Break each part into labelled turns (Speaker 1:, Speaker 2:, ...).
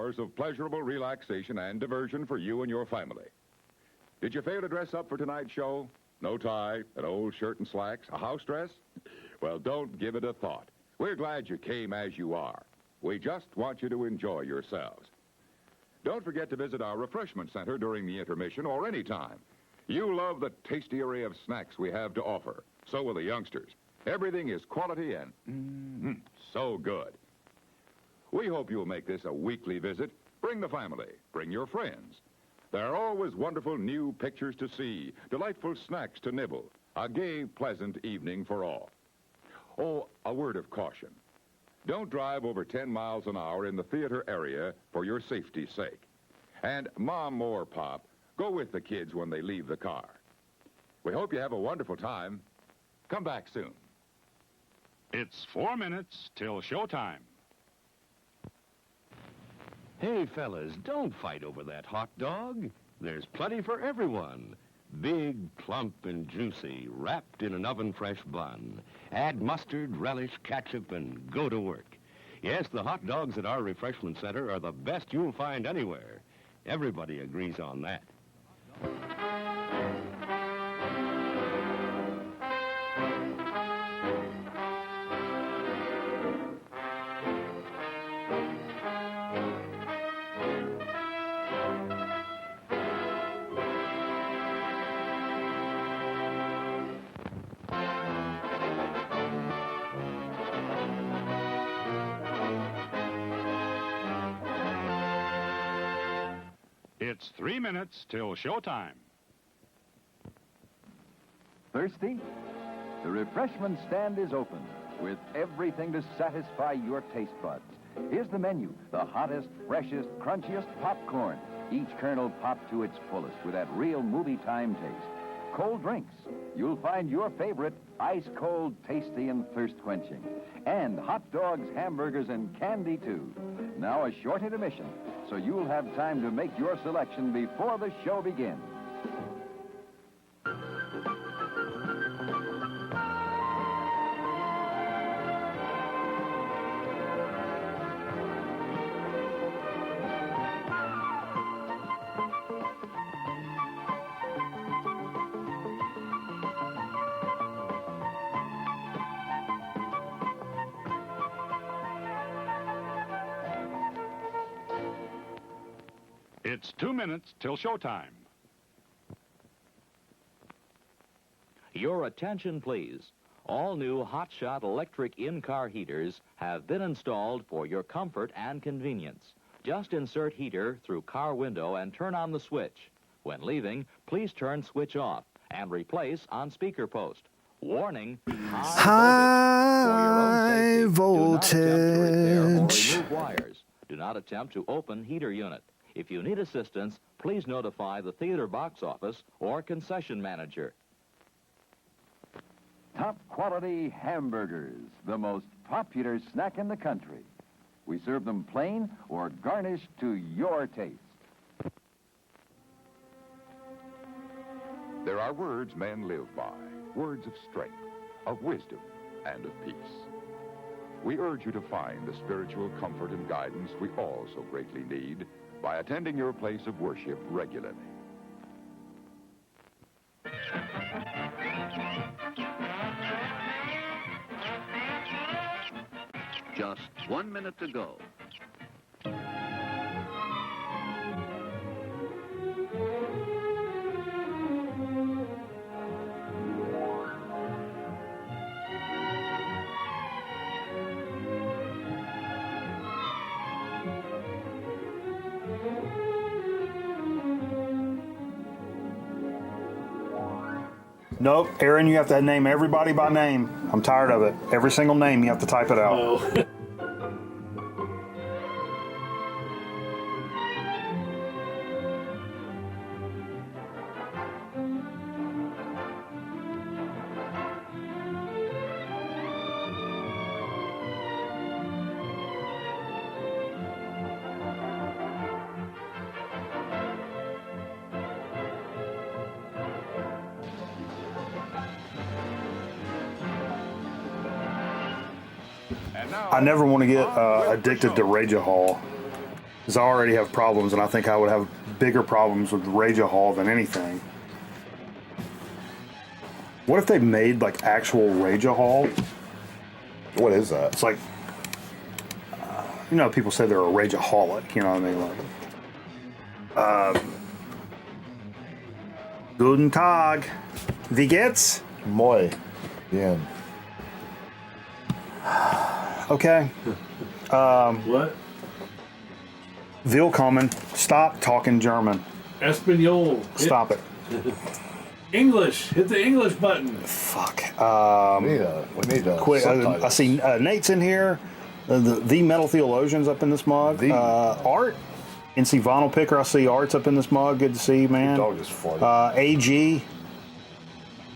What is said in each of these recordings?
Speaker 1: hours of pleasurable relaxation and diversion for you and your family. Did you fail to dress up for tonight's show? No tie, an old shirt and slacks, a house dress? Well, don't give it a thought. We're glad you came as you are. We just want you to enjoy yourselves. Don't forget to visit our refreshment center during the intermission or any time. You love the tasty array of snacks we have to offer. So will the youngsters. Everything is quality and so good. We hope you'll make this a weekly visit. Bring the family. Bring your friends. There are always wonderful new pictures to see, delightful snacks to nibble, a gay, pleasant evening for all. Oh, a word of caution. Don't drive over 10 miles an hour in the theater area for your safety's sake. And Mom or Pop, go with the kids when they leave the car. We hope you have a wonderful time. Come back soon.
Speaker 2: It's 4 minutes till showtime.
Speaker 3: Hey, fellas, don't fight over that hot dog. There's plenty for everyone. Big, plump, and juicy, wrapped in an oven-fresh bun. Add mustard, relish, ketchup, and go to work. Yes, the hot dogs at our refreshment center are the best you'll find anywhere. Everybody agrees on that.
Speaker 2: It's 3 minutes till showtime.
Speaker 4: Thirsty? The refreshment stand is open with everything to satisfy your taste buds. Here's the menu: the hottest, freshest, crunchiest popcorn, each kernel popped to its fullest with that real movie time taste. Cold drinks. You'll find your favorite ice cold, tasty, and thirst quenching. And hot dogs, hamburgers, and candy, too. Now a short intermission, so you'll have time to make your selection before the show begins.
Speaker 2: It's 2 minutes till showtime.
Speaker 5: Your attention, please. All new Hotshot electric in-car heaters have been installed for your comfort and convenience. Just insert heater through car window and turn on the switch. When leaving, please turn switch off and replace on speaker post. Warning, high voltage. For your own safety, do not attempt to repair or remove wires. Do not attempt to open heater unit. If you need assistance, please notify the theater box office or concession manager.
Speaker 4: Top quality hamburgers, the most popular snack in the country. We serve them plain or garnished to your taste.
Speaker 1: There are words men live by, words of strength, of wisdom, and of peace. We urge you to find the spiritual comfort and guidance we all so greatly need by attending your place of worship regularly.
Speaker 6: Just 1 minute to go.
Speaker 7: Nope, Aaron, you have to name everybody by name. I'm tired of it. Every single name, you have to type it out.
Speaker 8: Oh.
Speaker 7: I never want to get addicted to Ragahol. Because I already have problems, and I think I would have bigger problems with Ragahol than anything. What if they made like actual Ragahol?
Speaker 8: What is that?
Speaker 7: It's like, you know, people say they're a rageaholic. You know what I mean? Like, Guten Tag, wie geht's?
Speaker 8: Moi bien.
Speaker 7: Okay.
Speaker 9: What?
Speaker 7: Willkommen. Stop talking German.
Speaker 9: Espanol.
Speaker 7: Stop it.
Speaker 9: English. Hit the English button.
Speaker 7: Fuck.
Speaker 8: We need a
Speaker 7: Quick. I
Speaker 8: subtitles.
Speaker 7: see Nate's in here. The Metal Theologian's up in this mug. Art. NC Vinyl Picker. I see Art's up in this mug. Good to see you, man.
Speaker 8: Dog is farting.
Speaker 7: AG.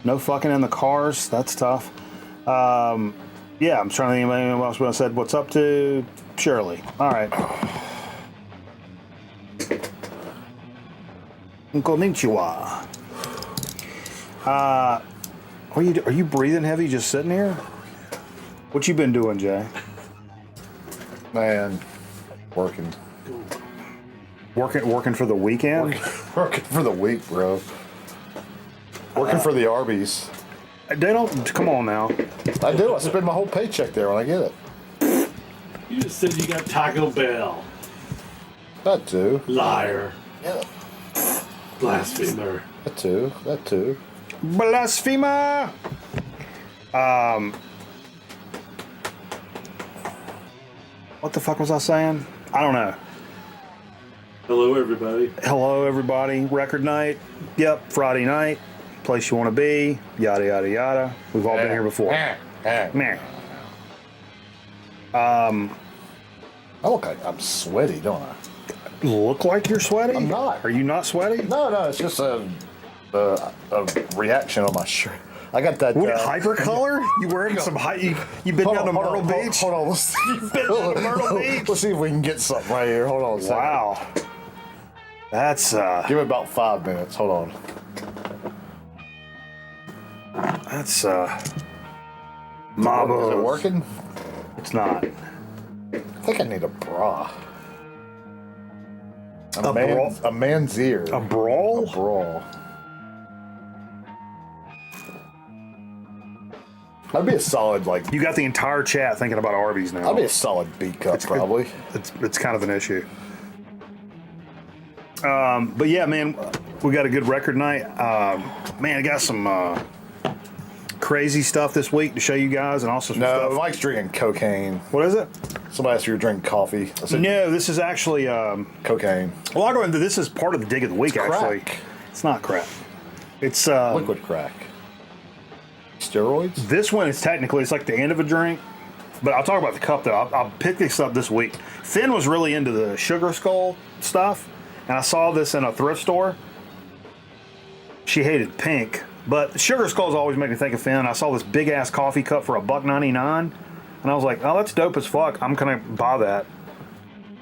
Speaker 7: No fucking in the cars. That's tough. Yeah, I'm trying to think of anyone else when I said what's up to Shirley. All right. Konnichiwa. Are you breathing heavy just sitting here? What you been doing, Jay?
Speaker 8: Man, working
Speaker 7: Working for the weekend?
Speaker 8: for the week, bro. Working for the Arby's.
Speaker 7: They don't. Come on now.
Speaker 8: I do. I spend my whole paycheck there when I get it.
Speaker 9: You just said you got Taco Bell.
Speaker 8: That too.
Speaker 9: Liar.
Speaker 8: Yeah.
Speaker 9: Blasphemer.
Speaker 8: That too. That too.
Speaker 7: Blasphemer. What the fuck was I saying? I don't know.
Speaker 9: Hello, everybody.
Speaker 7: Hello, everybody. Record night. Yep, Friday night. Place you want to be. Yada yada yada. We've all been here before. Meh.
Speaker 8: I look like I'm sweaty, don't I?
Speaker 7: Look like you're sweaty?
Speaker 8: I'm not.
Speaker 7: Are you not sweaty?
Speaker 8: No, it's just a reaction on my shirt. I got that.
Speaker 7: What, hypercolor? You wearing some high? You been down to Myrtle Beach?
Speaker 8: Hold on. Let's see.
Speaker 7: Been down to Myrtle Beach?
Speaker 8: Let's see if we can get something right here. Hold on a second.
Speaker 7: Wow. That's
Speaker 8: Give it about 5 minutes. Hold on.
Speaker 7: that's
Speaker 8: Is
Speaker 7: Mabo.
Speaker 8: it working?
Speaker 7: It's not.
Speaker 8: I think I need a bra.
Speaker 7: A brawl?
Speaker 8: A man's ear.
Speaker 7: A brawl?
Speaker 8: A brawl. I'd be a solid, like,
Speaker 7: You got the entire chat thinking about Arby's now.
Speaker 8: I'd be a solid B cup, probably.
Speaker 7: It's kind of an issue. But yeah, man, we got a good record night. Man, I got some crazy stuff this week to show you guys, and also some
Speaker 8: No,
Speaker 7: stuff.
Speaker 8: Mike's drinking cocaine.
Speaker 7: What is it?
Speaker 8: Somebody asked if you were drinking coffee. I said
Speaker 7: No, this is actually.
Speaker 8: cocaine.
Speaker 7: Well, I'll go into this is part of the dig of the week.
Speaker 8: It's
Speaker 7: actually,
Speaker 8: crack.
Speaker 7: it's not crack. It's
Speaker 8: Liquid crack. Steroids?
Speaker 7: This one is technically, it's like the end of a drink, but I'll talk about the cup though. I'll pick this up this week. Finn was really into the Sugar Skull stuff, and I saw this in a thrift store. She hated pink, but Sugar Skulls always make me think of Finn. I saw this big ass coffee cup for $1.99, and I was like, oh, that's dope as fuck. I'm gonna buy that.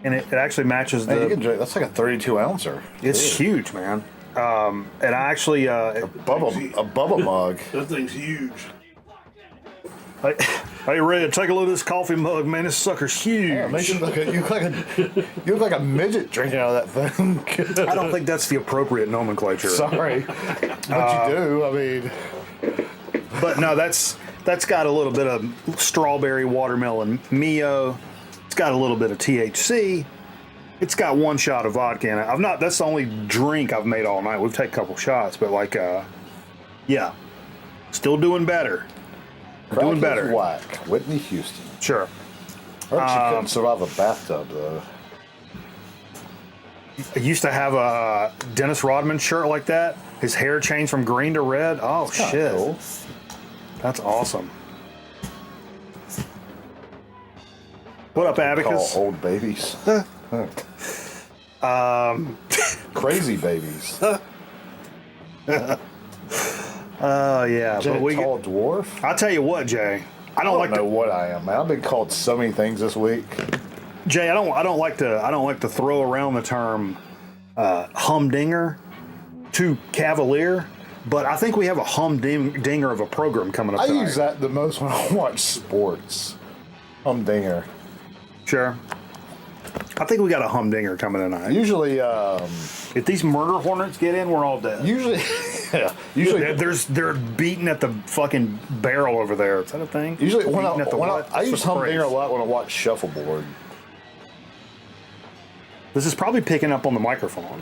Speaker 7: And it actually matches
Speaker 8: Hey, you
Speaker 7: the.
Speaker 8: can drink. That's like a 32 ouncer.
Speaker 7: It's huge, man. And I actually.
Speaker 8: A Bubba mug.
Speaker 9: That thing's huge.
Speaker 7: Hey, Red, take a look at this coffee mug, man. This sucker's huge.
Speaker 8: Yeah, you look like a midget drinking out of that thing.
Speaker 7: I don't think that's the appropriate nomenclature.
Speaker 8: Sorry, but you do. I mean,
Speaker 7: But no, that's got a little bit of strawberry watermelon Mio. It's got a little bit of THC. It's got one shot of vodka in it. That's the only drink I've made all night. We've taken a couple shots, but like, yeah, still doing better.
Speaker 8: crack
Speaker 7: Doing
Speaker 8: is
Speaker 7: better.
Speaker 8: Whack. Whitney Houston.
Speaker 7: Sure.
Speaker 8: I heard she couldn't survive a bathtub though.
Speaker 7: I used to have a Dennis Rodman shirt like that. His hair changed from green to red. Oh,
Speaker 8: Kinda
Speaker 7: shit.
Speaker 8: cool.
Speaker 7: That's awesome. What up,
Speaker 8: Call
Speaker 7: Abacus?
Speaker 8: old babies. Crazy babies.
Speaker 7: Yeah.
Speaker 8: Jay,
Speaker 7: But we.
Speaker 8: tall dwarf.
Speaker 7: I'll tell you what, Jay. I
Speaker 8: I
Speaker 7: don't
Speaker 8: don't
Speaker 7: like
Speaker 8: know
Speaker 7: to.
Speaker 8: what I am, man. I've been called so many things this week.
Speaker 7: Jay, I don't like to throw around the term humdinger too cavalier, but I think we have a humdinger of a program coming up
Speaker 8: I
Speaker 7: tonight.
Speaker 8: use that the most when I watch sports. Humdinger.
Speaker 7: Sure. I think we got a humdinger coming tonight.
Speaker 8: Usually,
Speaker 7: If these murder hornets get in, we're all dead.
Speaker 8: usually, yeah, usually,
Speaker 7: They're beating at the fucking barrel over there. Is that a thing?
Speaker 8: usually when
Speaker 7: Beating at the what?
Speaker 8: I
Speaker 7: That's
Speaker 8: use
Speaker 7: the
Speaker 8: humdinger a
Speaker 7: phrase.
Speaker 8: lot when I watch shuffleboard.
Speaker 7: This is probably picking up on the microphone.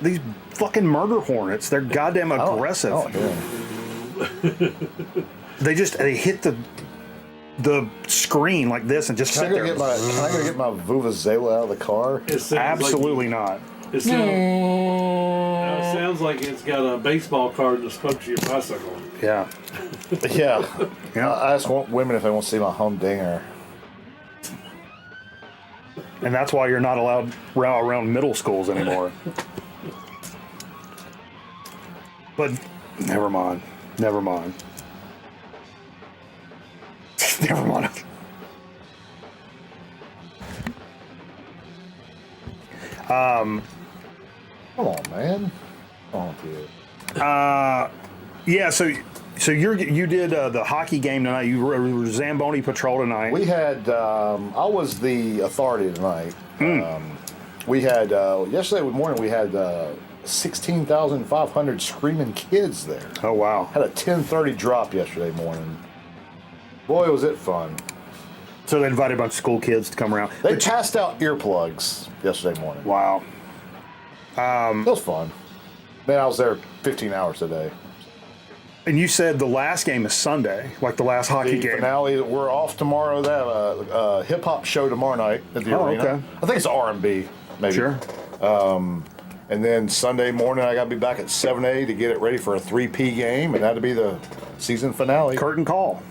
Speaker 7: These fucking murder hornets. They're goddamn aggressive. They hit the screen like this and just
Speaker 8: Can I
Speaker 7: sit
Speaker 8: go
Speaker 7: there.
Speaker 8: can I go get my Vuvuzela out of the car?
Speaker 9: It sounds
Speaker 7: Absolutely not.
Speaker 9: It sounds like it's got a baseball card and a spoke to your bicycle.
Speaker 7: Yeah.
Speaker 8: Yeah.
Speaker 7: Yeah.
Speaker 8: I just want women if they want to see my humdinger.
Speaker 7: And that's why you're not allowed around middle schools anymore. But never mind. Never mind. Never mind.
Speaker 8: Come on, man. Come on, dude.
Speaker 7: Yeah. So you did the hockey game tonight. You were Zamboni Patrol tonight.
Speaker 8: We had, I was the authority tonight. We had, yesterday morning, we had 16,500 screaming kids there.
Speaker 7: Oh wow.
Speaker 8: Had a 10:30 drop yesterday morning. Boy, was it fun.
Speaker 7: So they invited a bunch of school kids to come around.
Speaker 8: They passed out earplugs yesterday morning.
Speaker 7: Wow.
Speaker 8: It was fun. Man, I was there 15 hours a day.
Speaker 7: And you said the last game is Sunday, like the last hockey
Speaker 8: The
Speaker 7: game.
Speaker 8: finale, we're off tomorrow. They have a hip-hop show tomorrow night at the arena.
Speaker 7: Okay.
Speaker 8: I think it's R&B, maybe.
Speaker 7: Sure.
Speaker 8: And then Sunday morning, I got to be back at 7 to get it ready for a 3 game, and that'll be the season finale.
Speaker 7: Curtain call.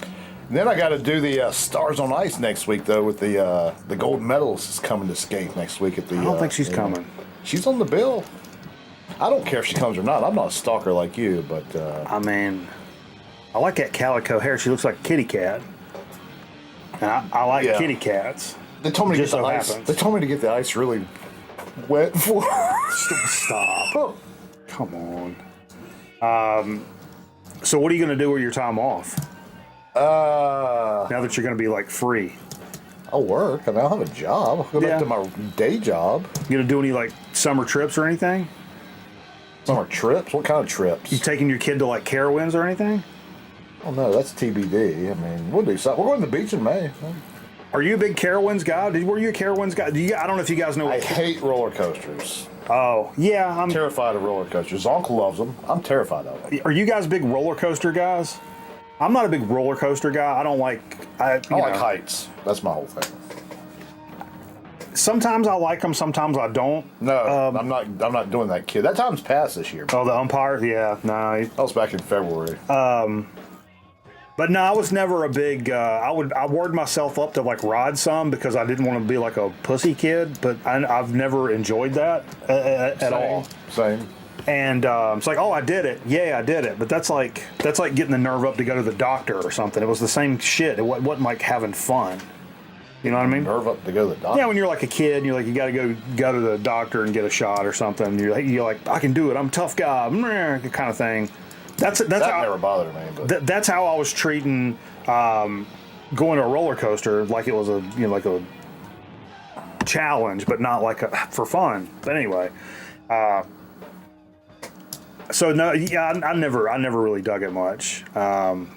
Speaker 8: And then I got to do the Stars on Ice next week, though, with the gold medalist is coming to skate next week at the.
Speaker 7: I don't think she's coming.
Speaker 8: She's on the bill. I don't care if she comes or not. I'm not a stalker like you, but.
Speaker 7: I mean, I like that calico hair. She looks like a kitty cat. And I like kitty cats.
Speaker 8: They told me to get
Speaker 7: Just
Speaker 8: the
Speaker 7: so
Speaker 8: ice.
Speaker 7: happens.
Speaker 8: They told me to get the ice really wet for.
Speaker 7: Stop. Come on. So what are you going to do with your time off? Now that you're going to be like free.
Speaker 8: I'll work. I mean, I'll have a job. I'll go
Speaker 7: Yeah.
Speaker 8: back to my day job.
Speaker 7: You going to do any like summer trips or anything?
Speaker 8: Summer trips? What kind of trips?
Speaker 7: You taking your kid to like Carowinds or anything?
Speaker 8: Oh no, that's TBD. I mean, we'll do something. We're going to the beach in May.
Speaker 7: Are you a big Carowinds guy? Were you a Carowinds guy? I don't know if you guys know.
Speaker 8: I hate roller coasters.
Speaker 7: Oh yeah, I'm
Speaker 8: Terrified of roller coasters. Uncle loves them. I'm terrified of them.
Speaker 7: Are you guys big roller coaster guys? I'm not a big roller coaster guy. I don't like.
Speaker 8: I like heights. That's my whole thing.
Speaker 7: Sometimes I like them. Sometimes I don't.
Speaker 8: No, I'm not. I'm not doing that, kid. That time's passed this year.
Speaker 7: Oh, the umpire? Yeah, no.
Speaker 8: That was back in February.
Speaker 7: But no, I was never a big. I word myself up to like ride some because I didn't want to be like a pussy kid. But I've never enjoyed that at all.
Speaker 8: Same.
Speaker 7: And it's like, oh, I did it. Yeah, I did it. But that's like getting the nerve up to go to the doctor or something. It was the same shit. It wasn't like having fun. You know what I mean?
Speaker 8: Nerve up to go to the doctor.
Speaker 7: Yeah, when you're like a kid and you're like, you got to go to the doctor and get a shot or something. You're like, I can do it. I'm a tough guy. Kind of thing. That how,
Speaker 8: never bothered me. But
Speaker 7: that's how I was treating going to a roller coaster, like it was like a challenge, but not like for fun. But anyway, so no, yeah, I never really dug it much. But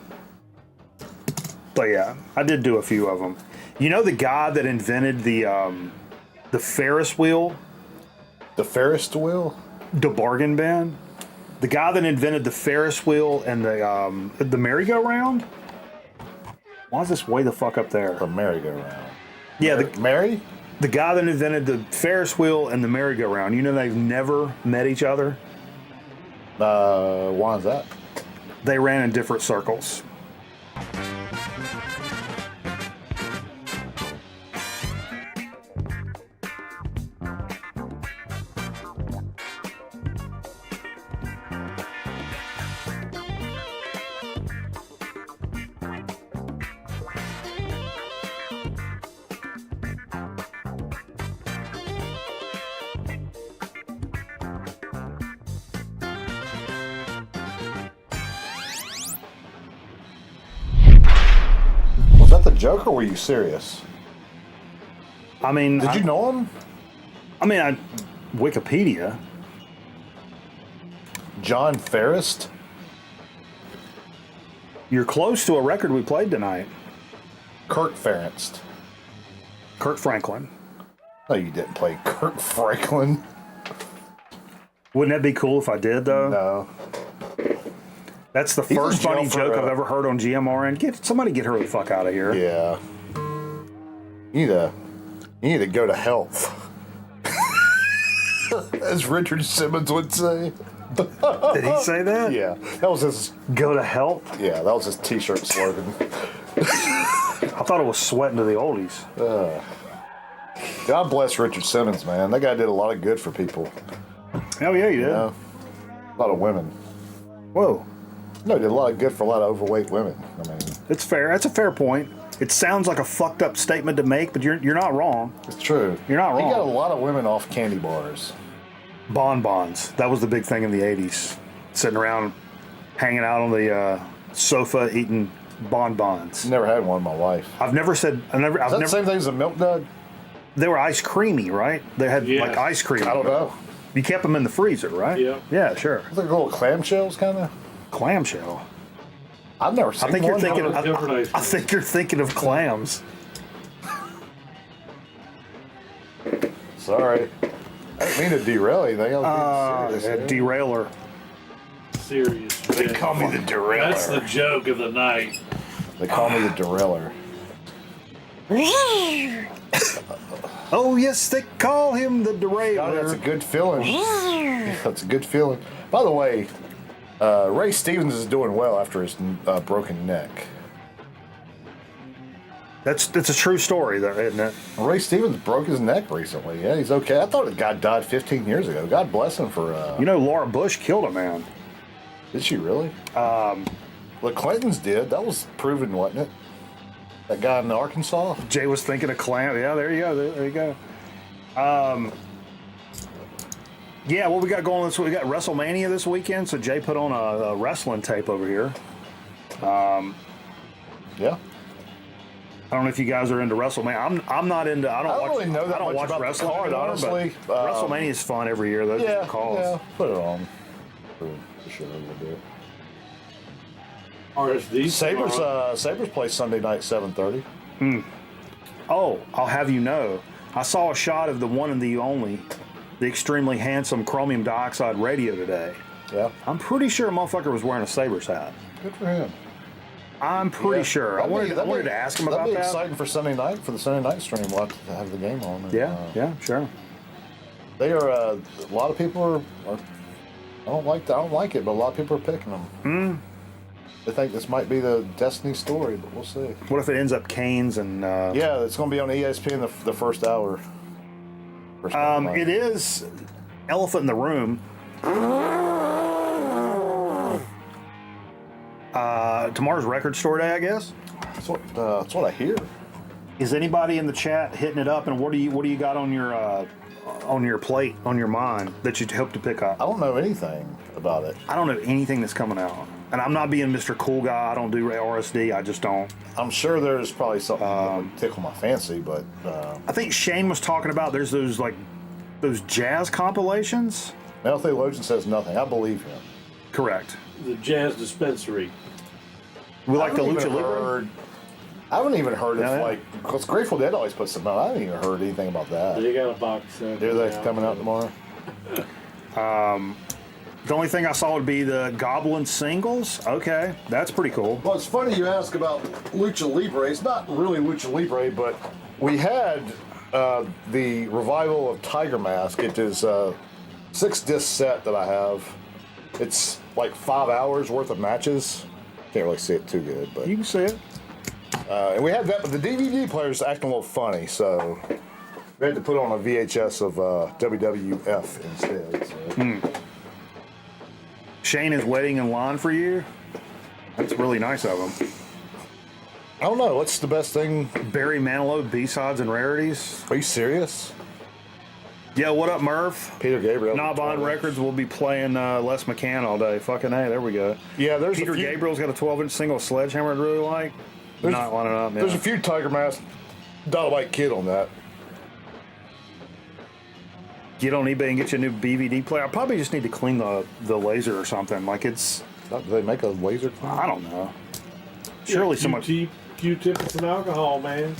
Speaker 7: yeah, I did do a few of them. You know the guy that invented the Ferris wheel?
Speaker 8: The Ferris wheel?
Speaker 7: The bargain bin? The guy that invented the Ferris wheel and the merry-go-round? Why is this way the fuck up there?
Speaker 8: The merry-go-round.
Speaker 7: Yeah,
Speaker 8: Mary?
Speaker 7: The guy that invented the Ferris wheel and the merry-go-round. You know they've never met each other?
Speaker 8: Why is that?
Speaker 7: They ran in different circles.
Speaker 8: Was that the joke or were you serious?
Speaker 7: I mean,
Speaker 8: Did you know him?
Speaker 7: Wikipedia.
Speaker 8: John Ferrist?
Speaker 7: You're close to a record we played tonight.
Speaker 8: Kirk Ferentz.
Speaker 7: Kurt Franklin.
Speaker 8: No, you didn't play Kirk Franklin.
Speaker 7: Wouldn't that be cool if I did, though?
Speaker 8: No.
Speaker 7: That's the
Speaker 8: He's
Speaker 7: first
Speaker 8: in jail
Speaker 7: funny
Speaker 8: for,
Speaker 7: joke I've ever heard on GMRN. Somebody get her the fuck out of here.
Speaker 8: Yeah. You need to go to health. As Richard Simmons would say.
Speaker 7: Did he say that?
Speaker 8: Yeah. That was his
Speaker 7: Go to health?
Speaker 8: Yeah, that was his t-shirt slogan.
Speaker 7: I thought it was sweating to the oldies.
Speaker 8: God bless Richard Simmons, man. That guy did a lot of good for people.
Speaker 7: Hell yeah, he did.
Speaker 8: A lot of women.
Speaker 7: Whoa.
Speaker 8: No, he did a lot of good for a lot of overweight women. I mean,
Speaker 7: It's fair. That's a fair point. It sounds like a fucked up statement to make, but you're not wrong.
Speaker 8: it's true.
Speaker 7: You're not wrong.
Speaker 8: He got a lot of women off candy bars.
Speaker 7: Bonbons. That was the big thing in the 80s. Sitting around, hanging out on the sofa, eating bonbons.
Speaker 8: Never had one in my life.
Speaker 7: I've never said.
Speaker 8: Is that the same thing as a milk dud?
Speaker 7: They were ice creamy, right? They had
Speaker 9: Yeah.
Speaker 7: like ice cream.
Speaker 8: I don't know.
Speaker 7: You kept them in the freezer, right?
Speaker 9: Yeah.
Speaker 7: Yeah, sure.
Speaker 8: It's like little clamshells, kind of.
Speaker 7: Clamshell.
Speaker 8: I've never seen
Speaker 7: I think
Speaker 8: one.
Speaker 7: you're thinking.
Speaker 9: How about different ice
Speaker 7: I think you're thinking of clams.
Speaker 8: Sorry. I didn't mean to derail anything. I was being serious.
Speaker 7: Derailer.
Speaker 9: Serious.
Speaker 8: They call me the derailer.
Speaker 9: That's the joke of the night.
Speaker 8: They call me the derailer.
Speaker 7: Oh yes, they call him the
Speaker 8: God,
Speaker 7: derailer.
Speaker 8: that's a good feeling. That's a good feeling. By the way, Ray Stevens is doing well after his broken neck.
Speaker 7: That's a true story, though, isn't it?
Speaker 8: Ray Stevens broke his neck recently. Yeah, he's okay. I thought the guy died 15 years ago. God bless him for.
Speaker 7: You know, Laura Bush killed a man.
Speaker 8: Did she really? The Clintons did. That was proven, wasn't it? That guy in Arkansas.
Speaker 7: Jay was thinking of clam. Yeah, there you go. There you go. Yeah, what we got going this week? We got WrestleMania this weekend, so Jay put on a wrestling tape over here.
Speaker 8: Yeah.
Speaker 7: I don't know if you guys are into WrestleMania. I'm not into. I don't
Speaker 8: really know that
Speaker 7: I don't
Speaker 8: much
Speaker 7: watch
Speaker 8: about the
Speaker 7: wrestling
Speaker 8: card,
Speaker 7: anymore,
Speaker 8: honestly.
Speaker 7: but WrestleMania is fun every year. Those
Speaker 8: Yeah.
Speaker 7: calls.
Speaker 8: Yeah. Put it on. For sure, we'll do.
Speaker 9: RSD.
Speaker 8: Sabres play Sunday night 7:30.
Speaker 7: Oh, I'll have you know, I saw a shot of the one and the only, the extremely handsome chromium dioxide radio today.
Speaker 8: Yeah.
Speaker 7: I'm pretty sure a motherfucker was wearing a Sabres hat.
Speaker 8: Good for him.
Speaker 7: I'm pretty sure. I wanted to ask him about
Speaker 8: that'd be
Speaker 7: that.
Speaker 8: exciting for Sunday night, for the Sunday night stream. We'll have to have the game on. And,
Speaker 7: Yeah, sure.
Speaker 8: They are. A lot of people are. I don't like it, but a lot of people are picking them. They think this might be the Destiny story, but we'll see.
Speaker 7: What if it ends up Canes and?
Speaker 8: Yeah, it's going to be on ESPN the first hour.
Speaker 7: It is elephant in the room. Tomorrow's record store day, I guess.
Speaker 8: That's what I hear.
Speaker 7: Is anybody in the chat hitting it up? And what do you got on your plate, on your mind that you hope to pick up?
Speaker 8: I don't know anything about it.
Speaker 7: I don't know anything that's coming out, and I'm not being Mr. Cool Guy. I don't do RSD. I just don't.
Speaker 8: I'm sure there's probably something that would tickle my fancy, but
Speaker 7: I think Shane was talking about there's those jazz compilations.
Speaker 8: Male Theologian says nothing. I believe him.
Speaker 7: Correct.
Speaker 9: The Jazz Dispensary.
Speaker 7: We like the
Speaker 8: I haven't
Speaker 7: Lucha
Speaker 8: even
Speaker 7: Libre.
Speaker 8: heard- I haven't even heard
Speaker 7: Yeah, yeah.
Speaker 8: because Grateful Dead always puts something out. I haven't even heard anything about that.
Speaker 9: They got a box set.
Speaker 8: Are they coming out tomorrow?
Speaker 7: The only thing I saw would be the Goblin singles. Okay, that's pretty cool.
Speaker 8: Well, it's funny you ask about Lucha Libre. It's not really Lucha Libre, but we had the revival of Tiger Mask. It is a 6-disc set that I have. It's like 5 hours worth of matches. Can't really see it too good, but
Speaker 7: You can see it.
Speaker 8: and we had that, but the DVD player's acting a little funny, so we had to put on a VHS of WWF instead. So.
Speaker 7: Shane is waiting in line for you. That's really nice of him.
Speaker 8: I don't know. What's the best thing?
Speaker 7: Barry Manilow, B-sides and rarities.
Speaker 8: Are you serious?
Speaker 7: Yeah, what up, Murph?
Speaker 8: Peter Gabriel.
Speaker 7: Knob On Records will be playing Les McCann all day. Fucking A, there we go.
Speaker 8: Yeah, there's
Speaker 7: Peter
Speaker 8: a few,
Speaker 7: Gabriel's got a 12-inch single Sledgehammer I'd really like. Not lining up,
Speaker 8: There's
Speaker 7: yeah.
Speaker 8: a few Tiger Mask Dynamite Kid on that.
Speaker 7: get on eBay and get you a new DVD player. I probably just need to clean the laser or something. Like it's.
Speaker 8: Do they make a laser cleaner?
Speaker 7: I don't know. Surely someone.
Speaker 9: Q-tip and some alcohol, man.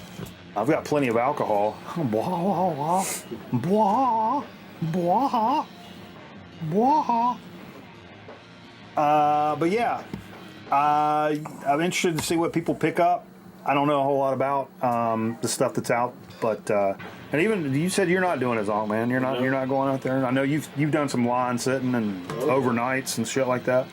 Speaker 7: I've got plenty of alcohol. Blah, blah, blah, blah. But yeah, I'm interested to see what people pick up. I don't know a whole lot about the stuff that's out, but and even you said you're not doing it, Zonk, man. You're not going out there. I know you've done some line sitting and overnights and shit like that.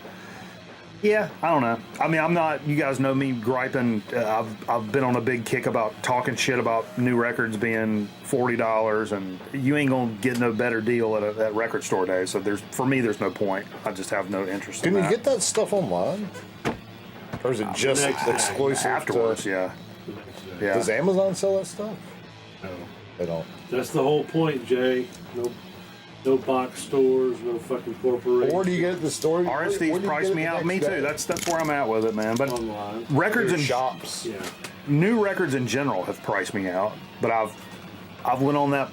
Speaker 7: Yeah, I don't know. I mean, I'm not. You guys know me griping. I've been on a big kick about talking shit about new records being $40, and you ain't gonna get no better deal at record store day. So for me, there's no point. I just have no interest.
Speaker 8: Can
Speaker 7: in
Speaker 8: you get that stuff online, or is it just exclusive
Speaker 7: afterwards? Yeah.
Speaker 8: Does Amazon sell that stuff?
Speaker 9: No,
Speaker 8: they don't.
Speaker 9: That's the whole point, Jay. No box stores, no fucking corporations.
Speaker 8: Or do you get at the store?
Speaker 7: RSD's priced me out. Me too. That's where I'm at with it, man. But
Speaker 9: online
Speaker 7: records and
Speaker 8: shops,
Speaker 7: new records in general have priced me out. But I've went on that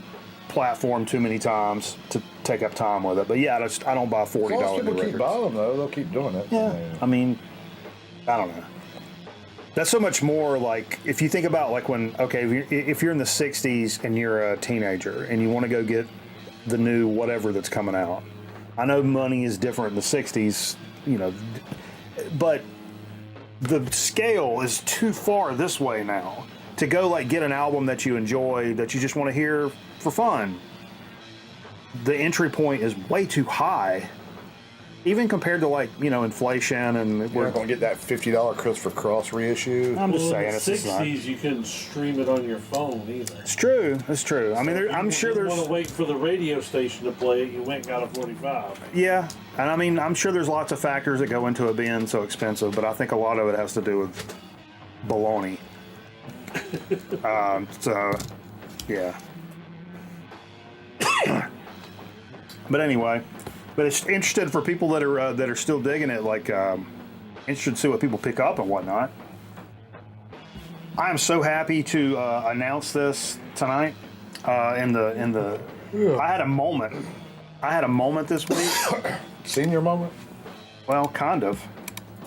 Speaker 7: platform too many times to take up time with it. But yeah, I don't buy $40
Speaker 8: new records. People keep buying them though. They'll keep doing it.
Speaker 7: Yeah, I mean, I don't know. That's so much more like if you think about like when if you're in the '60s and you're a teenager and you want to go get the new whatever that's coming out. I know money is different in the 60s, but the scale is too far this way now to go like get an album that you enjoy, that you just want to hear for fun. The entry point is way too high, even compared to like, inflation, and
Speaker 8: we're going to get that $50 Christopher Cross reissue.
Speaker 7: I'm just saying,
Speaker 9: in the
Speaker 7: it's
Speaker 9: 60s you couldn't stream it on your phone either.
Speaker 7: It's true. It's true. I mean, I'm sure there's.
Speaker 9: You want to wait for the radio station to play it. You went and got a 45.
Speaker 7: Yeah, and I mean, I'm sure there's lots of factors that go into it being so expensive, but I think a lot of it has to do with baloney. So, yeah. But anyway. But it's interesting for people that are still digging it, like interested to see what people pick up and whatnot. I am so happy to announce this tonight. I had a moment. I had a moment this week.
Speaker 8: Senior moment?
Speaker 7: Well, kind of.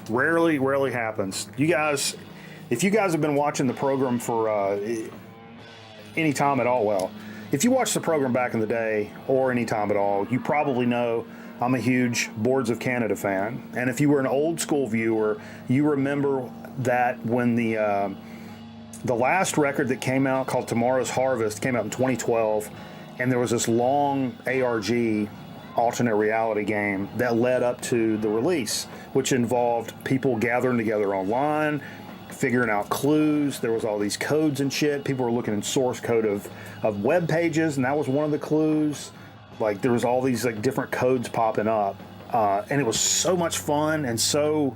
Speaker 7: Rarely happens. You guys, if you guys have been watching the program for any time at all, well, if you watched the program back in the day or any time at all, you probably know I'm a huge Boards of Canada fan. And if you were an old school viewer, you remember that when the last record that came out called Tomorrow's Harvest came out in 2012, and there was this long ARG, alternate reality game, that led up to the release, which involved people gathering together online, figuring out clues. There was all these codes and shit. People were looking in source code of web pages, and that was one of the clues. Like there was all these like different codes popping up, and it was so much fun. And so,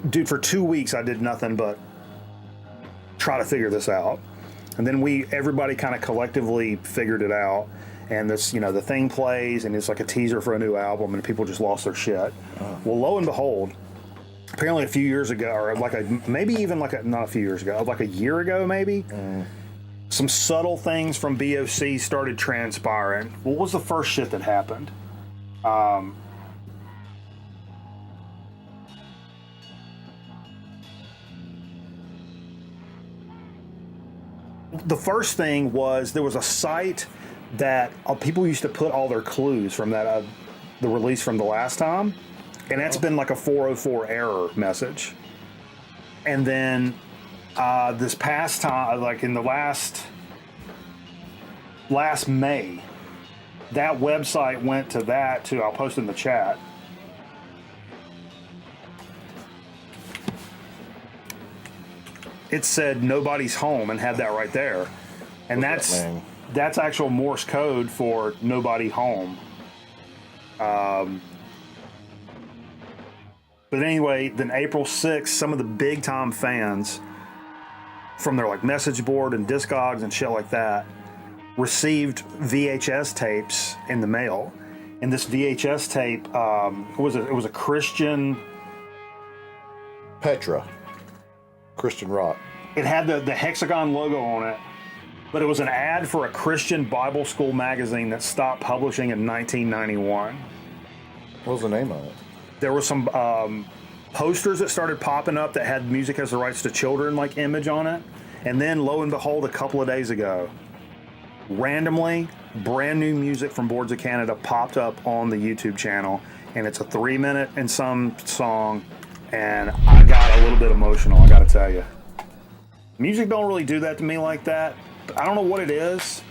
Speaker 7: dude, for 2 weeks I did nothing but try to figure this out. And then everybody kind of collectively figured it out. And this, the thing plays, and it's like a teaser for a new album, and people just lost their shit. Well, lo and behold, apparently a few years ago, or not a few years ago, like a year ago maybe, some subtle things from BOC started transpiring. What was the first shit that happened? The first thing was there was a site that people used to put all their clues from that the release from the last time, and that's been like a 404 error message. And then this past time, like in the last May, that website went to that too. I'll post in the chat. It said nobody's home and had that right there. And that's actual Morse code for nobody home. But anyway, then April 6th, some of the big time fans from their like message board and Discogs and shit like that received VHS tapes in the mail. And this VHS tape, it was a Christian
Speaker 8: Petra. Christian rock.
Speaker 7: It had the Hexagon logo on it, but it was an ad for a Christian Bible school magazine that stopped publishing in 1991.
Speaker 8: What was the name of it?
Speaker 7: There were some posters that started popping up that had Music Has the Rights to Children like image on it. And then, lo and behold, a couple of days ago, randomly, brand new music from Boards of Canada popped up on the YouTube channel. And it's a 3-minute and some song. And I got a little bit emotional, I got to tell you. Music don't really do that to me like that. I don't know what it is.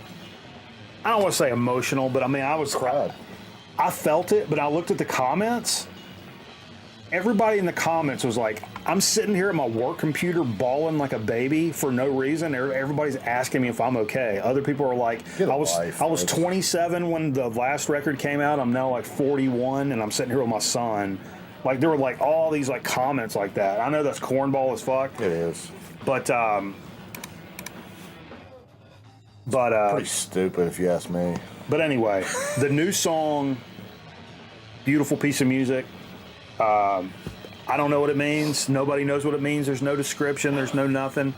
Speaker 7: I don't want to say emotional, but I mean, I was
Speaker 8: Cried.
Speaker 7: I felt it, but I looked at the comments. Everybody in the comments was like, I'm sitting here at my work computer bawling like a baby for no reason. Everybody's asking me if I'm okay. Other people are like, I was 27 when the last record came out. I'm now like 41 and I'm sitting here with my son. Like there were like all these like comments like that. I know that's cornball as fuck.
Speaker 8: It is.
Speaker 7: But
Speaker 8: pretty stupid if you ask me.
Speaker 7: But anyway, the new song, beautiful piece of music. I don't know what it means. Nobody knows what it means. There's no description. There's no nothing.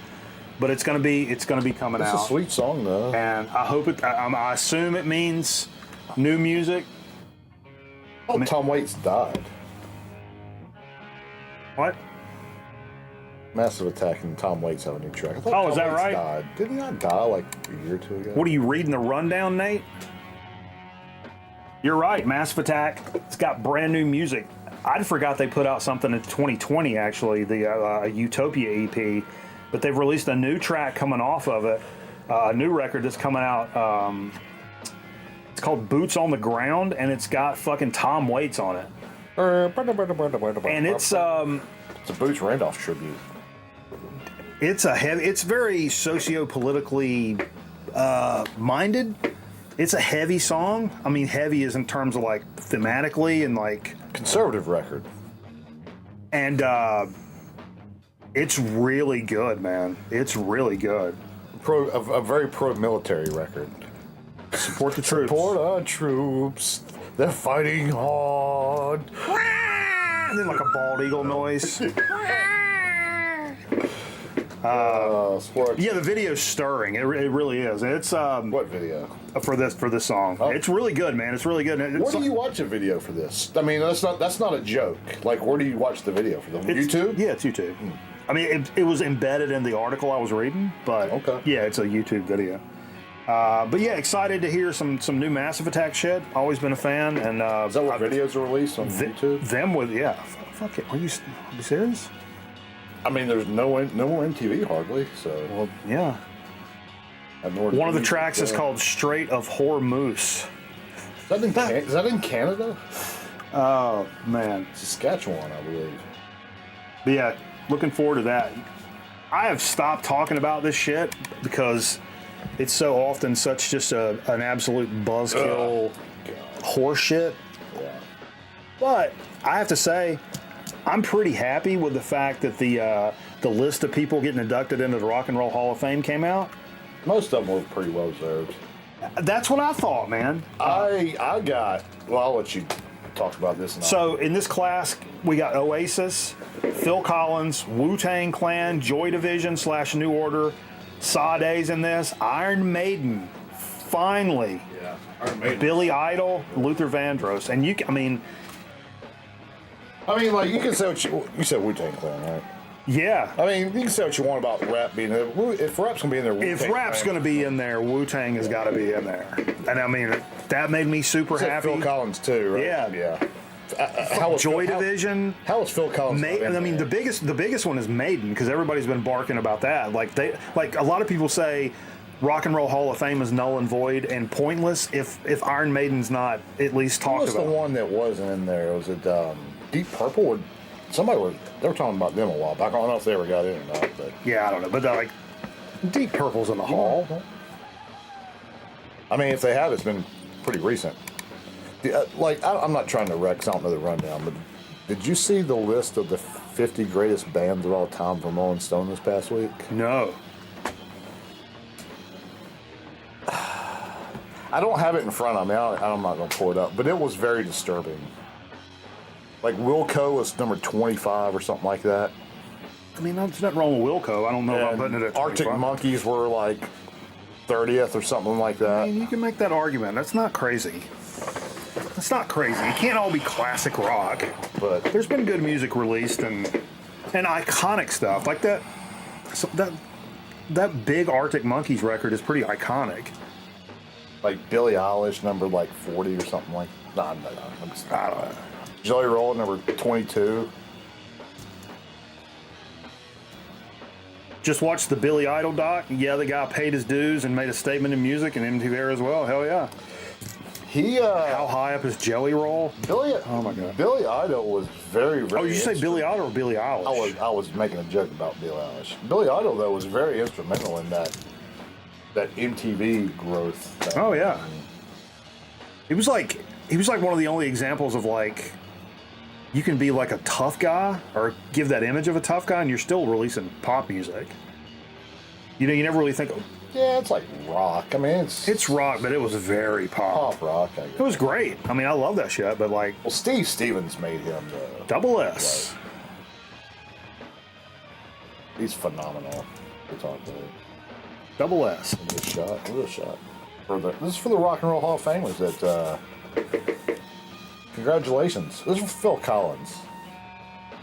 Speaker 7: But it's gonna be coming out.
Speaker 8: It's a sweet song though.
Speaker 7: And I hope it. I assume it means new music.
Speaker 8: Oh, Tom Waits died.
Speaker 7: What?
Speaker 8: Massive Attack and Tom Waits have a new track. I thought
Speaker 7: Oh,
Speaker 8: Tom
Speaker 7: is that
Speaker 8: Waits
Speaker 7: right?
Speaker 8: Died. Didn't he not die like a year or two ago?
Speaker 7: What are you reading the rundown, Nate? You're right. Massive Attack. It's got brand new music. I forgot they put out something in 2020, actually, the Utopia EP. But they've released a new track coming off of it, a new record that's coming out. It's called Boots on the Ground, and it's got fucking Tom Waits on it. And it's
Speaker 8: a Boots Randolph tribute.
Speaker 7: it's very socio-politically minded. It's a heavy song. I mean, heavy is in terms of like thematically and like
Speaker 8: Conservative record.
Speaker 7: And it's really good, man. It's really good.
Speaker 8: A very pro-military record.
Speaker 7: Support the troops.
Speaker 8: Support our troops. They're fighting hard.
Speaker 7: And then like a bald eagle noise. Yeah, the video's stirring. It really is. It's
Speaker 8: what video?
Speaker 7: For this song.
Speaker 8: Oh.
Speaker 7: It's really good, man. It's really good.
Speaker 8: Where do you watch a video for this? I mean, that's not a joke. Like, where do you watch the video for them? YouTube?
Speaker 7: Yeah, it's YouTube. I mean, it was embedded in the article I was reading, but yeah, it's a YouTube video. But yeah, excited to hear some new Massive Attack shit. Always been a fan. And
Speaker 8: is that what videos are released on YouTube?
Speaker 7: Them with Fuck it. Are you serious?
Speaker 8: I mean, there's no more MTV hardly. So
Speaker 7: well, yeah. One of the tracks is called "Strait of Hormuz."
Speaker 8: Is that in Canada?
Speaker 7: Oh man,
Speaker 8: Saskatchewan, I believe.
Speaker 7: But yeah, looking forward to that. I have stopped talking about this shit because it's so often such just an absolute buzzkill horse shit.
Speaker 8: Yeah.
Speaker 7: But I have to say, I'm pretty happy with the fact that the list of people getting inducted into the Rock and Roll Hall of Fame came out.
Speaker 8: Most of them were pretty well deserved.
Speaker 7: That's what I thought, man.
Speaker 8: I'll let you talk about this now.
Speaker 7: So in this class, we got Oasis, Phil Collins, Wu-Tang Clan, Joy Division / New Order, Sade's in this, Iron Maiden, finally.
Speaker 8: Yeah, Iron Maiden.
Speaker 7: Billy Idol, Luther Vandross. And like,
Speaker 8: like, you can say what you said Wu-Tang Clan, right?
Speaker 7: Yeah.
Speaker 8: I mean, you can say what you want about rap being there. If rap's going to be in there,
Speaker 7: If rap's going to be in there, Wu-Tang has got to be in there. And I mean, that made me super happy.
Speaker 8: Phil Collins, too, right?
Speaker 7: Yeah.
Speaker 8: How
Speaker 7: Joy Division.
Speaker 8: How was Phil Collins?
Speaker 7: I mean, the biggest one is Maiden, because everybody's been barking about that. Like a lot of people say, Rock and Roll Hall of Fame is null and void and pointless if Iron Maiden's not at least talked about.
Speaker 8: What was the one that wasn't in there? Was it Deep Purple? They were talking about them a while back. I don't know if they ever got in or not, but
Speaker 7: yeah, I don't know. But like, Deep Purple's in the hall.
Speaker 8: I mean, if they have, it's been pretty recent. I'm not trying to wreck, 'cause I don't know the rundown, but did you see the list of the 50 greatest bands of all time from Rolling Stone this past week?
Speaker 7: No.
Speaker 8: I don't have it in front of me. I'm not going to pull it up, but it was very disturbing. Like, Wilco was number 25 or something like that.
Speaker 7: I mean, there's nothing wrong with Wilco. I don't know about putting it at 25.
Speaker 8: Arctic Monkeys were like 30th or something like
Speaker 7: I
Speaker 8: that.
Speaker 7: mean, you can make that argument. That's not crazy. It's not crazy. It can't all be classic rock.
Speaker 8: But
Speaker 7: There's been good music released and iconic stuff like that. So that big Arctic Monkeys record is pretty iconic.
Speaker 8: like Billie Eilish number like 40 or something like. No, I don't know. Jelly Roll number 22.
Speaker 7: Just watched the Billy Idol doc. Yeah, the guy paid his dues and made a statement in music and MTV Air as well. Hell yeah.
Speaker 8: He
Speaker 7: How high up is Jelly Roll?
Speaker 8: Billy.
Speaker 7: Oh my God.
Speaker 8: Billy Idol was very.
Speaker 7: Oh, did you say Billy Idol or Billie Eilish?
Speaker 8: I was making a joke about Billie Eilish. Billy Idol though was very instrumental in that MTV growth.
Speaker 7: Oh yeah. He was like one of the only examples of like you can be like a tough guy or give that image of a tough guy and you're still releasing pop music. You know, you never really think
Speaker 8: Yeah, it's like rock. I mean,
Speaker 7: it's rock, but it was very pop.
Speaker 8: pop rock. I guess.
Speaker 7: It was great. I mean, I love that shit, but like
Speaker 8: Well, Steve Stevens made him the.
Speaker 7: Double S.
Speaker 8: He's phenomenal. Guitar player.
Speaker 7: Double S.
Speaker 8: Give it a shot. Give it a shot. This is for the Rock and Roll Hall of Famers. That congratulations. This is for Phil Collins.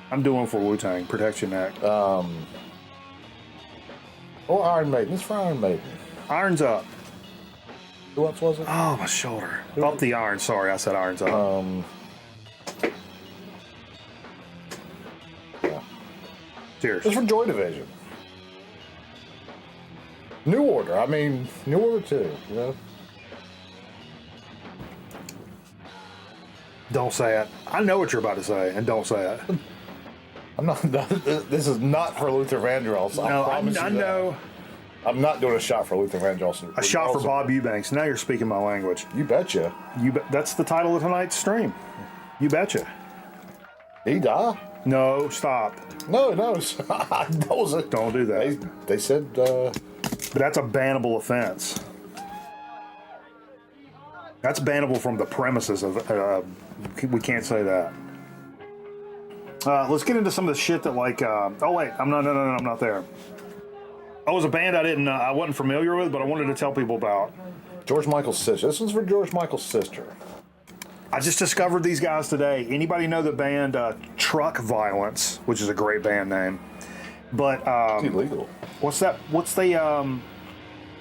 Speaker 7: I'm doing for Wu-Tang, Protect Your Neck.
Speaker 8: Or Iron Maiden. This is for Iron Maiden.
Speaker 7: Iron's Up.
Speaker 8: Who else was it?
Speaker 7: Oh, my shoulder. Up the iron. Sorry, I said Iron's Up.
Speaker 8: Yeah.
Speaker 7: Cheers.
Speaker 8: This is for Joy Division. New Order. I mean, New Order too. You know.
Speaker 7: Don't say it. I know what you're about to say, and don't say it.
Speaker 8: I'm not. This is not for Luther Vandross.
Speaker 7: No,
Speaker 8: I promise you that.
Speaker 7: know.
Speaker 8: I'm not doing a shot for Luther Vandross.
Speaker 7: A shot for Bob Eubanks. Now you're speaking my language.
Speaker 8: You betcha.
Speaker 7: That's the title of tonight's stream. You betcha.
Speaker 8: He died?
Speaker 7: No, stop.
Speaker 8: No. That was it.
Speaker 7: Don't do that.
Speaker 8: They said.
Speaker 7: But that's a bannable offense. That's bannable from the premises of. We can't say that. Let's get into some of the shit that like. Oh wait, I'm not there. Oh, it was a band I wasn't familiar with, but I wanted to tell people about.
Speaker 8: George Michael's sister. This one's for George Michael's sister.
Speaker 7: I just discovered these guys today. Anybody know the band Truck Violence, which is a great band name? But
Speaker 8: It's illegal.
Speaker 7: what's that? What's the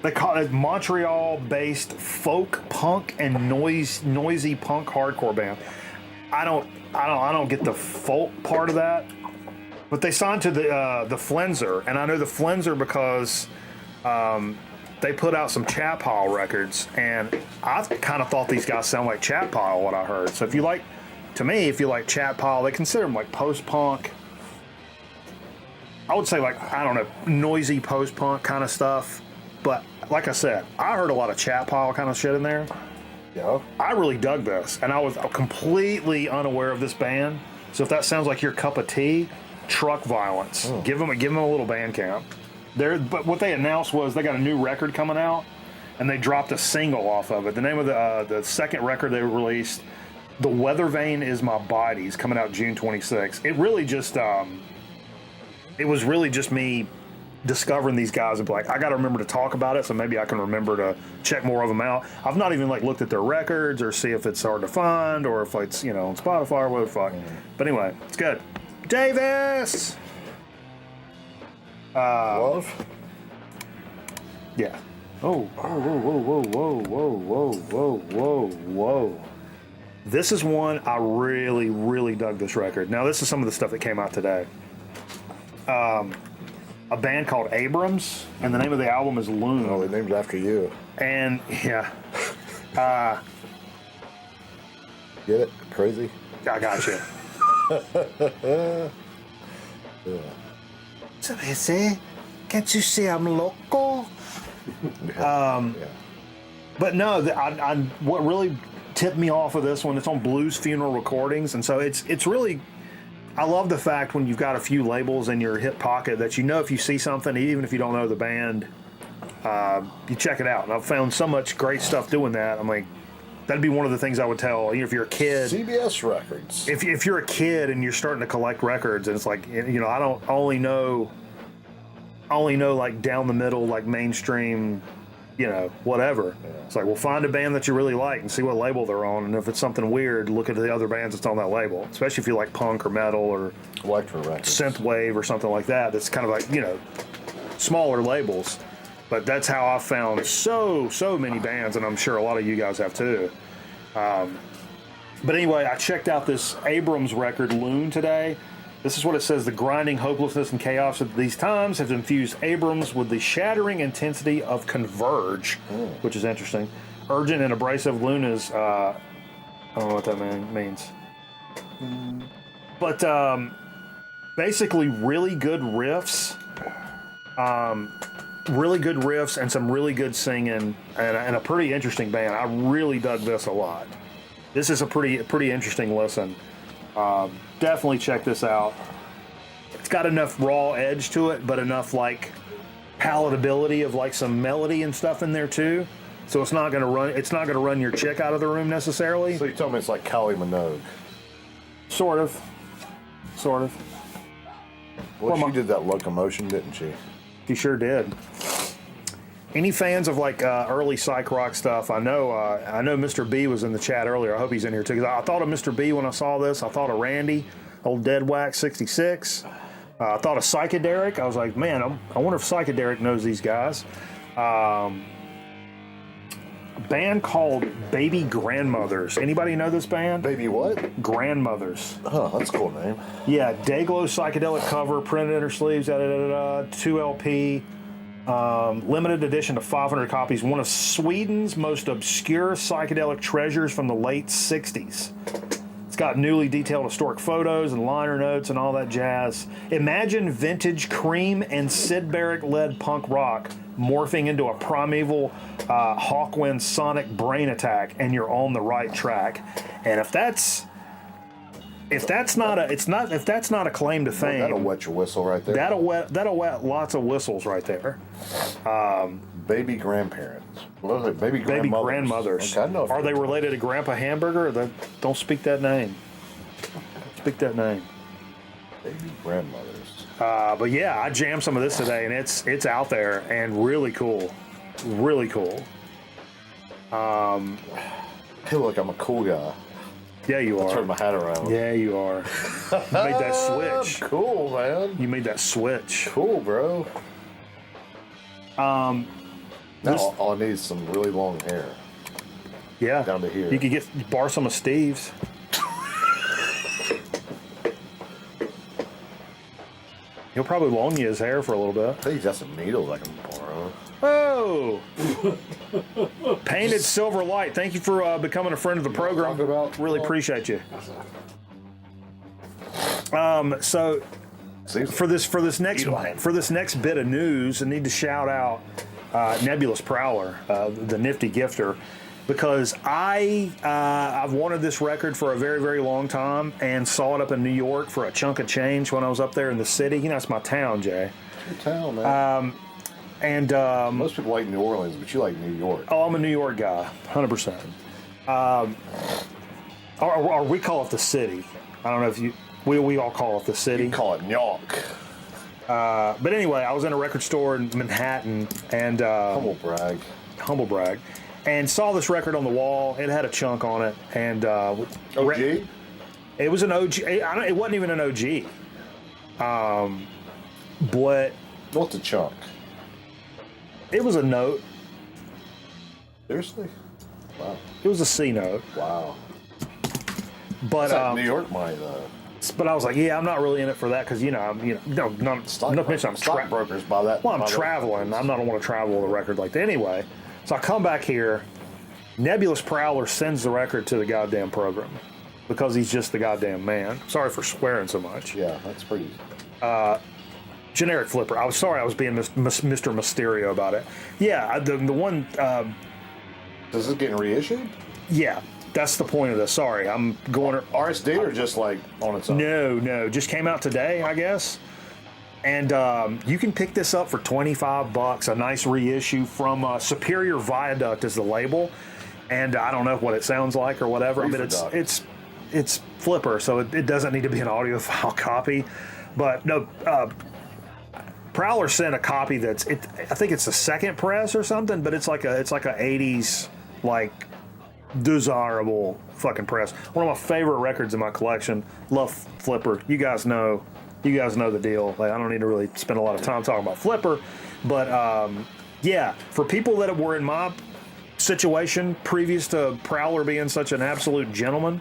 Speaker 7: they call it Montreal-based folk punk and noisy punk hardcore band. I don't get the folk part of that. But they signed to the Flenser, and I know the Flenser because they put out some Chat Pile records, and I kind of thought these guys sound like Chat Pile, what I heard. So if you like Chat Pile, they consider them like post-punk. I would say like, I don't know, noisy post-punk kind of stuff. But like I said, I heard a lot of Chat Pile kind of shit in there.
Speaker 8: Yeah.
Speaker 7: I really dug this, and I was completely unaware of this band. So if that sounds like your cup of tea, Truck Violence. Give them a little band camp. But what they announced was they got a new record coming out, and they dropped a single off of it. The name of the second record they released, The Weather Vane Is My Body, is coming out June 26th. It really just it was really just me discovering these guys and be like, I got to remember to talk about it, so maybe I can remember to check more of them out. I've not even like looked at their records or see if it's hard to find or if it's on Spotify or whatever the fuck. But anyway, it's good. Davis.
Speaker 8: Love.
Speaker 7: Yeah. Oh. Whoa. This is one I really, really dug this record. Now this is some of the stuff that came out today. A band called Abrams, and the name of the album is Loon.
Speaker 8: Oh, they named it after you.
Speaker 7: And yeah,
Speaker 8: Get it? Crazy.
Speaker 7: I got you.
Speaker 8: Yeah.
Speaker 7: So they say, can't you see I'm local?
Speaker 8: Yeah.
Speaker 7: But no, what really tipped me off of this one, it's on Blues Funeral Recordings, and so it's really, I love the fact when you've got a few labels in your hip pocket that if you see something, even if you don't know the band, you check it out. And I've found so much great stuff doing that. I'm like, that'd be one of the things I would tell, if you're a kid.
Speaker 8: CBS Records.
Speaker 7: If you're a kid and you're starting to collect records, and it's like, I don't only know like down the middle, like mainstream whatever. It's like, well, find a band that you really like and see what label they're on, and if it's something weird, look at the other bands that's on that label, especially if you like punk or metal or
Speaker 8: Electro records,
Speaker 7: synthwave or something like that. That's kind of like, smaller labels. But that's how I've found so many bands, and I'm sure a lot of you guys have too. But anyway, I checked out this Abrams record, Loon, today. This is what it says: the grinding hopelessness and chaos of these times have infused Abrams with the shattering intensity of Converge, which is interesting. Urgent and abrasive. Loon is, I don't know what that means. But basically really good riffs. Really good riffs and some really good singing and a pretty interesting band. I really dug this a lot. This is a pretty interesting listen. Definitely check this out. It's got enough raw edge to it, but enough like palatability of like some melody and stuff in there too. So it's not gonna run your chick out of the room necessarily.
Speaker 8: So you told me it's like Kylie Minogue.
Speaker 7: Sort of.
Speaker 8: Well, she did that Locomotion, didn't she?
Speaker 7: She sure did. Any fans of like early psych rock stuff? I know Mr. B was in the chat earlier. I hope he's in here too. 'Cause I thought of Mr. B when I saw this. I thought of Randy, old Dead Wax 66. I thought of Psychedelic. I was like, man, I wonder if Psychedelic knows these guys. A band called Baby Grandmothers. Anybody know this band?
Speaker 8: Baby what?
Speaker 7: Grandmothers.
Speaker 8: Oh, that's a cool name.
Speaker 7: Yeah, Dayglow psychedelic cover, printed inner sleeves, 2 LP. Limited edition to 500 copies. One of Sweden's most obscure psychedelic treasures from the late 60s. It's got newly detailed historic photos and liner notes and all that jazz. Imagine vintage Cream and Sid Barrett-led punk rock morphing into a primeval Hawkwind sonic brain attack, and you're on the right track. And if that's not a claim to fame,
Speaker 8: that'll wet your whistle right there.
Speaker 7: That'll wet lots of whistles right there.
Speaker 8: Baby grandparents. What is it? Baby grandmothers.
Speaker 7: Okay,
Speaker 8: I know.
Speaker 7: Are they related to Grandpa Hamburger? Or don't speak that name. Speak that name.
Speaker 8: Baby grandmothers.
Speaker 7: But yeah, I jammed some of this today, and it's out there and really cool. Really cool.
Speaker 8: Hey, look, I'm a cool guy.
Speaker 7: Yeah, you are.
Speaker 8: Turn my hat around.
Speaker 7: Yeah, you are. You made that switch.
Speaker 8: Cool, man.
Speaker 7: You made that switch.
Speaker 8: Cool, bro. Now all I need is some really long hair.
Speaker 7: Yeah.
Speaker 8: Down to here.
Speaker 7: You could borrow some of Steve's. He'll probably loan you his hair for a little bit.
Speaker 8: I think he's got some needles I can borrow.
Speaker 7: Oh! Painted Silver Light. Thank you for becoming a friend of the program. Really appreciate you. So for this next bit of news, I need to shout out Nebulous Prowler, the nifty gifter, because I've wanted this record for a very, very long time and saw it up in New York for a chunk of change when I was up there in the city. You know, it's my town, Jay.
Speaker 8: It's your town, man.
Speaker 7: And
Speaker 8: most people like New Orleans, but you like New York.
Speaker 7: Oh, I'm a New York guy, 100%. Or we call it the city. I don't know if we all call it the city.
Speaker 8: You call it New York.
Speaker 7: But anyway, I was in a record store in Manhattan and
Speaker 8: humble brag,
Speaker 7: and saw this record on the wall. It had a chunk on it, and
Speaker 8: OG.
Speaker 7: It was an OG. It wasn't even an OG. But
Speaker 8: what's a chunk?
Speaker 7: It was a note.
Speaker 8: Seriously? Wow.
Speaker 7: It was a C note.
Speaker 8: Wow.
Speaker 7: But
Speaker 8: New York money though.
Speaker 7: But I was like, yeah, I'm not really in it for that because
Speaker 8: stockbrokers buy that.
Speaker 7: Well, I'm traveling. I don't want to travel with a record like that anyway. So I come back here. Nebulous Prowler sends the record to the goddamn program because he's just the goddamn man. Sorry for swearing so much.
Speaker 8: Yeah, that's pretty.
Speaker 7: Generic flipper. I was sorry I was being Mr. Mysterio about it. Yeah, the one.
Speaker 8: Is this getting reissued?
Speaker 7: Yeah, that's the point of this. Sorry, I'm going.
Speaker 8: RSD or just like on its own?
Speaker 7: No, just came out today, I guess. And you can pick this up for $25. A nice reissue from Superior Viaduct is the label, and I don't know what it sounds like or whatever. I mean, it's flipper, so it doesn't need to be an audiophile copy. But no, Prowler sent a copy I think it's the second press or something, but it's like a 80s like desirable fucking press. One of my favorite records in my collection. Love Flipper. You guys know the deal. Like, I don't need to really spend a lot of time talking about Flipper, but yeah, for people that were in my situation previous to Prowler being such an absolute gentleman,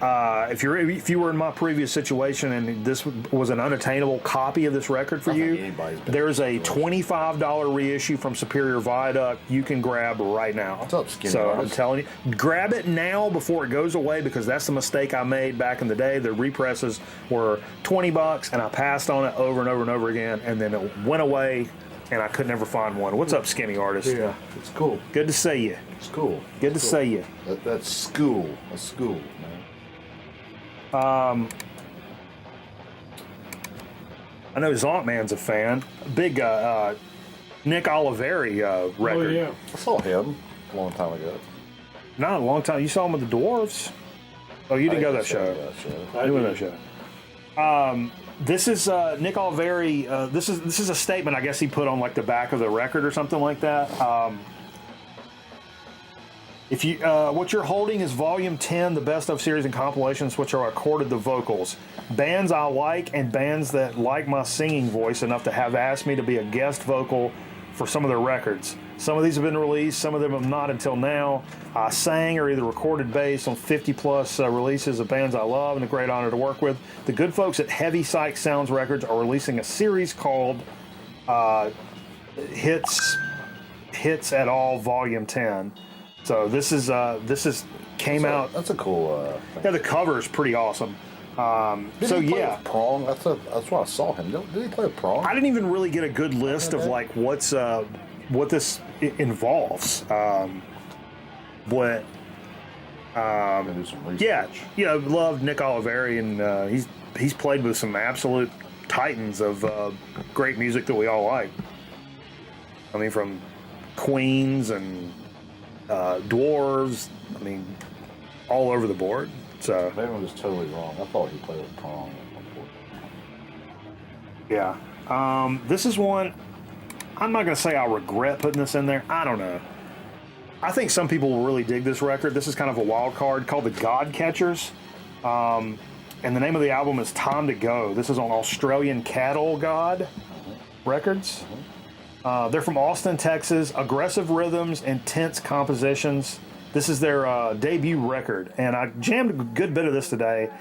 Speaker 7: if you were in my previous situation and this was an unattainable copy of this record for you, there's a $25 reissue from Superior Viaduct you can grab right now.
Speaker 8: What's up, Skinny
Speaker 7: So
Speaker 8: Artist?
Speaker 7: I'm telling you, grab it now before it goes away, because that's the mistake I made back in the day. The represses were $20 and I passed on it over and over and over again, and then it went away and I could never find one. What's up, Skinny Artist?
Speaker 8: Yeah, it's cool.
Speaker 7: Good to see you.
Speaker 8: It's cool.
Speaker 7: Good to see you.
Speaker 8: That's school. That's school, man.
Speaker 7: I know Zontman's a fan. Big Nick Oliveri record.
Speaker 9: Oh, yeah.
Speaker 8: I saw him a long time ago.
Speaker 7: Not a long time. You saw him with the Dwarves? Oh, you didn't go to that show. You went to that show. This is Nick Oliveri. This is a statement I guess he put on like the back of the record or something like that. If you what you're holding is Volume 10, the best of series and compilations, which are recorded the vocals. Bands I like and bands that like my singing voice enough to have asked me to be a guest vocal for some of their records. Some of these have been released, some of them have not until now. I sang or either recorded bass on 50-plus releases of bands I love, and a great honor to work with. The good folks at Heavy Psych Sounds Records are releasing a series called Hits at All Volume 10. So this came out.
Speaker 8: That's a cool thing.
Speaker 7: Yeah, the cover is pretty awesome.
Speaker 8: Did he play with Prong? That's what I saw him. Did he play with Prong?
Speaker 7: I didn't even really get a good list of like what this involves. Yeah, love Nick Oliveri, and he's played with some absolute titans of great music that we all like. I mean, from Queens and Dwarves, I mean, all over the board. So
Speaker 8: maybe I'm just totally wrong. I thought he played with Prong.
Speaker 7: Yeah. This is one, I'm not going to say I regret putting this in there. I don't know. I think some people will really dig this record. This is kind of a wild card called the God Catchers. And the name of the album is Time to Go. This is on Australian Cattle God Records. They're from Austin, Texas. Aggressive rhythms, intense compositions. This is their debut record, and I jammed a good bit of this today.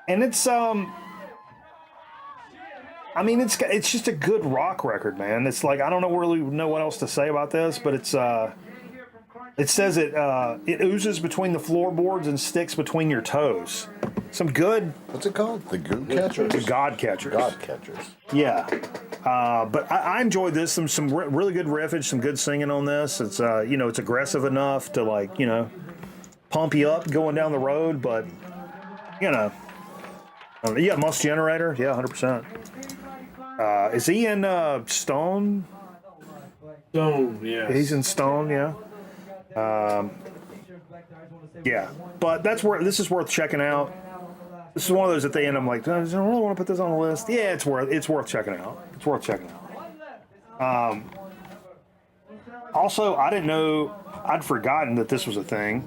Speaker 7: And it's it's just a good rock record, man. It's like, I don't really know what else to say about this, but it's it says it oozes between the floorboards and sticks between your toes. Some good.
Speaker 8: What's it called? The Goo Catchers?
Speaker 7: The God Catchers.
Speaker 8: God Catchers.
Speaker 7: Yeah. But I enjoyed this. Some really good riffage, some good singing on this. It's it's aggressive enough to pump you up going down the road, but you got Must Generator, yeah, 100%. Is he in Stone?
Speaker 9: Stone, yeah.
Speaker 7: He's in Stone, yeah. Yeah, but this is worth checking out. This is one of those at the end I'm like, do I really want to put this on the list? Yeah, it's worth checking out. It's worth checking out. Also, I didn't know, I'd forgotten that this was a thing,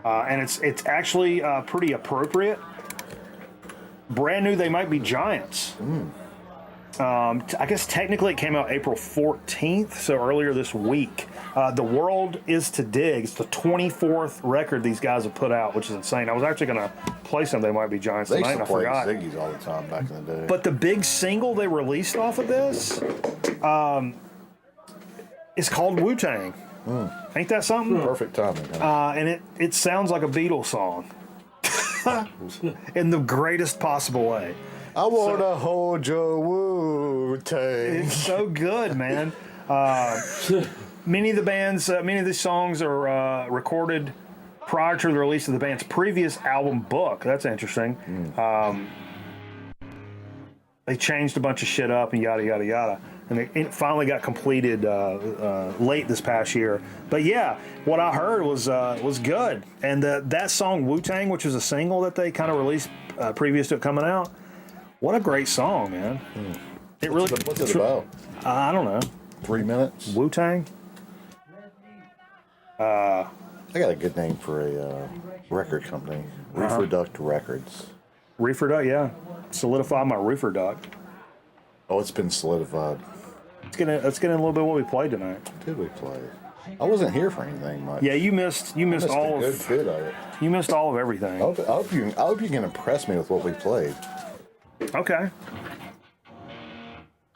Speaker 7: and it's actually pretty appropriate. Brand new, They Might Be Giants. I guess technically it came out April 14th, so earlier this week. The World Is to Dig. It's the 24th record these guys have put out, which is insane. I was actually going to play some They Might Be Giants tonight, and I forgot.
Speaker 8: They used to play Ziggy's all the time back in the day.
Speaker 7: But the big single they released off of this is called Wu-Tang. Ain't that something?
Speaker 8: Perfect timing.
Speaker 7: And it sounds like a Beatles song in the greatest possible way.
Speaker 8: I want to hold your Wu-Tang.
Speaker 7: It's so good, man. Many of these songs are recorded prior to the release of the band's previous album book. That's interesting. They changed a bunch of shit up and yada, yada, yada. And it finally got completed late this past year. But yeah, what I heard was good. And that song, Wu-Tang, which was a single that they kind of released previous to it coming out, what a great song, man. It really.
Speaker 8: What's it about?
Speaker 7: I don't know.
Speaker 8: 3 minutes?
Speaker 7: Wu Tang.
Speaker 8: I got a good name for a record company. Reefer Duct Records.
Speaker 7: Reefer duct, yeah. Solidify my reefer duct.
Speaker 8: Oh, it's been solidified.
Speaker 7: Let's get in a little bit of what we played tonight.
Speaker 8: What did we play? I wasn't here for anything much.
Speaker 7: Yeah, you missed
Speaker 8: I missed
Speaker 7: all
Speaker 8: a good
Speaker 7: of
Speaker 8: bit of it.
Speaker 7: you missed all of everything.
Speaker 8: I hope you can impress me with what we played.
Speaker 7: Okay.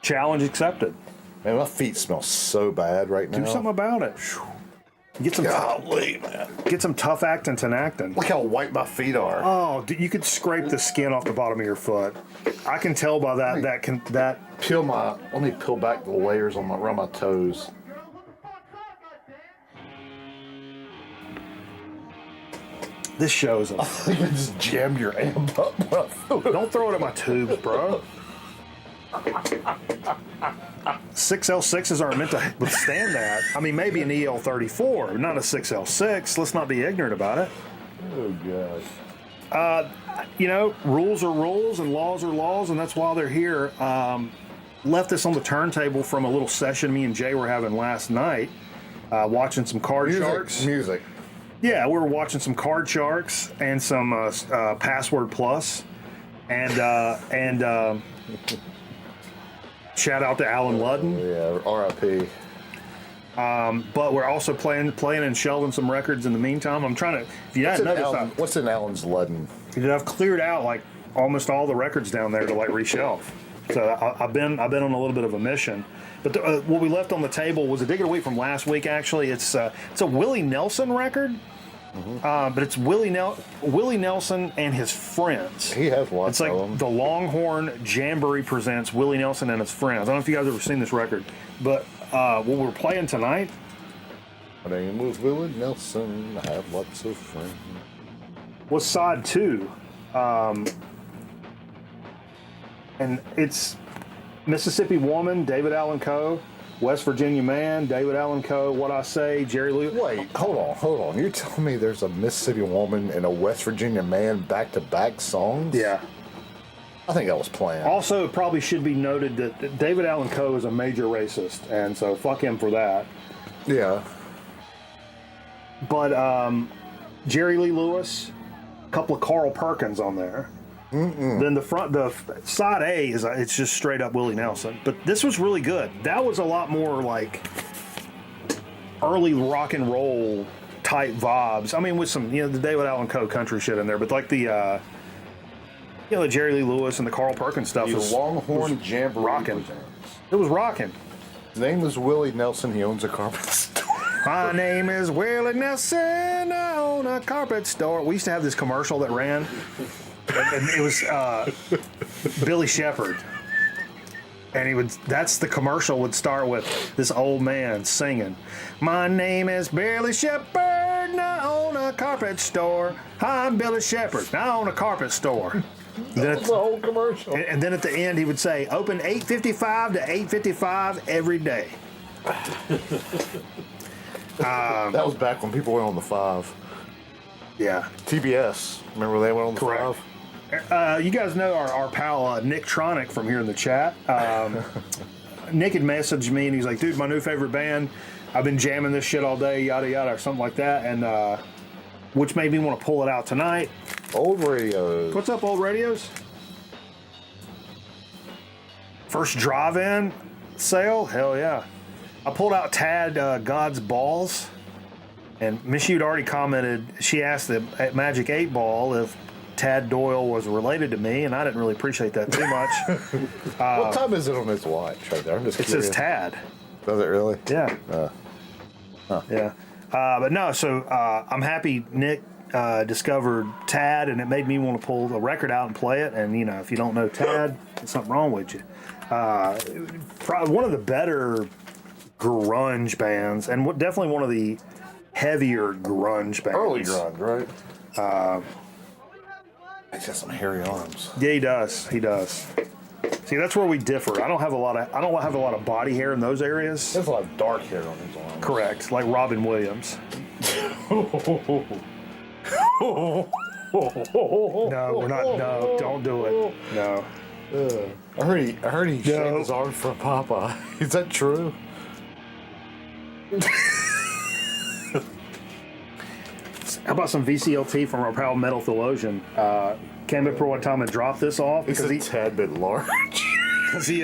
Speaker 7: Challenge accepted.
Speaker 8: Man, my feet smell so bad right now.
Speaker 7: Do something about it. Get some
Speaker 8: Golly, man.
Speaker 7: get some tough actin to actin.
Speaker 8: Look how white my feet are.
Speaker 7: Oh, you could scrape the skin off the bottom of your foot. I can tell by that
Speaker 8: Let me peel back the layers around my toes.
Speaker 7: this shows them.
Speaker 8: You just jammed your amp up.
Speaker 7: Don't throw it at my tubes, bro. 6L6s aren't meant to withstand that. I mean, maybe an EL34, not a 6L6. Let's not be ignorant about it.
Speaker 8: Oh, God.
Speaker 7: Rules are rules and laws are laws, and that's why they're here. Left this on the turntable from a little session me and Jay were having last night, watching some card sharks.
Speaker 8: Music.
Speaker 7: Yeah, we were watching some card sharks and some Password Plus, and shout out to Alan Ludden.
Speaker 8: Yeah, R.I.P.
Speaker 7: But we're also playing and shelving some records in the meantime. I'm trying to. If you hadn't noticed,
Speaker 8: What's in Alan's Ludden?
Speaker 7: I've cleared out like almost all the records down there to like reshelve. So I've been on a little bit of a mission. But what we left on the table was a dig of the week from last week. Actually, it's a Willie Nelson record. But it's Willie Nelson and his friends.
Speaker 8: He has lots
Speaker 7: It's like
Speaker 8: of them.
Speaker 7: the Longhorn Jamboree presents Willie Nelson and his friends. I don't know if you guys have ever seen this record, but what we're playing tonight.
Speaker 8: My name was Willie Nelson. I have lots of friends.
Speaker 7: Was side 2. And it's Mississippi Woman, David Allan Coe. West Virginia Man, David Allan Coe, What I Say, Jerry Lee.
Speaker 8: Wait, hold on. You're telling me there's a Mississippi Woman and a West Virginia Man back-to-back songs?
Speaker 7: Yeah.
Speaker 8: I think I was playing.
Speaker 7: Also, it probably should be noted that David Allan Coe is a major racist, and so fuck him for that.
Speaker 8: Yeah.
Speaker 7: But Jerry Lee Lewis, a couple of Carl Perkins on there. Then the side A it's just straight up Willie Nelson. But this was really good. That was a lot more like early rock and roll type vibes. I mean, with some the David Allan Coe country shit in there, but like the the Jerry Lee Lewis and the Carl Perkins stuff
Speaker 8: The
Speaker 7: was
Speaker 8: Longhorn Jamboree
Speaker 7: rocking.
Speaker 8: presents.
Speaker 7: It was rocking.
Speaker 8: His name is Willie Nelson. He owns a carpet store.
Speaker 7: My name is Willie Nelson. I own a carpet store. We used to have this commercial that ran. And it was Billy Shepherd, and that's the commercial would start with this old man singing, "My name is Billy Shepherd, and I own a carpet store. I'm Billy Shepherd, and I own a carpet store."
Speaker 8: That's the whole commercial.
Speaker 7: And then at the end he would say, "Open 8:55 to 8:55 every day."
Speaker 8: That was back when people went on the 5.
Speaker 7: Yeah.
Speaker 8: TBS. Remember they went on the
Speaker 7: Correct.
Speaker 8: 5?
Speaker 7: You guys know our pal Nick Tronic from here in the chat. Nick had messaged me and he's like, "Dude, my new favorite band. I've been jamming this shit all day, yada yada," or something like that, and which made me want to pull it out tonight.
Speaker 8: Old Radios.
Speaker 7: What's up, Old Radios? First drive-in sale? Hell yeah! I pulled out Tad God's Balls, and Missy had already commented. She asked at Magic 8 Ball if Tad Doyle was related to me, and I didn't really appreciate that too much.
Speaker 8: What time is it on his watch right there? I'm just
Speaker 7: It
Speaker 8: curious.
Speaker 7: says Tad.
Speaker 8: Does it really?
Speaker 7: Yeah. Yeah. But no, so I'm happy Nick discovered Tad, and it made me want to pull the record out and play it. And, if you don't know Tad, there's something wrong with you. Probably one of the better grunge bands, and definitely one of the heavier grunge bands.
Speaker 8: Early grunge, right? He's got some hairy arms.
Speaker 7: Yeah, he does. He does. See, that's where we differ. I don't have a lot of body hair in those areas.
Speaker 8: There's a lot of dark hair on his arms.
Speaker 7: Correct, like Robin Williams. No, we're not. No, don't do it. No.
Speaker 8: I heard he shaved his arms for Papa. Is that true?
Speaker 7: How about some VCLT from our pal Metal Theologian? Came up for one time and dropped this off
Speaker 8: He's a tad bit large.
Speaker 7: Because he,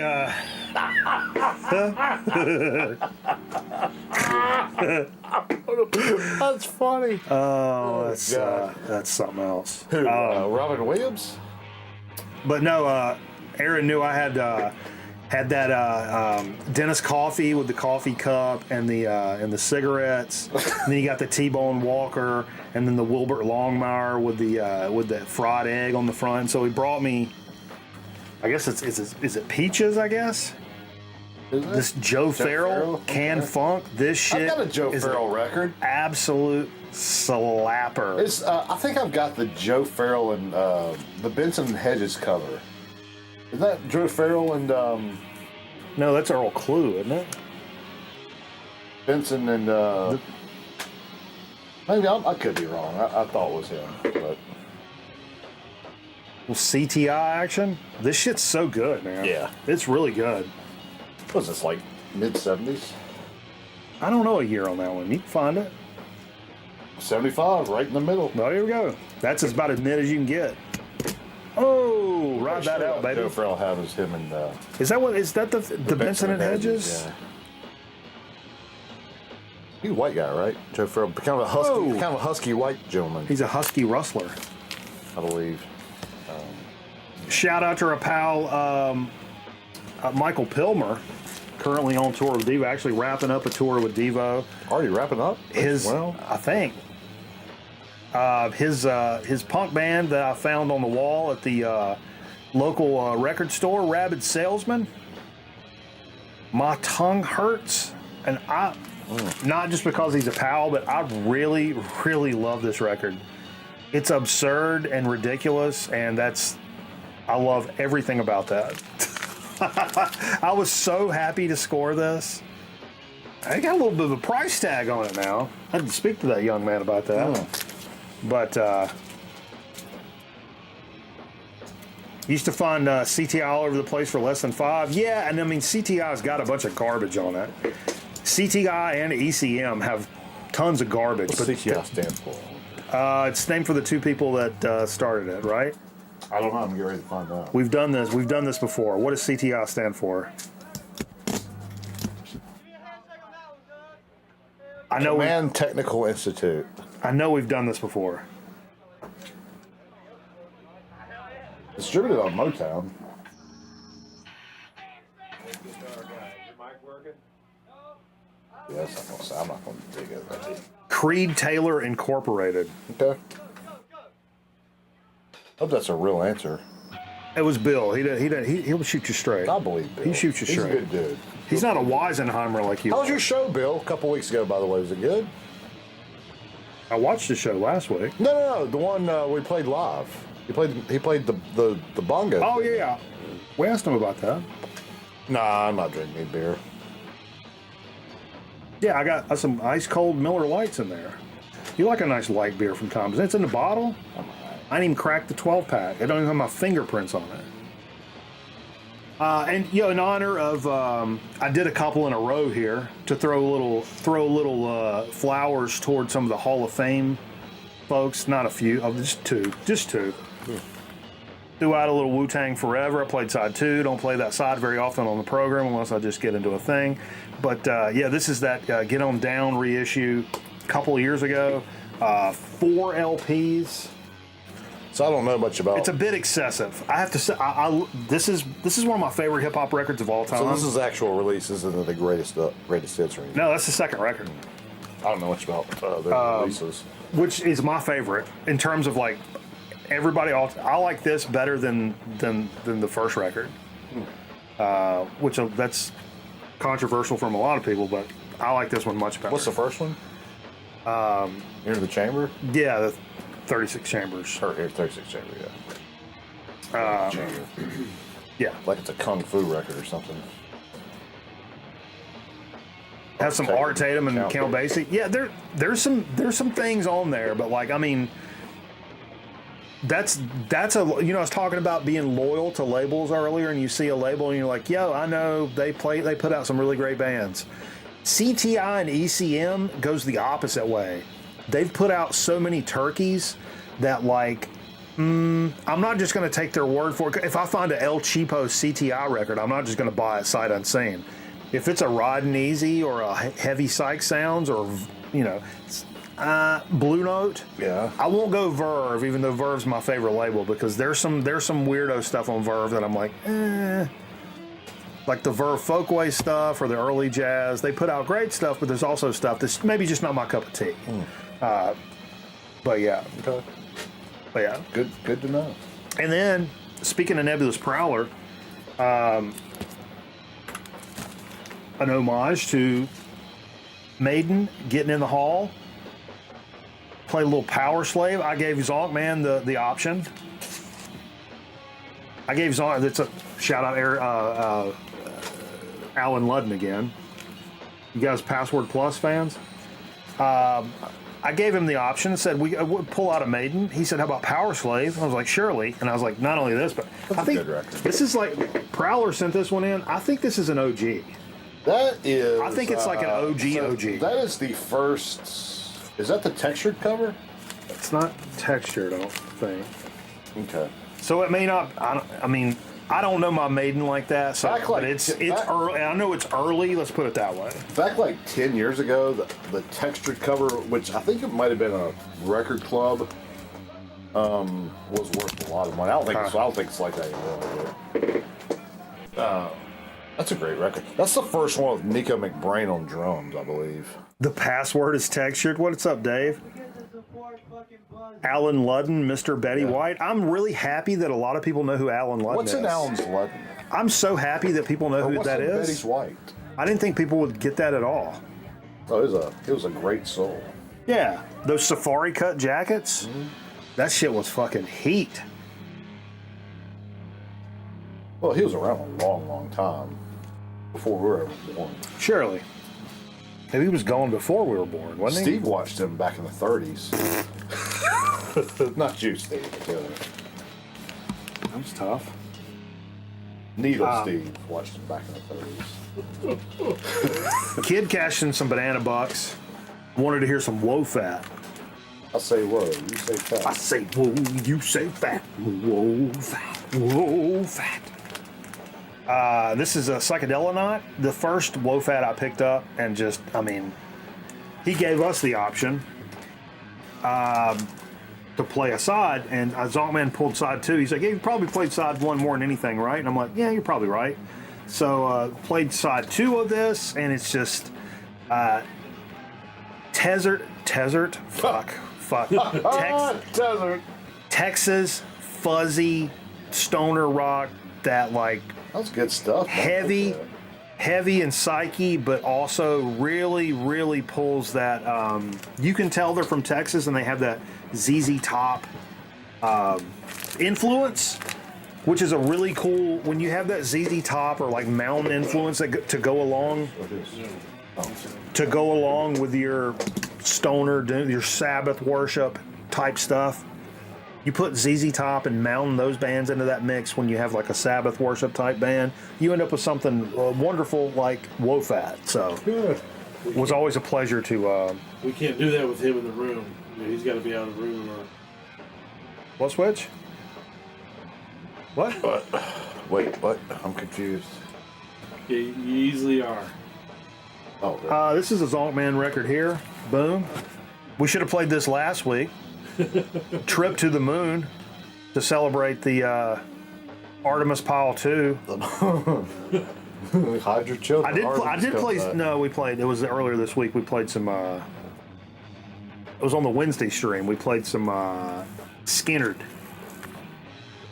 Speaker 8: That's funny.
Speaker 7: Oh, that's something else.
Speaker 8: Who, Robin Williams?
Speaker 7: But no, Aaron knew I had that Dennis coffee with the coffee cup and the cigarettes. And then you got the T-Bone Walker, and then the Wilbert Longmire with the fried egg on the front. So he brought me, I guess is it peaches? I guess. This Joe Farrell canned funk. This shit.
Speaker 8: I've got a Joe Farrell record.
Speaker 7: Absolute slapper.
Speaker 8: It's. I think I've got the Joe Farrell and the Benson and Hedges cover. Is that Joe Farrell and?
Speaker 7: No, that's Earl Clue, isn't it?
Speaker 8: Benson and. Maybe I could be wrong. I thought it was him, but.
Speaker 7: Well, CTI action. This shit's so good, man.
Speaker 8: Yeah,
Speaker 7: it's really good.
Speaker 8: What was this, like mid-70s?
Speaker 7: I don't know a year on that one. You can find it.
Speaker 8: 75, right in the middle.
Speaker 7: Well, here we go. That's about as mid as you can get. Oh, ride that out, baby.
Speaker 8: Joe Farrell has him and.
Speaker 7: Is that the Benson and Hedges?
Speaker 8: Yeah. He's a white guy, right? Joe Farrell, kind of a husky white gentleman.
Speaker 7: He's a husky rustler,
Speaker 8: I believe.
Speaker 7: Shout out to our pal Michael Pilmer, currently on tour with Devo. Actually wrapping up a tour with Devo.
Speaker 8: Already wrapping up?
Speaker 7: I think. His punk band that I found on the wall at the local record store, Rabid Salesman. My tongue hurts, and not just because he's a pal, but I really, really love this record. It's absurd and ridiculous, and I love everything about that. I was so happy to score this. I got a little bit of a price tag on it now. I had to speak to that young man about that. But used to find CTI all over the place for less than $5. Yeah, and I mean CTI's got a bunch of garbage on it. CTI and ECM have tons of garbage.
Speaker 8: What's CTI stand for?
Speaker 7: It's named for the two people that started it, right?
Speaker 8: I don't know. I'm getting ready to find out.
Speaker 7: We've done this before. What does CTI stand for? I know.
Speaker 8: Command Technical Institute.
Speaker 7: I know we've done this before.
Speaker 8: Distributed on Motown. Yes, I'm not going to dig it.
Speaker 7: Creed Taylor Incorporated.
Speaker 8: Okay. Hope that's a real answer.
Speaker 7: It was Bill. He'll shoot you straight.
Speaker 8: I believe Bill.
Speaker 7: He shoots you straight.
Speaker 8: He's a good dude.
Speaker 7: He's not a Weisenheimer like you.
Speaker 8: How was your show, Bill? A couple weeks ago, by the way. Was it good?
Speaker 7: I watched the show last week.
Speaker 8: No. The one we played live. He played the bongo.
Speaker 7: Oh yeah. We asked him about that.
Speaker 8: Nah, I'm not drinking any beer.
Speaker 7: Yeah, I got some ice cold Miller Lights in there. You like a nice light beer from time to time. It's in the bottle. I didn't even crack the 12-pack. I don't even have my fingerprints on it. And in honor of, I did a couple in a row here to throw a little flowers toward some of the Hall of Fame folks. Not a few, just two. Threw out a little Wu-Tang Forever. I played side 2. Don't play that side very often on the program unless I just get into a thing. But this is that Get On Down reissue a couple of years ago. 4 LPs.
Speaker 8: So I don't know much about.
Speaker 7: It's a bit excessive. I have to say, this is one of my favorite hip hop records of all time.
Speaker 8: So this is actual releases and the greatest hits or anything?
Speaker 7: No, that's the second record.
Speaker 8: I don't know much about their releases.
Speaker 7: Which is my favorite in terms of like everybody. I like this better than the first record. Which that's controversial from a lot of people, but I like this one much better.
Speaker 8: What's the first one? Into the Chamber?
Speaker 7: Yeah, the 36 Chambers.
Speaker 8: Or 36 Chamber, yeah.
Speaker 7: Yeah.
Speaker 8: Like it's a Kung Fu record or something.
Speaker 7: Have some Art Tatum and Count Basie. Yeah, there's some things on there, but like I mean, That's a, I was talking about being loyal to labels earlier, and you see a label and you're like, yo, I know they put out some really great bands. CTI and ECM goes the opposite way. They've put out so many turkeys that, like, I'm not just going to take their word for it. If I find a El Cheapo CTI record, I'm not just going to buy it sight unseen. If it's a Riding Easy or a Heavy Psych Sounds or, Blue Note,
Speaker 8: Yeah.
Speaker 7: I won't go Verve, even though Verve's my favorite label, because there's some weirdo stuff on Verve that I'm like, like the Verve Folkways stuff or the early jazz. They put out great stuff, but there's also stuff that's maybe just not my cup of tea. But yeah.
Speaker 8: Okay.
Speaker 7: But yeah.
Speaker 8: Good to know.
Speaker 7: And then, speaking of Nebulous Prowler, an homage to Maiden getting in the hall. Play a little Power Slave. I gave Zonk Man the option. I gave Zonk, that's a shout out Alan Ludden again. You guys Password Plus fans? I gave him the option and said we would pull out a Maiden. He said, how about Power Slave? I was like, surely. And I was like, not only this, but
Speaker 8: That's
Speaker 7: I think
Speaker 8: a good record.
Speaker 7: this is like, Prowler sent this one in. I think this is an OG.
Speaker 8: That is.
Speaker 7: I think it's like an OG.
Speaker 8: That is the first. Is that the textured cover?
Speaker 7: It's not textured, I don't think.
Speaker 8: Okay.
Speaker 7: So it may not. I don't know my Maiden like that. So,
Speaker 8: Back like-
Speaker 7: but it's
Speaker 8: back-
Speaker 7: early. I know it's early. Let's put it that way.
Speaker 8: Back like 10 years ago, the textured cover, which I think it might have been a record club, was worth a lot of money. I don't think it's like that anymore. But, that's a great record. That's the first one with Nico McBrain on drums, I believe.
Speaker 7: The password is textured. What's up, Dave? Alan Ludden, Mr. Betty White. I'm really happy that a lot of people know who Alan Ludden
Speaker 8: What's
Speaker 7: is.
Speaker 8: in Alan's Ludden?
Speaker 7: I'm so happy that people know who
Speaker 8: What's
Speaker 7: that
Speaker 8: in
Speaker 7: is.
Speaker 8: Betty's White?
Speaker 7: I didn't think people would get that at all.
Speaker 8: Oh, it was a great soul.
Speaker 7: Yeah, those safari cut jackets. That shit was fucking heat.
Speaker 8: Well, he was around a long, long time before we were ever born.
Speaker 7: Surely. Maybe he was gone before we were born, wasn't he?
Speaker 8: Steve watched him back in the 30s. Not you, Steve. But the other.
Speaker 7: That was tough.
Speaker 8: Needle Steve watched him back in the 30s.
Speaker 7: Kid cashed in some banana bucks. Wanted to hear some Woe Fat.
Speaker 8: I say whoa, you say fat.
Speaker 7: I say whoa, you say fat. Whoa fat. Whoa fat. This is a Psychedelic. The first Woe Fat I picked up, and just, he gave us the option to play a side, and Zonkman pulled side 2. He's like, yeah, you probably played side 1 more than anything, right? And I'm like, yeah, you're probably right. So played side 2 of this, and it's just Desert, fuck.
Speaker 8: Desert.
Speaker 7: Texas fuzzy stoner rock that like
Speaker 8: That's good stuff. Man.
Speaker 7: heavy and psyche, but also really, really pulls that. You can tell they're from Texas, and they have that ZZ Top influence, which is a really cool. When you have that ZZ Top or like mountain influence to go along with your stoner, your Sabbath worship type stuff. You put ZZ Top and Mountain, those bands into that mix when you have like a Sabbath worship type band, you end up with something wonderful like Woe Fat. So it was always a pleasure to...
Speaker 9: we can't do that with him in the room. He's got to be out of the room.
Speaker 7: What switch? What?
Speaker 8: Wait, what? I'm confused.
Speaker 9: Yeah, you easily are.
Speaker 8: Oh, really?
Speaker 7: This is a Zonkman record here. Boom. We should have played this last week. Trip to the Moon to celebrate the Artemis Pile 2.
Speaker 8: Hide your children.
Speaker 7: I did play. No, we played. It was earlier this week. We played some. It was on the Wednesday stream. We played some Skinnerd.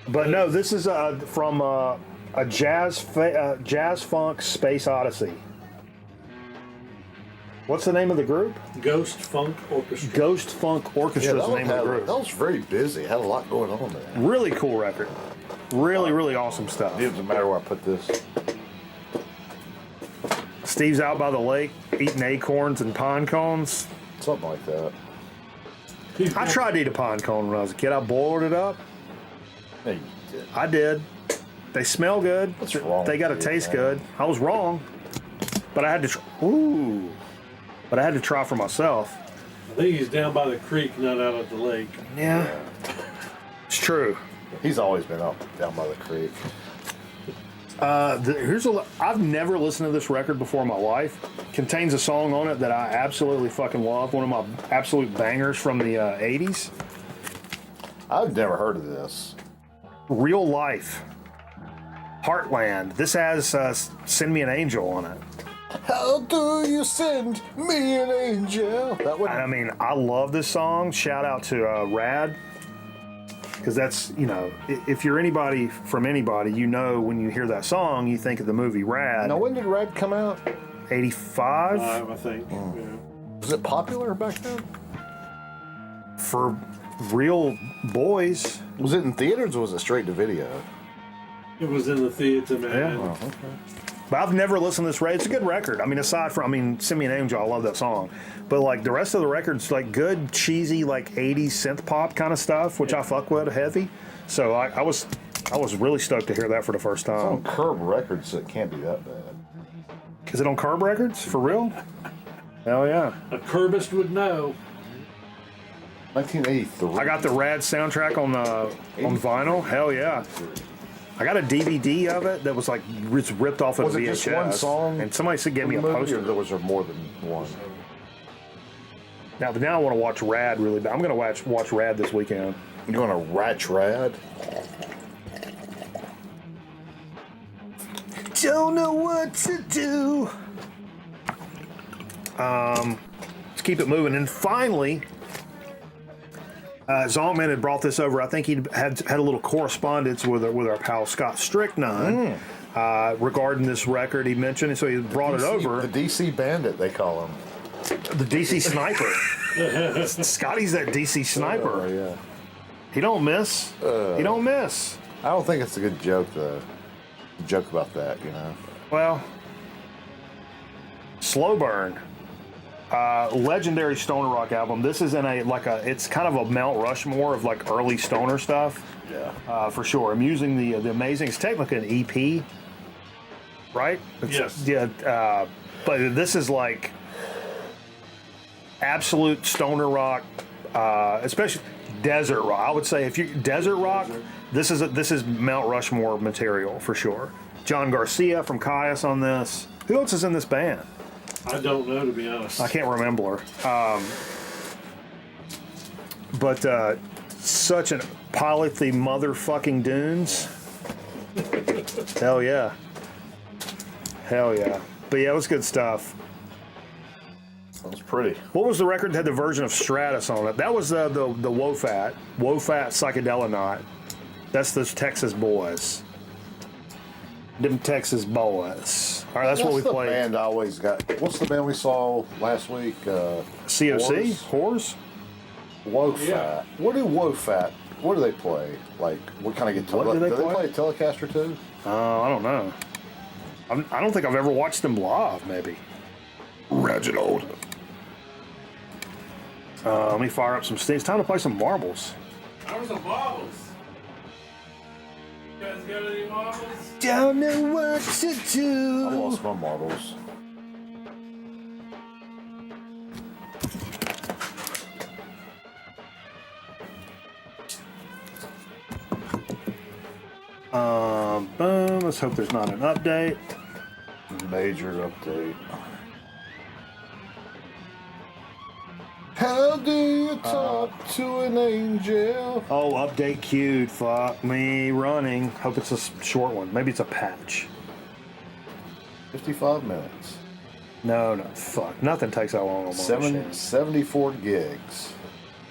Speaker 7: But no, this is from a jazz funk space odyssey. What's the name of the group?
Speaker 9: Ghost Funk Orchestra.
Speaker 7: Ghost Funk Orchestra is the name of the group.
Speaker 8: That was very busy. Had a lot going on there.
Speaker 7: Really cool record. Really, really awesome stuff.
Speaker 8: It doesn't matter where I put this.
Speaker 7: Steve's out by the lake eating acorns and pine cones.
Speaker 8: Something like that.
Speaker 7: I tried to eat a pine cone when I was a kid. I boiled it up.
Speaker 8: Yeah, you did.
Speaker 7: I did. They smell good.
Speaker 8: What's wrong
Speaker 7: They got to
Speaker 8: with you,
Speaker 7: taste
Speaker 8: man?
Speaker 7: good. I was wrong, but I had to. Ooh, but I had to try for myself.
Speaker 9: I think he's down by the creek, not out at the lake.
Speaker 7: Yeah, it's true.
Speaker 8: He's always been up down by the creek.
Speaker 7: I've never listened to this record before in my life. Contains a song on it that I absolutely fucking love. One of my absolute bangers from the 80s.
Speaker 8: I've never heard of this.
Speaker 7: Real Life. Heartland. This has Send Me an Angel on it.
Speaker 8: How do you send me an angel? That one.
Speaker 7: I mean, I love this song. Shout out to Rad. Because that's, if you're anybody from anybody, when you hear that song, you think of the movie Rad.
Speaker 8: Now, when did Rad come out?
Speaker 7: 85?
Speaker 9: I think. Yeah.
Speaker 8: Was it popular back then?
Speaker 7: For real boys.
Speaker 8: Was it in theaters or was it straight to video?
Speaker 9: It was in the theater, man.
Speaker 7: Yeah.
Speaker 8: Oh, okay.
Speaker 7: But I've never listened to this record. It's a good record. I mean, aside from, Send Me an Angel, I love that song. But, like, the rest of the record's, like, good, cheesy, like, 80s synth pop kind of stuff, which I fuck with heavy. So I was really stoked to hear that for the first
Speaker 8: It's on
Speaker 7: time.
Speaker 8: Curb Records, so it can't be that bad.
Speaker 7: Is it on Curb Records? For real? Hell yeah.
Speaker 9: A curbist would know.
Speaker 8: 1983.
Speaker 7: I got the Rad soundtrack on vinyl. Hell yeah. I got a DVD of it that was like ripped off of
Speaker 8: Was
Speaker 7: VHS.
Speaker 8: it just one song?
Speaker 7: And somebody said gave me a
Speaker 8: Movie,
Speaker 7: poster.
Speaker 8: or there was more than one?
Speaker 7: Now I want to watch Rad really bad. I'm going to watch Rad this weekend.
Speaker 8: You want to ratch Rad?
Speaker 7: Don't know what to do. Let's keep it moving. And finally, Zonkman had brought this over. I think he had a little correspondence with our pal Scott Stricknun regarding this record he mentioned, and so he brought it over.
Speaker 8: The DC Bandit, they call him.
Speaker 7: The DC Sniper. Scotty's that DC Sniper.
Speaker 8: Oh, yeah.
Speaker 7: He don't miss. He don't miss.
Speaker 8: I don't think it's a good joke, though. Joke about that,
Speaker 7: Well, Slow Burn. Legendary stoner rock album. This is it's kind of a Mount Rushmore of like early stoner stuff.
Speaker 8: Yeah.
Speaker 7: For sure. I'm using the Amazing. It's technically an EP, right?
Speaker 9: Yes.
Speaker 7: Yeah. But this is like absolute stoner rock, especially desert rock. I would say if you desert rock, this is Mount Rushmore material for sure. John Garcia from Caius on this. Who else is in this band?
Speaker 9: I don't know, to be honest.
Speaker 7: I can't remember. But such an pile of the motherfucking dunes. Hell yeah. Hell yeah. But yeah, it was good stuff.
Speaker 8: That was pretty.
Speaker 7: What was the record that had the version of Stratus on it? That was the Wofat Psychedelic. That's those Texas boys. Them Texas boys. All right, that's what we
Speaker 8: the
Speaker 7: played.
Speaker 8: Band I always got. What's the band we saw last week?
Speaker 7: COC? Whores?
Speaker 8: Wofat.
Speaker 9: Yeah.
Speaker 8: What do Wofat? What do they play? Like, what kind of guitar?
Speaker 7: What do they play?
Speaker 8: play a Telecaster too?
Speaker 7: I don't know. I don't think I've ever watched them live, maybe.
Speaker 8: Reginald.
Speaker 7: Let me fire up some steam. It's time to play some marbles.
Speaker 9: How are some marbles? You guys got any marbles?
Speaker 7: Don't know what to
Speaker 8: I
Speaker 7: do.
Speaker 8: lost my marbles.
Speaker 7: Boom. Let's hope there's not an update.
Speaker 8: Major update. How do you talk to an angel?
Speaker 7: Oh, update queued. Fuck me running. Hope it's a short one. Maybe it's a patch.
Speaker 8: 55 minutes.
Speaker 7: No. Fuck. Nothing takes that long on my machine.
Speaker 8: 74 gigs.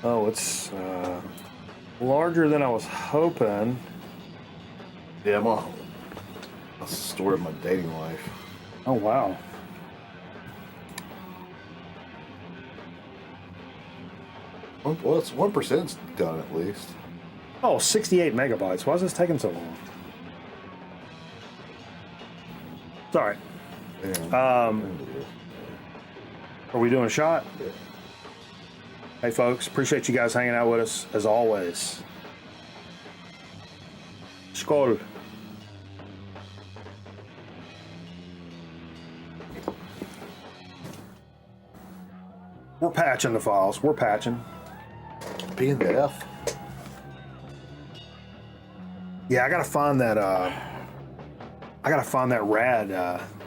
Speaker 7: Oh, it's larger than I was hoping.
Speaker 8: Yeah, that's the story of my dating life.
Speaker 7: Oh, wow.
Speaker 8: Well, it's 1% done at least.
Speaker 7: Oh, 68 megabytes. Why is this taking so long? Sorry.
Speaker 8: Yeah.
Speaker 7: Are we doing a shot? Hey, folks, appreciate you guys hanging out with us, as always. Skål. We're patching the files. We're patching.
Speaker 8: P and the F.
Speaker 7: Yeah, I gotta find that. I gotta find that rad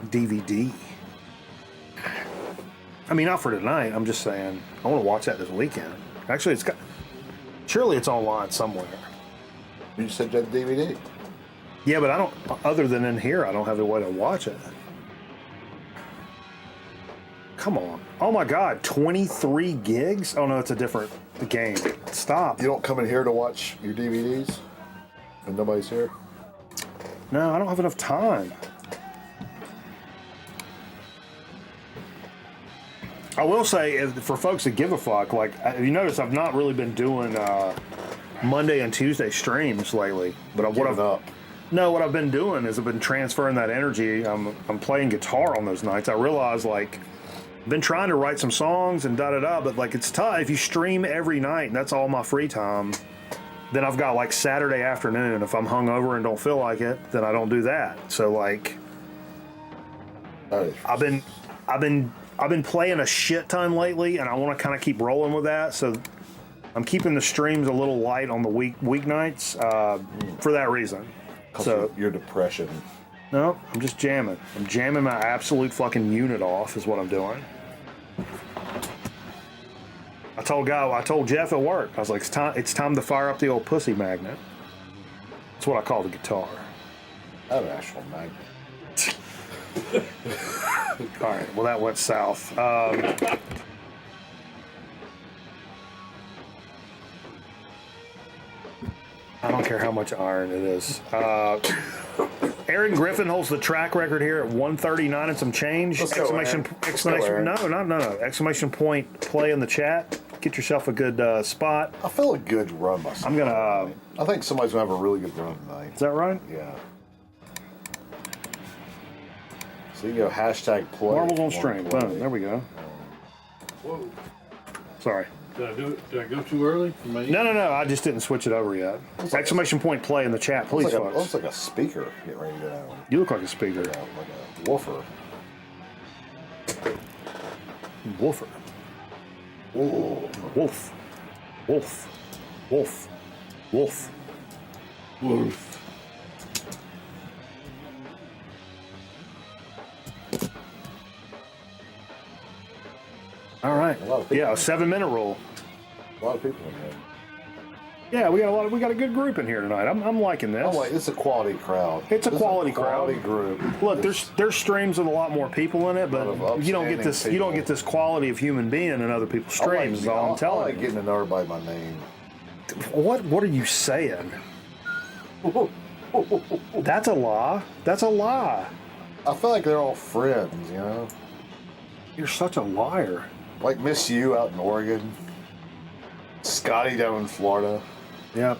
Speaker 7: DVD. I mean, not for tonight. I'm just saying, I want to watch that this weekend. Actually, it's got. Surely it's online somewhere.
Speaker 8: You just said you had the DVD.
Speaker 7: Yeah, but I don't. Other than in here, I don't have a way to watch it. Come on. Oh my God, 23 gigs? Oh no, it's a different game. Stop.
Speaker 8: You don't come in here to watch your DVDs when nobody's here?
Speaker 7: No, I don't have enough time. I will say, for folks that give a fuck, like, you notice I've not really been doing Monday and Tuesday streams lately. But what I've been doing is I've been transferring that energy. I'm playing guitar on those nights. I realize, like, I've been trying to write some songs and da-da-da, but, like, it's tough. If you stream every night and that's all my free time, then I've got, like, Saturday afternoon. If I'm hungover and don't feel like it, then I don't do that. So, like, I've been playing a shit ton lately, and I want to kind of keep rolling with that. So I'm keeping the streams a little light on the weeknights for that reason. So
Speaker 8: your depression.
Speaker 7: No, I'm just jamming. I'm jamming my absolute fucking unit off is what I'm doing. I told Jeff at work, I was like, it's time to fire up the old pussy magnet. That's what I call the guitar.
Speaker 8: I have an actual magnet.
Speaker 7: All right, well, that went south. I don't care how much iron it is. Aaron Griffin holds the track record here at 139 and some change. Exclamation! No. Exclamation point! Play in the chat. Get yourself a good spot.
Speaker 8: I feel a good run myself.
Speaker 7: I'm gonna.
Speaker 8: I think somebody's gonna have a really good run tonight.
Speaker 7: Is that right?
Speaker 8: Yeah. So you go hashtag play.
Speaker 7: Marbles on string. Boom. There we go.
Speaker 9: Whoa.
Speaker 7: Sorry.
Speaker 9: Did I go too early?
Speaker 7: No. I just didn't switch it over yet. Exclamation point! Play in the chat, please, folks.
Speaker 8: Looks like a speaker getting ready to go down.
Speaker 7: You look like a speaker.
Speaker 8: Yeah, like a woofer.
Speaker 7: Woofer.
Speaker 8: Ooh.
Speaker 7: Wolf. Wolf. Wolf. Wolf.
Speaker 9: Wolf.
Speaker 7: All right. Yeah, a 7-minute rule.
Speaker 8: A lot of people in here.
Speaker 7: Yeah, we got a good group in here tonight. I'm liking this.
Speaker 8: It's a quality crowd.
Speaker 7: It's a quality crowd.
Speaker 8: Group.
Speaker 7: Look, there's streams with a lot more people in it, but you don't get this quality of human being in other people's streams. Is all I'm telling you.
Speaker 8: I like getting to know everybody by name.
Speaker 7: What are you saying? That's a lie. That's a lie.
Speaker 8: I feel like they're all friends, you know?
Speaker 7: You're such a liar.
Speaker 8: Like Miss You out in Oregon. Scotty down in Florida.
Speaker 7: Yep.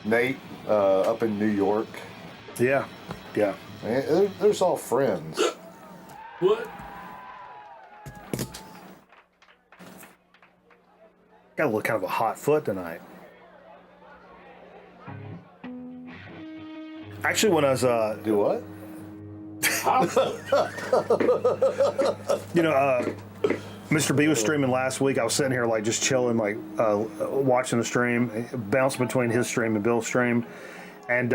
Speaker 8: Nate up in New York.
Speaker 7: Yeah. Yeah.
Speaker 8: Man, they're all friends.
Speaker 9: What?
Speaker 7: Got a little kind of a hot foot tonight. Actually, when I was
Speaker 8: Do what?
Speaker 7: You know, Mr. B was streaming last week. I was sitting here like just chilling, like watching the stream, bouncing between his stream and Bill's stream, and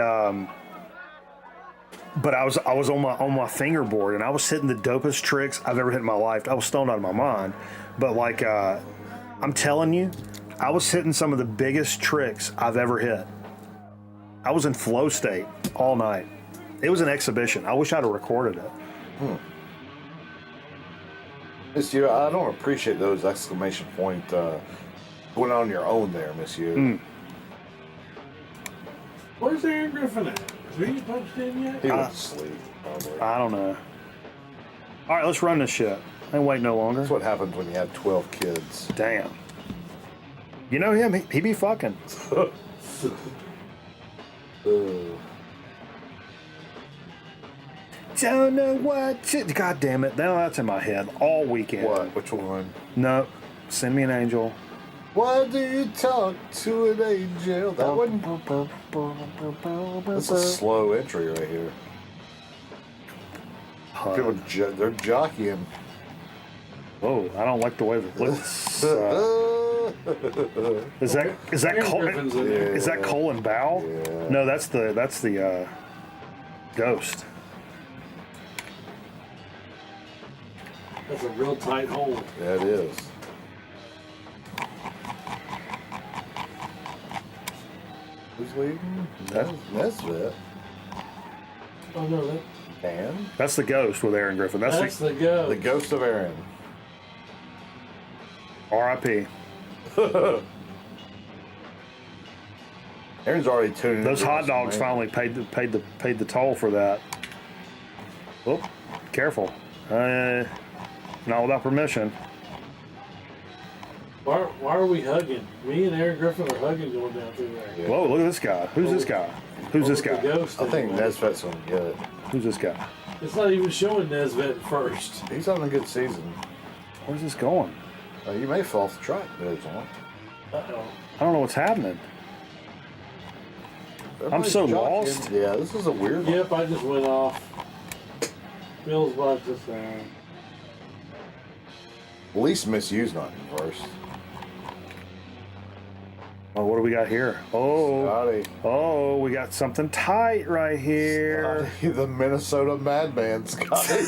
Speaker 7: but I was on my fingerboard and I was hitting the dopest tricks I've ever hit in my life. I was stoned out of my mind, but like I'm telling you, I was hitting some of the biggest tricks I've ever hit. I was in flow state all night. It was an exhibition. I wish I'd have recorded it.
Speaker 8: Miss You, I don't appreciate those exclamation point going on your own there, Miss You.
Speaker 9: Where's Aaron Griffin at? Is he punched in yet?
Speaker 8: He went to sleep, probably.
Speaker 7: I don't know. All right, let's run this shit. I ain't waiting no longer.
Speaker 8: That's what happens when you have 12 kids.
Speaker 7: Damn. You know him? He be fucking. Don't know what to... God damn it. Now that's in my head all weekend.
Speaker 8: What? Which one?
Speaker 7: No. Send me an angel.
Speaker 8: Why do you talk to an angel? That one. That's a slow entry right here. People, they're jockeying.
Speaker 7: Oh, I don't like the way it looks. Is that Cole? Is that Cole and Bow?
Speaker 8: Yeah.
Speaker 7: No, that's the Ghost.
Speaker 9: That's a real tight hole.
Speaker 8: Yeah, it is. Who's leading? Nesbitt.
Speaker 9: Oh no,
Speaker 8: And
Speaker 7: That's the Ghost with Aaron Griffin.
Speaker 9: that's the go.
Speaker 8: the ghost of Aaron.
Speaker 7: R.I.P.
Speaker 8: Aaron's already tuning.
Speaker 7: Those
Speaker 8: into
Speaker 7: hot dogs
Speaker 8: WrestleMania.
Speaker 7: finally paid the toll for that. Oh, careful. Not without permission.
Speaker 9: Why are we hugging? Me and Aaron Griffin are hugging going down through there.
Speaker 8: Yeah.
Speaker 7: Whoa, look at this guy. Who's this guy? Who's this
Speaker 9: The
Speaker 7: guy?
Speaker 9: ghost
Speaker 8: I think
Speaker 9: anyway.
Speaker 8: Nesbitt's gonna get it.
Speaker 7: Who's this guy?
Speaker 9: It's not even showing Nesbitt first.
Speaker 8: He's having a good season.
Speaker 7: Where's this going?
Speaker 8: You may fall off the track, but it's on.
Speaker 9: Uh-oh.
Speaker 7: I don't know what's happening. I'm so
Speaker 8: jockeying.
Speaker 7: lost.
Speaker 8: Yeah, this is a weird one.
Speaker 9: Yep, I just went off. Bill's about to say.
Speaker 8: At least misused not in first.
Speaker 7: Oh, what do we got here? Oh,
Speaker 8: Scotty.
Speaker 7: oh, we got something tight right here.
Speaker 8: Scotty, the Minnesota Madman, Scotty.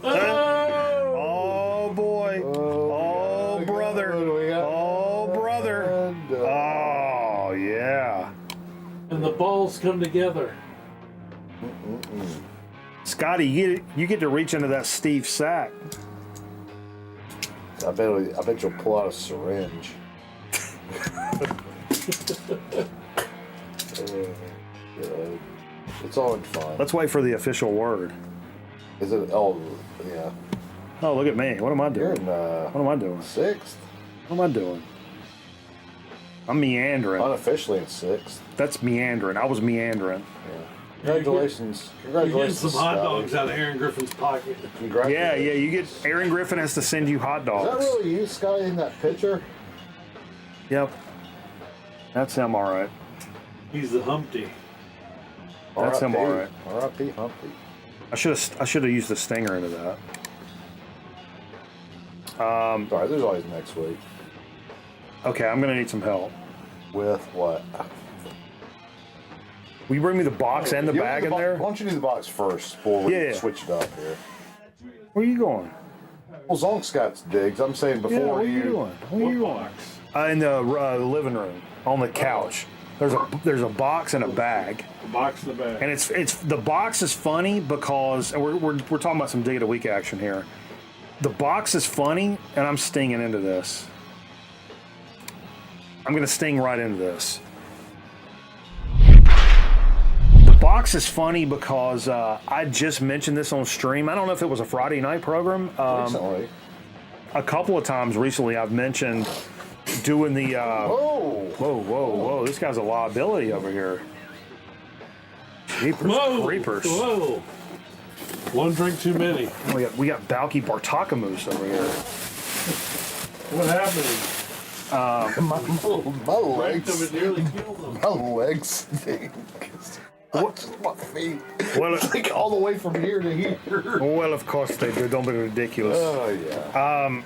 Speaker 7: Oh boy. Oh
Speaker 8: God.
Speaker 7: brother.
Speaker 8: What do we got?
Speaker 7: Oh brother.
Speaker 8: And,
Speaker 7: Oh yeah.
Speaker 9: And the balls come together.
Speaker 7: Scotty, you get to reach into that Steve sack.
Speaker 8: I bet you'll pull out a syringe. It's all in fun.
Speaker 7: Let's wait for the official word.
Speaker 8: Is it? Oh, yeah.
Speaker 7: Oh, look at me. What am I
Speaker 8: You're
Speaker 7: doing?
Speaker 8: in
Speaker 7: What am I doing?
Speaker 8: sixth.
Speaker 7: What am I doing? I'm meandering.
Speaker 8: Unofficially in sixth.
Speaker 7: That's meandering. I was meandering.
Speaker 8: Yeah. Congratulations.
Speaker 9: You're getting
Speaker 8: Congratulations.
Speaker 9: some hot
Speaker 8: Scotty.
Speaker 9: dogs out of Aaron Griffin's pocket.
Speaker 7: Yeah,
Speaker 8: Congratulations.
Speaker 7: yeah. You get Aaron Griffin has to send you hot
Speaker 8: Is that
Speaker 7: dogs.
Speaker 8: really you, Scotty, in that picture?
Speaker 7: Yep. That's him, all right.
Speaker 9: He's the Humpty.
Speaker 7: That's him, all right.
Speaker 8: R.I.P. Humphrey.
Speaker 7: I should have used the stinger into that.
Speaker 8: Sorry, there's always next week.
Speaker 7: Okay, I'm gonna need some help.
Speaker 8: With what?
Speaker 7: Will you bring me the box and the
Speaker 8: You
Speaker 7: bag
Speaker 8: do
Speaker 7: in
Speaker 8: the
Speaker 7: there?
Speaker 8: Why don't you do the box first before we
Speaker 7: Yeah.
Speaker 8: switch it up here?
Speaker 7: Where are you going?
Speaker 8: Well, Zonk's digs. I'm saying before
Speaker 7: Yeah, where are you
Speaker 8: you.
Speaker 7: doing? Where are you going?
Speaker 9: Box.
Speaker 7: In the living room on the couch. There's a box and a bag,
Speaker 9: The box in the bag.
Speaker 7: and it's the box is funny because and we're talking about some day of the week action here. The box is funny, and I'm stinging into this. I'm gonna sting right into this. The box is funny because I just mentioned this on stream. I don't know if it was a Friday night program.
Speaker 8: Recently.
Speaker 7: A couple of times recently, I've mentioned doing the.
Speaker 8: Oh!
Speaker 7: Whoa! This guy's a liability over here. Jeepers
Speaker 9: Whoa!
Speaker 7: creepers!
Speaker 9: Whoa! One drink too many.
Speaker 7: We got Balky Bartakamoose over here.
Speaker 9: What happened?
Speaker 8: My
Speaker 9: Wrecked him
Speaker 8: legs.
Speaker 9: and nearly killed him.
Speaker 8: My legs stink. What? My feet.
Speaker 7: Well,
Speaker 8: Like all the way from here to here.
Speaker 7: well, of course they do. Don't be ridiculous.
Speaker 8: Oh, yeah.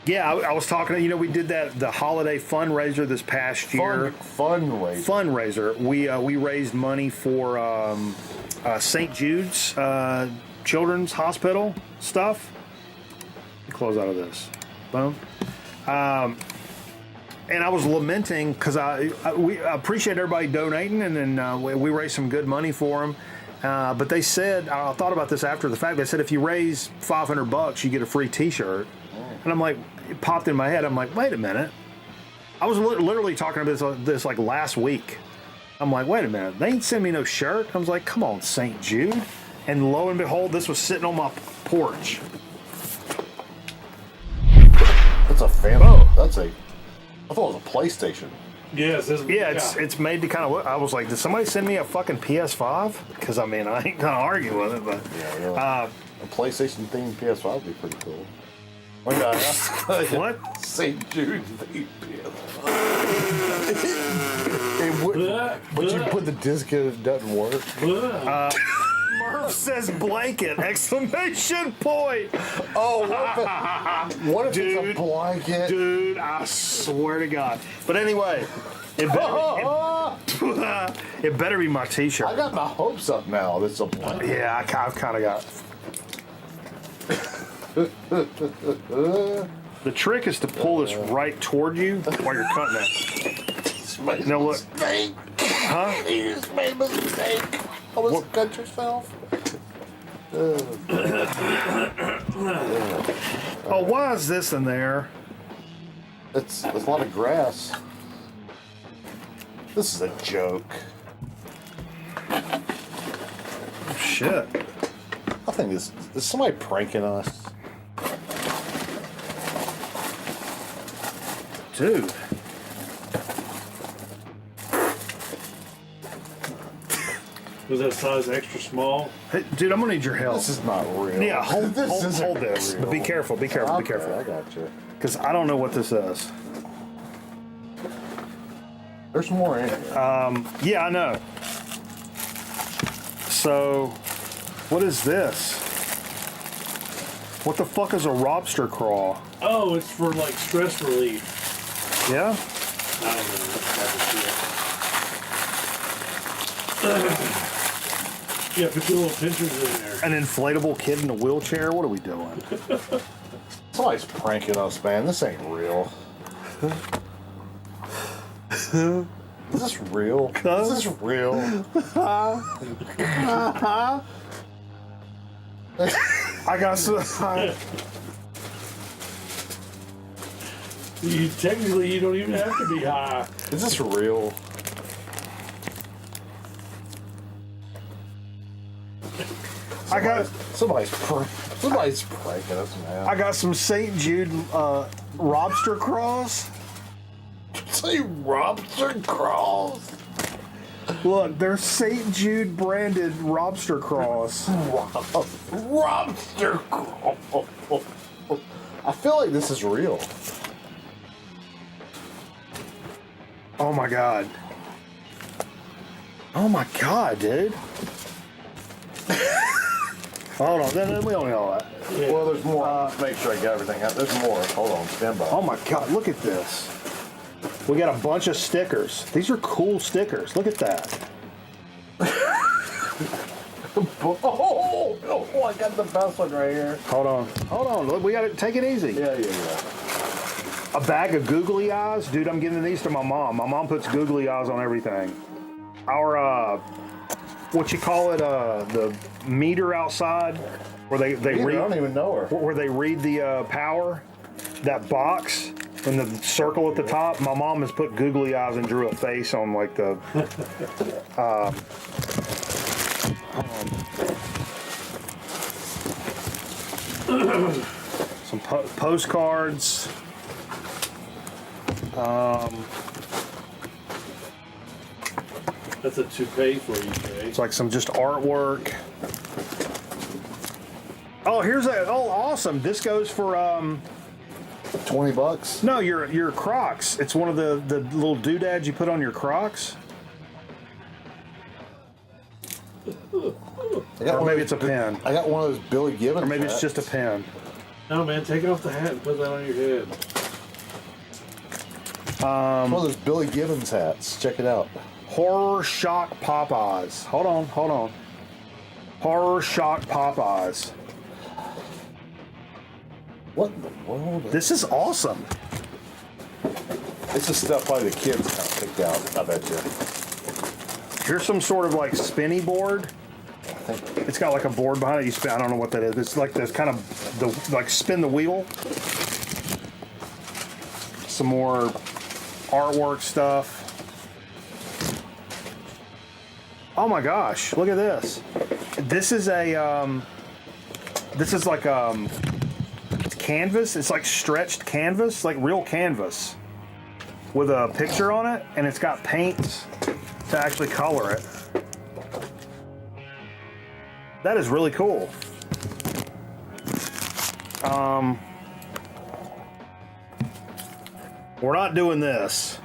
Speaker 7: Yeah, I was talking. You know, we did the holiday fundraiser this past year.
Speaker 8: Fun way.
Speaker 7: Fundraiser. We raised money for St. Jude's Children's Hospital stuff. Close out of this. Boom. And I was lamenting because we appreciate everybody donating, and then we raised some good money for them. But they said, I thought about this after the fact. They said if you raise $500, you get a free T-shirt. And I'm like, it popped in my head. I'm like, wait a minute. I was literally talking about this like last week. I'm like, wait a minute. They ain't send me no shirt. I was like, come on, St. Jude. And lo and behold, this was sitting on my porch.
Speaker 8: That's a family.
Speaker 7: Oh.
Speaker 8: I thought it was a PlayStation.
Speaker 9: Yes.
Speaker 7: Yeah, it's made to kind of look. I was like, did somebody send me a fucking PS5? Because I mean, I ain't gonna argue with it, but
Speaker 8: Yeah, really. A PlayStation themed PS5 would be pretty cool. One guy,
Speaker 7: what?
Speaker 8: St. Jude's vape pen. Would you put the disc in, it doesn't work?
Speaker 7: Murph says blanket! Exclamation point!
Speaker 8: Oh, what if it's a blanket?
Speaker 7: Dude, I swear to God. But anyway, it better be my T-shirt.
Speaker 8: I got my hopes up now. That's a blanket.
Speaker 7: Yeah, I've kind of got. The trick is to pull this right toward you while you're cutting it. Now look. Huh?
Speaker 8: You just made a mistake. Almost cut yourself.
Speaker 7: Oh, why is this in there?
Speaker 8: It's a lot of grass. This is a joke.
Speaker 7: Oh, shit.
Speaker 8: I think is somebody pranking us?
Speaker 7: Dude.
Speaker 9: Was that size extra small?
Speaker 7: Hey, dude, I'm gonna need your help.
Speaker 8: This is not real.
Speaker 7: Yeah, hold
Speaker 8: isn't
Speaker 7: this.
Speaker 8: real.
Speaker 7: But be careful, be careful, be
Speaker 8: Okay,
Speaker 7: careful.
Speaker 8: I got you.
Speaker 7: Because I don't know what this is.
Speaker 8: There's more in here.
Speaker 7: Yeah, I know. So, what is this? What the fuck is a lobster crawl?
Speaker 9: Oh, it's for like stress relief.
Speaker 7: Yeah?
Speaker 9: I don't know. Yeah, put your little pinchers in there.
Speaker 7: An inflatable kid in a wheelchair? What are we doing?
Speaker 8: Somebody's pranking us, man. This ain't real. Is this real? Is this real?
Speaker 7: I got some.
Speaker 9: Technically, you don't even have to be high.
Speaker 8: Is this real?
Speaker 7: I got
Speaker 8: somebody's pranking us, man.
Speaker 7: I got some St. Jude lobster craws.
Speaker 8: Say lobster craws.
Speaker 7: Look, they're St. Jude branded lobster craws.
Speaker 8: Lobster craws. I feel like this is real.
Speaker 7: Oh my god. Oh my god, dude. Hold on, then we don't know that.
Speaker 8: Yeah. Well, there's more. Make sure I get everything out. There's more. Hold on, stand by.
Speaker 7: Oh my god, look at this. We got a bunch of stickers. These are cool stickers. Look at that.
Speaker 8: Oh, I got the best one right here.
Speaker 7: Hold on. Look, we got to take it easy.
Speaker 8: Yeah.
Speaker 7: A bag of googly eyes. Dude, I'm giving these to my mom. My mom puts googly eyes on everything. Our, what you call it, the meter outside, where they read.
Speaker 8: I don't even know her.
Speaker 7: Where they read the power, that box in the circle at the top. My mom has put googly eyes and drew a face on like the. Some postcards.
Speaker 9: That's a toupee for you, Jay.
Speaker 7: It's like some just artwork. Oh, here's a. Oh, awesome! This goes for
Speaker 8: $20.
Speaker 7: No, your Crocs. It's one of the little doodads you put on your Crocs. Or maybe it's a pen.
Speaker 8: I got one of those Billy Gibbons.
Speaker 7: Or maybe it's just a pen.
Speaker 9: No, man, take off the hat and put that on your head.
Speaker 8: One of those Billy Gibbons hats. Check it out.
Speaker 7: Horror Shock Popeyes. Hold on. Horror Shock Popeyes.
Speaker 8: What in the world?
Speaker 7: This is awesome.
Speaker 8: This is stuff probably the kids kind of picked out, I bet you.
Speaker 7: Here's some sort of like spinny board. It's got like a board behind it. You spin. I don't know what that is. It's like this kind of like spin the wheel. Some more artwork stuff. Oh my gosh! Look at this. This is a. This is like canvas. It's like stretched canvas, like real canvas, with a picture on it, and it's got paints to actually color it. That is really cool. We're not doing this.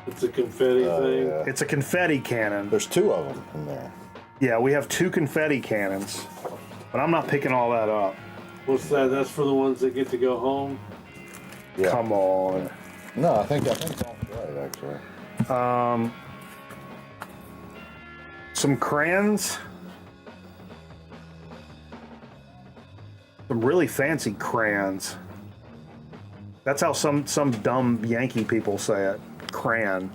Speaker 9: It's a confetti thing.
Speaker 8: Yeah.
Speaker 7: It's a confetti cannon.
Speaker 8: There's 2 of them in there.
Speaker 7: Yeah, we have 2 confetti cannons, but I'm not picking all that up.
Speaker 9: What's that? That's for the ones that get to go home.
Speaker 8: Yeah.
Speaker 7: Come on.
Speaker 8: No, I think that's right, actually.
Speaker 7: Some crayons. Some really fancy crayons. That's how some dumb Yankee people say it. Crayon.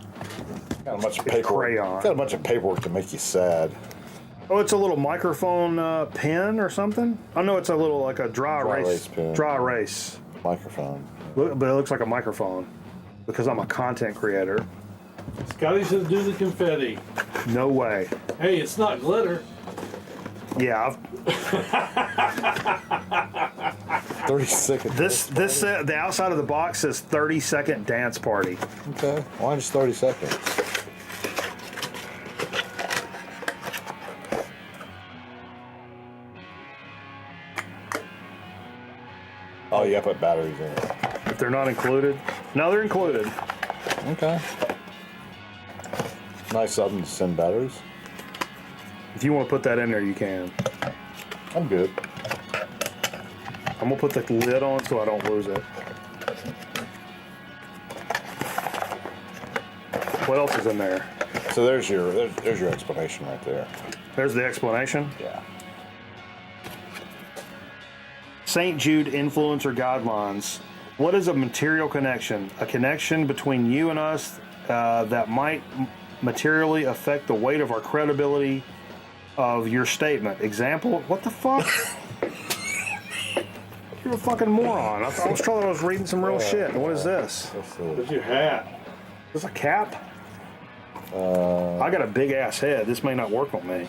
Speaker 8: Got a bunch of
Speaker 7: It's
Speaker 8: paperwork.
Speaker 7: crayon.
Speaker 8: Got a bunch of paperwork to make you sad.
Speaker 7: Oh, it's a little microphone pen or something? Oh no, it's a little like a dry
Speaker 8: Dry
Speaker 7: erase
Speaker 8: erase pen.
Speaker 7: Dry erase.
Speaker 8: Microphone.
Speaker 7: But it looks like a microphone because I'm a content creator.
Speaker 9: Scotty said do the confetti.
Speaker 7: No way.
Speaker 9: Hey, it's not glitter.
Speaker 7: Yeah,
Speaker 8: 30 seconds.
Speaker 7: this the outside of the box says 30-second dance party.
Speaker 8: Okay. Why just 30 seconds? Oh, you put batteries in it.
Speaker 7: If they're not included, no, they're included.
Speaker 8: Okay. Nice of them to send batteries.
Speaker 7: If you want to put that in there, you can.
Speaker 8: I'm good.
Speaker 7: I'm gonna put the lid on so I don't lose it. What else is in there?
Speaker 8: So there's your explanation right there.
Speaker 7: There's the explanation.
Speaker 8: Yeah.
Speaker 7: St. Jude Influencer Guidelines. What is a material connection? A connection between you and us that might materially affect the weight of our credibility of your statement. Example, what the fuck? You're a fucking moron. I was told I was reading some real shit. What is this?
Speaker 9: What's your hat?
Speaker 7: Is this a cap? I got a big ass head. This may not work on me.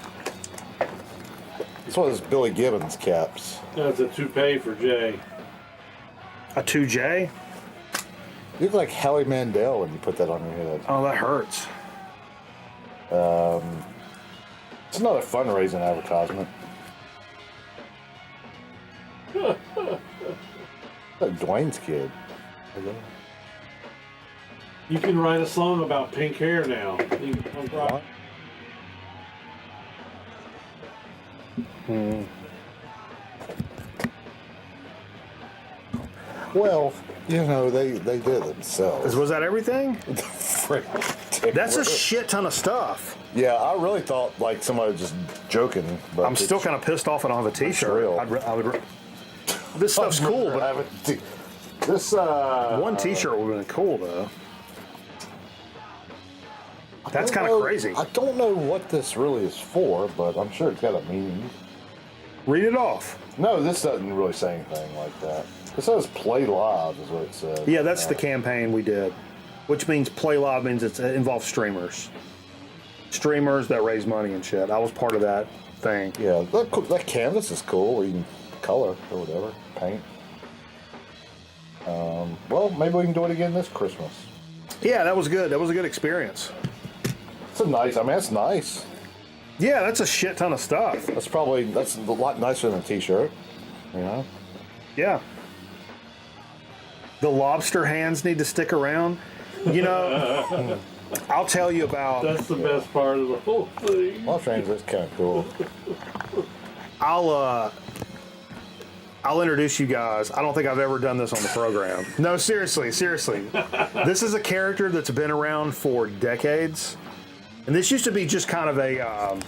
Speaker 8: This one is Billy Gibbons caps.
Speaker 9: That's a toupee for Jay.
Speaker 7: A 2J?
Speaker 8: You look like Howie Mandel when you put that on your head.
Speaker 7: Oh, that hurts.
Speaker 8: It's another fundraising advertisement. Like Dwayne's kid.
Speaker 9: You can write a song about pink hair now.
Speaker 8: Well, you know, they did it themselves.
Speaker 7: Was that everything?
Speaker 8: Frick.
Speaker 7: That's a shit ton of stuff.
Speaker 8: Yeah, I really thought like somebody was just joking. But
Speaker 7: I'm still kind of pissed off I don't have a t-shirt.
Speaker 8: real.
Speaker 7: This stuff's cool, but
Speaker 8: this
Speaker 7: one t-shirt would have been cool, though. That's kind of crazy.
Speaker 8: I don't know what this really is for, but I'm sure it's got a meaning.
Speaker 7: Read it off.
Speaker 8: No, this doesn't really say anything like that. It says play live is what it says.
Speaker 7: Yeah, that's the campaign we did, which means play live means it involves streamers. Streamers that raise money and shit. I was part of that thing.
Speaker 8: Yeah, that canvas is cool, where you can color or whatever, paint. Well, maybe we can do it again this Christmas.
Speaker 7: Yeah, that was good. That was a good experience.
Speaker 8: That's nice.
Speaker 7: Yeah, that's a shit ton of stuff.
Speaker 8: That's a lot nicer than a t-shirt, you know?
Speaker 7: Yeah. The lobster hands need to stick around. You know, I'll tell you about...
Speaker 9: That's the best part of the whole thing.
Speaker 8: Lobster hands is kind of cool.
Speaker 7: I'll introduce you guys. I don't think I've ever done this on the program. No, seriously. This is a character that's been around for decades. And this used to be just kind of a...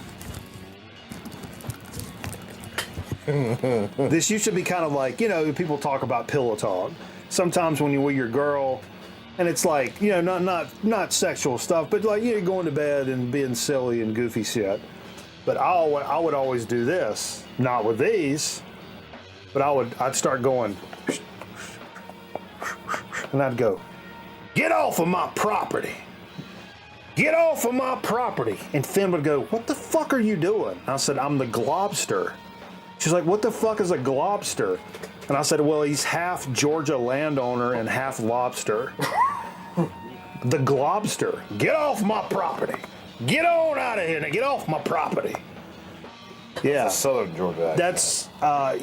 Speaker 7: this used to be kind of like, you know, people talk about pillow talk. Sometimes when you're with your girl, and it's like, you know, not sexual stuff, but like, you know, going to bed and being silly and goofy shit. But I would always do this, not with these, but I'd start going, and I'd go, get off of my property. Get off of my property. And Finn would go, what the fuck are you doing? I said, I'm the globster. She's like, what the fuck is a globster? And I said, well, he's half Georgia landowner and half lobster. The globster. Get off my property. Get on out of here and get off my property. Yeah.
Speaker 8: Southern Georgia accent.
Speaker 7: That's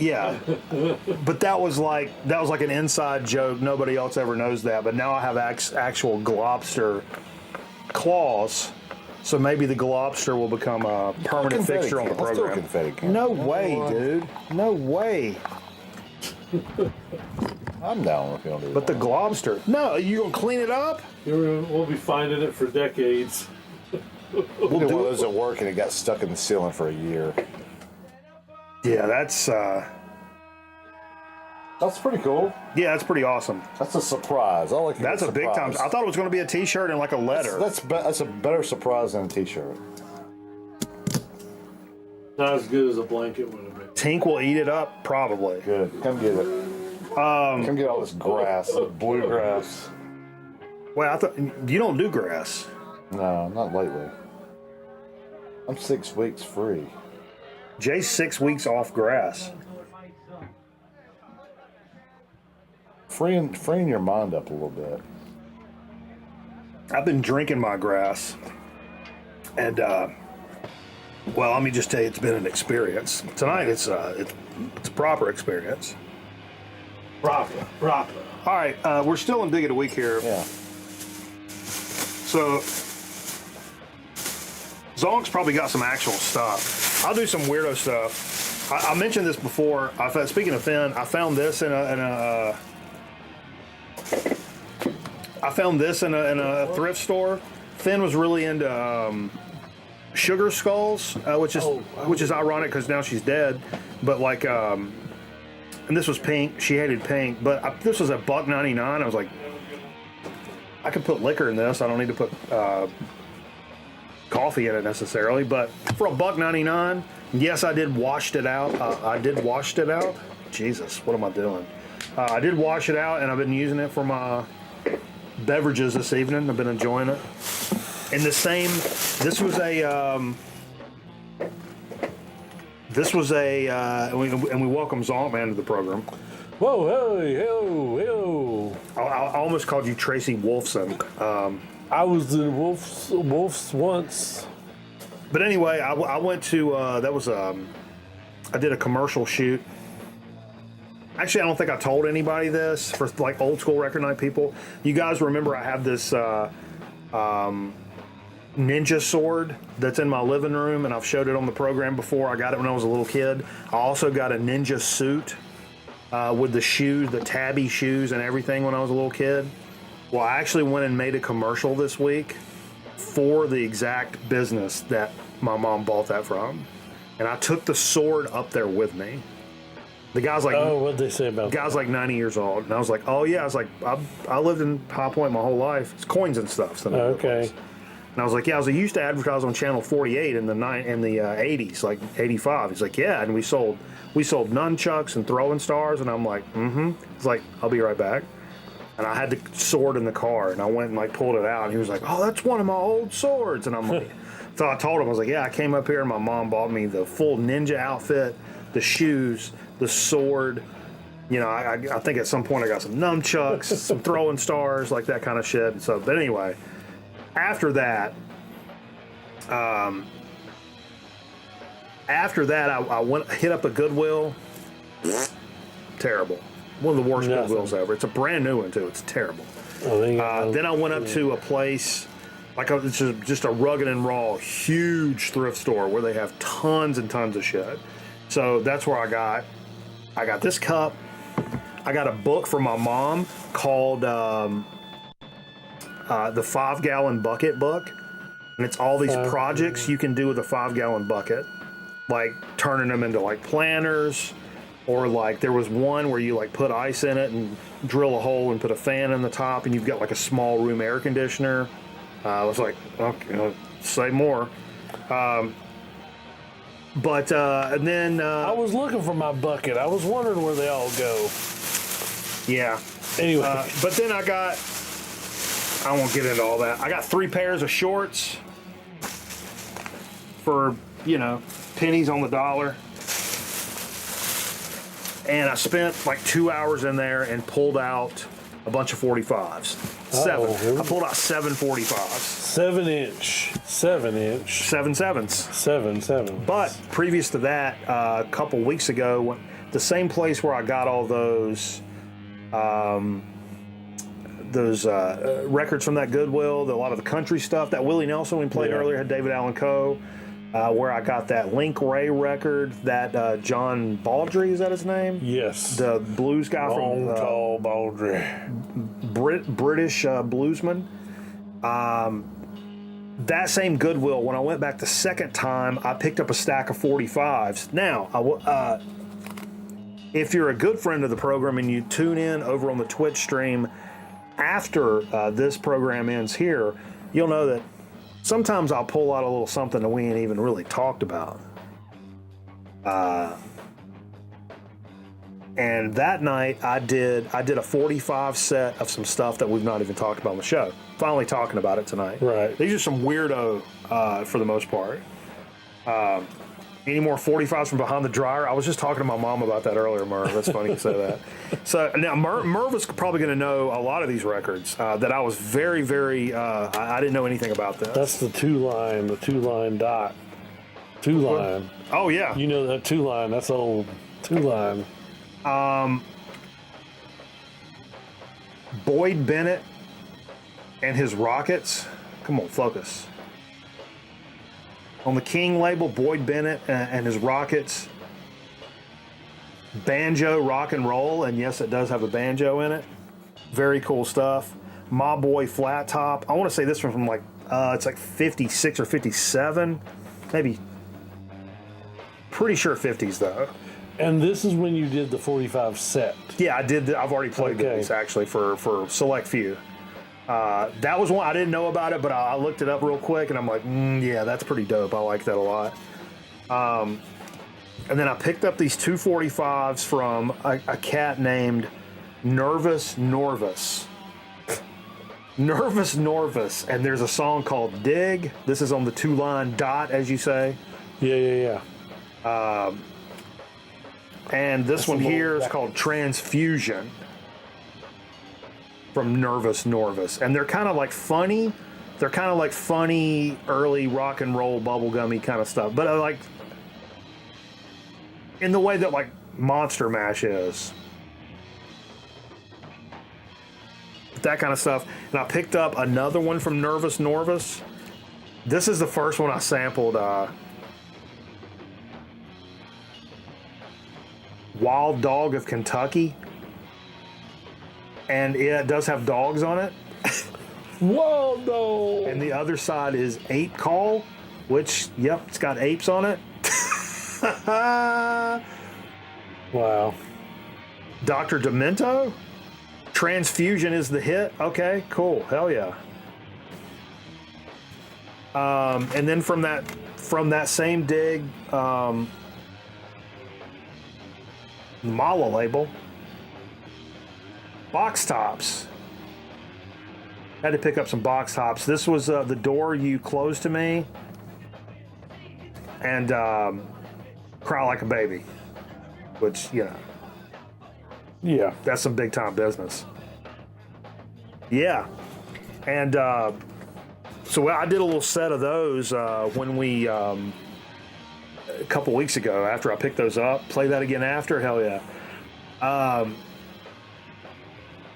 Speaker 7: yeah, but that was like an inside joke. Nobody else ever knows that. But now I have actual globster claws, so maybe the globster will become a permanent fixture on the
Speaker 8: Let's do a
Speaker 7: program.
Speaker 8: confetti can.
Speaker 7: No way, dude. No way.
Speaker 8: I'm down if you don't do
Speaker 7: But the
Speaker 8: that.
Speaker 7: globster. No, you gonna clean it up?
Speaker 9: We'll be finding it for decades.
Speaker 8: We'll do one of those at work and it got stuck in the ceiling for a year.
Speaker 7: Yeah, that's
Speaker 8: pretty cool.
Speaker 7: yeah, that's pretty awesome.
Speaker 8: That's a surprise. I like
Speaker 7: That's a big time. I thought it was going to be a T-shirt and like a letter.
Speaker 8: That's a better surprise than a T-shirt.
Speaker 9: Not as good as a blanket would have been.
Speaker 7: Tink will eat it up, probably.
Speaker 8: Good. Come get it. Come get all this grass, bluegrass.
Speaker 7: Wait, I thought you don't do grass.
Speaker 8: No, not lately. I'm 6 weeks free.
Speaker 7: Jay's 6 weeks off grass.
Speaker 8: Freeing your mind up a little bit.
Speaker 7: I've been drinking my grass, and well, let me just tell you, it's been an experience. Tonight, it's a proper experience.
Speaker 9: Proper.
Speaker 7: All right, we're still in Dig of the Week here.
Speaker 8: Yeah.
Speaker 7: So, Zonk's probably got some actual stuff. I'll do some weirdo stuff. I mentioned this before. Speaking of Finn, I found this in a thrift store. Finn was really into sugar skulls, which is ironic because now she's dead. But like, and this was pink. She hated pink, but this was $1.99. I was like, I could put liquor in this. I don't need to put coffee in it necessarily. But for $1.99, yes, I did washed it out. Jesus, what am I doing? I did wash it out, and I've been using it for my beverages this evening. I've been enjoying it. And this was a, and we welcome Zonkman to the program.
Speaker 9: Whoa, hey, yo.
Speaker 7: I almost called you Tracy Wolfson.
Speaker 9: I was in Wolf's once.
Speaker 7: But anyway, I went to, I did a commercial shoot. Actually, I don't think I told anybody this for like old school record night people. You guys remember I have this ninja sword that's in my living room, and I've showed it on the program before. I got it when I was a little kid. I also got a ninja suit with the shoes, the tabby shoes and everything when I was a little kid. Well, I actually went and made a commercial this week for the exact business that my mom bought that from. And I took the sword up there with me. The guy's like,
Speaker 9: oh, what'd they say about
Speaker 7: the guy's like 90 years old. And I was like, oh, yeah. I was like, I lived in High Point my whole life. It's coins and stuff. So
Speaker 9: okay.
Speaker 7: And I was like, yeah, I used to advertise on Channel 48 in the 80s, like 85. He's like, yeah. And we sold nunchucks and throwing stars. And I'm like, mm-hmm. He's like, I'll be right back. And I had the sword in the car, and I went and like pulled it out. And he was like, oh, that's one of my old swords. And I'm like, so I told him, I was like, yeah, I came up here and my mom bought me the full ninja outfit, the shoes, the sword. You know, I think at some point I got some nunchucks, some throwing stars, like that kind of shit. So, but anyway, after that, I went hit up a Goodwill. Terrible. One of the worst Goodwills ever. It's a brand new one too. It's terrible. Then I went up to a place it's just a rugged and raw, huge thrift store where they have tons and tons of shit. So that's where I got this cup. I got a book from my mom called the 5-gallon bucket book, and it's all these projects you can do with a 5-gallon bucket, like turning them into like planters, or like there was one where you like put ice in it and drill a hole and put a fan in the top, and you've got like a small room air conditioner. I was like, okay, say more. And then
Speaker 9: I was looking for my bucket. I was wondering where they all go.
Speaker 7: Yeah.
Speaker 9: Anyway,
Speaker 7: but then I won't get into all that. I got 3 pairs of shorts for, pennies on the dollar. And I spent like 2 hours in there and pulled out a bunch of 45s. 7. I pulled out 7 45s.
Speaker 9: 7-inch.
Speaker 7: 7 sevens.
Speaker 9: 7.
Speaker 7: But previous to that, a couple weeks ago, the same place where I got all those records from that Goodwill, a lot of the country stuff that Willie Nelson we played earlier had David Allan Coe, where I got that Link Ray record, that John Baldry, is that his name?
Speaker 9: Yes.
Speaker 7: The blues guy
Speaker 9: Long,
Speaker 7: from
Speaker 9: tall Baldry.
Speaker 7: British bluesman. That same Goodwill, when I went back the second time, I picked up a stack of 45s. Now, if you're a good friend of the program and you tune in over on the Twitch stream after this program ends here, you'll know that sometimes I'll pull out a little something that we ain't even really talked about. And that night I did a 45 set of some stuff that we've not even talked about on the show. Finally talking about it tonight.
Speaker 9: Right.
Speaker 7: These are some weirdo for the most part. Any more 45s from behind the dryer? I was just talking to my mom about that earlier, Merv. That's funny you say that. So now Merv is probably going to know a lot of these records that I was very, very, I didn't know anything about this.
Speaker 9: That's the two line dot. Two line.
Speaker 7: Oh, yeah.
Speaker 9: You know that 2 line, that's old 2 line.
Speaker 7: Boyd Bennett and his Rockets. Come on, focus. On the King label, Boyd Bennett and his Rockets. Banjo rock and roll, and yes, it does have a banjo in it. Very cool stuff. My Boy Flat Top. I want to say this one from like, it's like 56 or 57. Maybe. Pretty sure 50s though.
Speaker 9: And this is when you did the 45 set.
Speaker 7: Yeah, I did. I've already played these actually for select few. That was one I didn't know about it, but I looked it up real quick, and I'm like, yeah, that's pretty dope. I like that a lot. And then I picked up these 245s from a cat named Nervous Norvis. Nervous Norvis, and there's a song called Dig. This is on the 2 line dot, as you say.
Speaker 9: Yeah.
Speaker 7: And this one here is called Transfusion from Nervous Norvis. And they're kind of like funny. They're kind of like funny, early rock and roll, bubblegummy kind of stuff. But like in the way that like Monster Mash is. That kind of stuff. And I picked up another one from Nervous Norvis. This is the first one I sampled. Wild Dog of Kentucky, and it does have dogs on it.
Speaker 9: Wild Dog.
Speaker 7: And the other side is Ape Call, which, yep, it's got apes on it.
Speaker 9: Wow.
Speaker 7: Dr. Demento, Transfusion is the hit. Okay, cool, hell yeah. And then from that same dig, Mala label, box tops. Had to pick up some box tops. This was The Door You Closed to Me and Cry Like a Baby, which, you know,
Speaker 9: yeah,
Speaker 7: that's some big time business. Yeah. And so I did a little set of those when we a couple weeks ago after I picked those up. Play that again after? Hell yeah.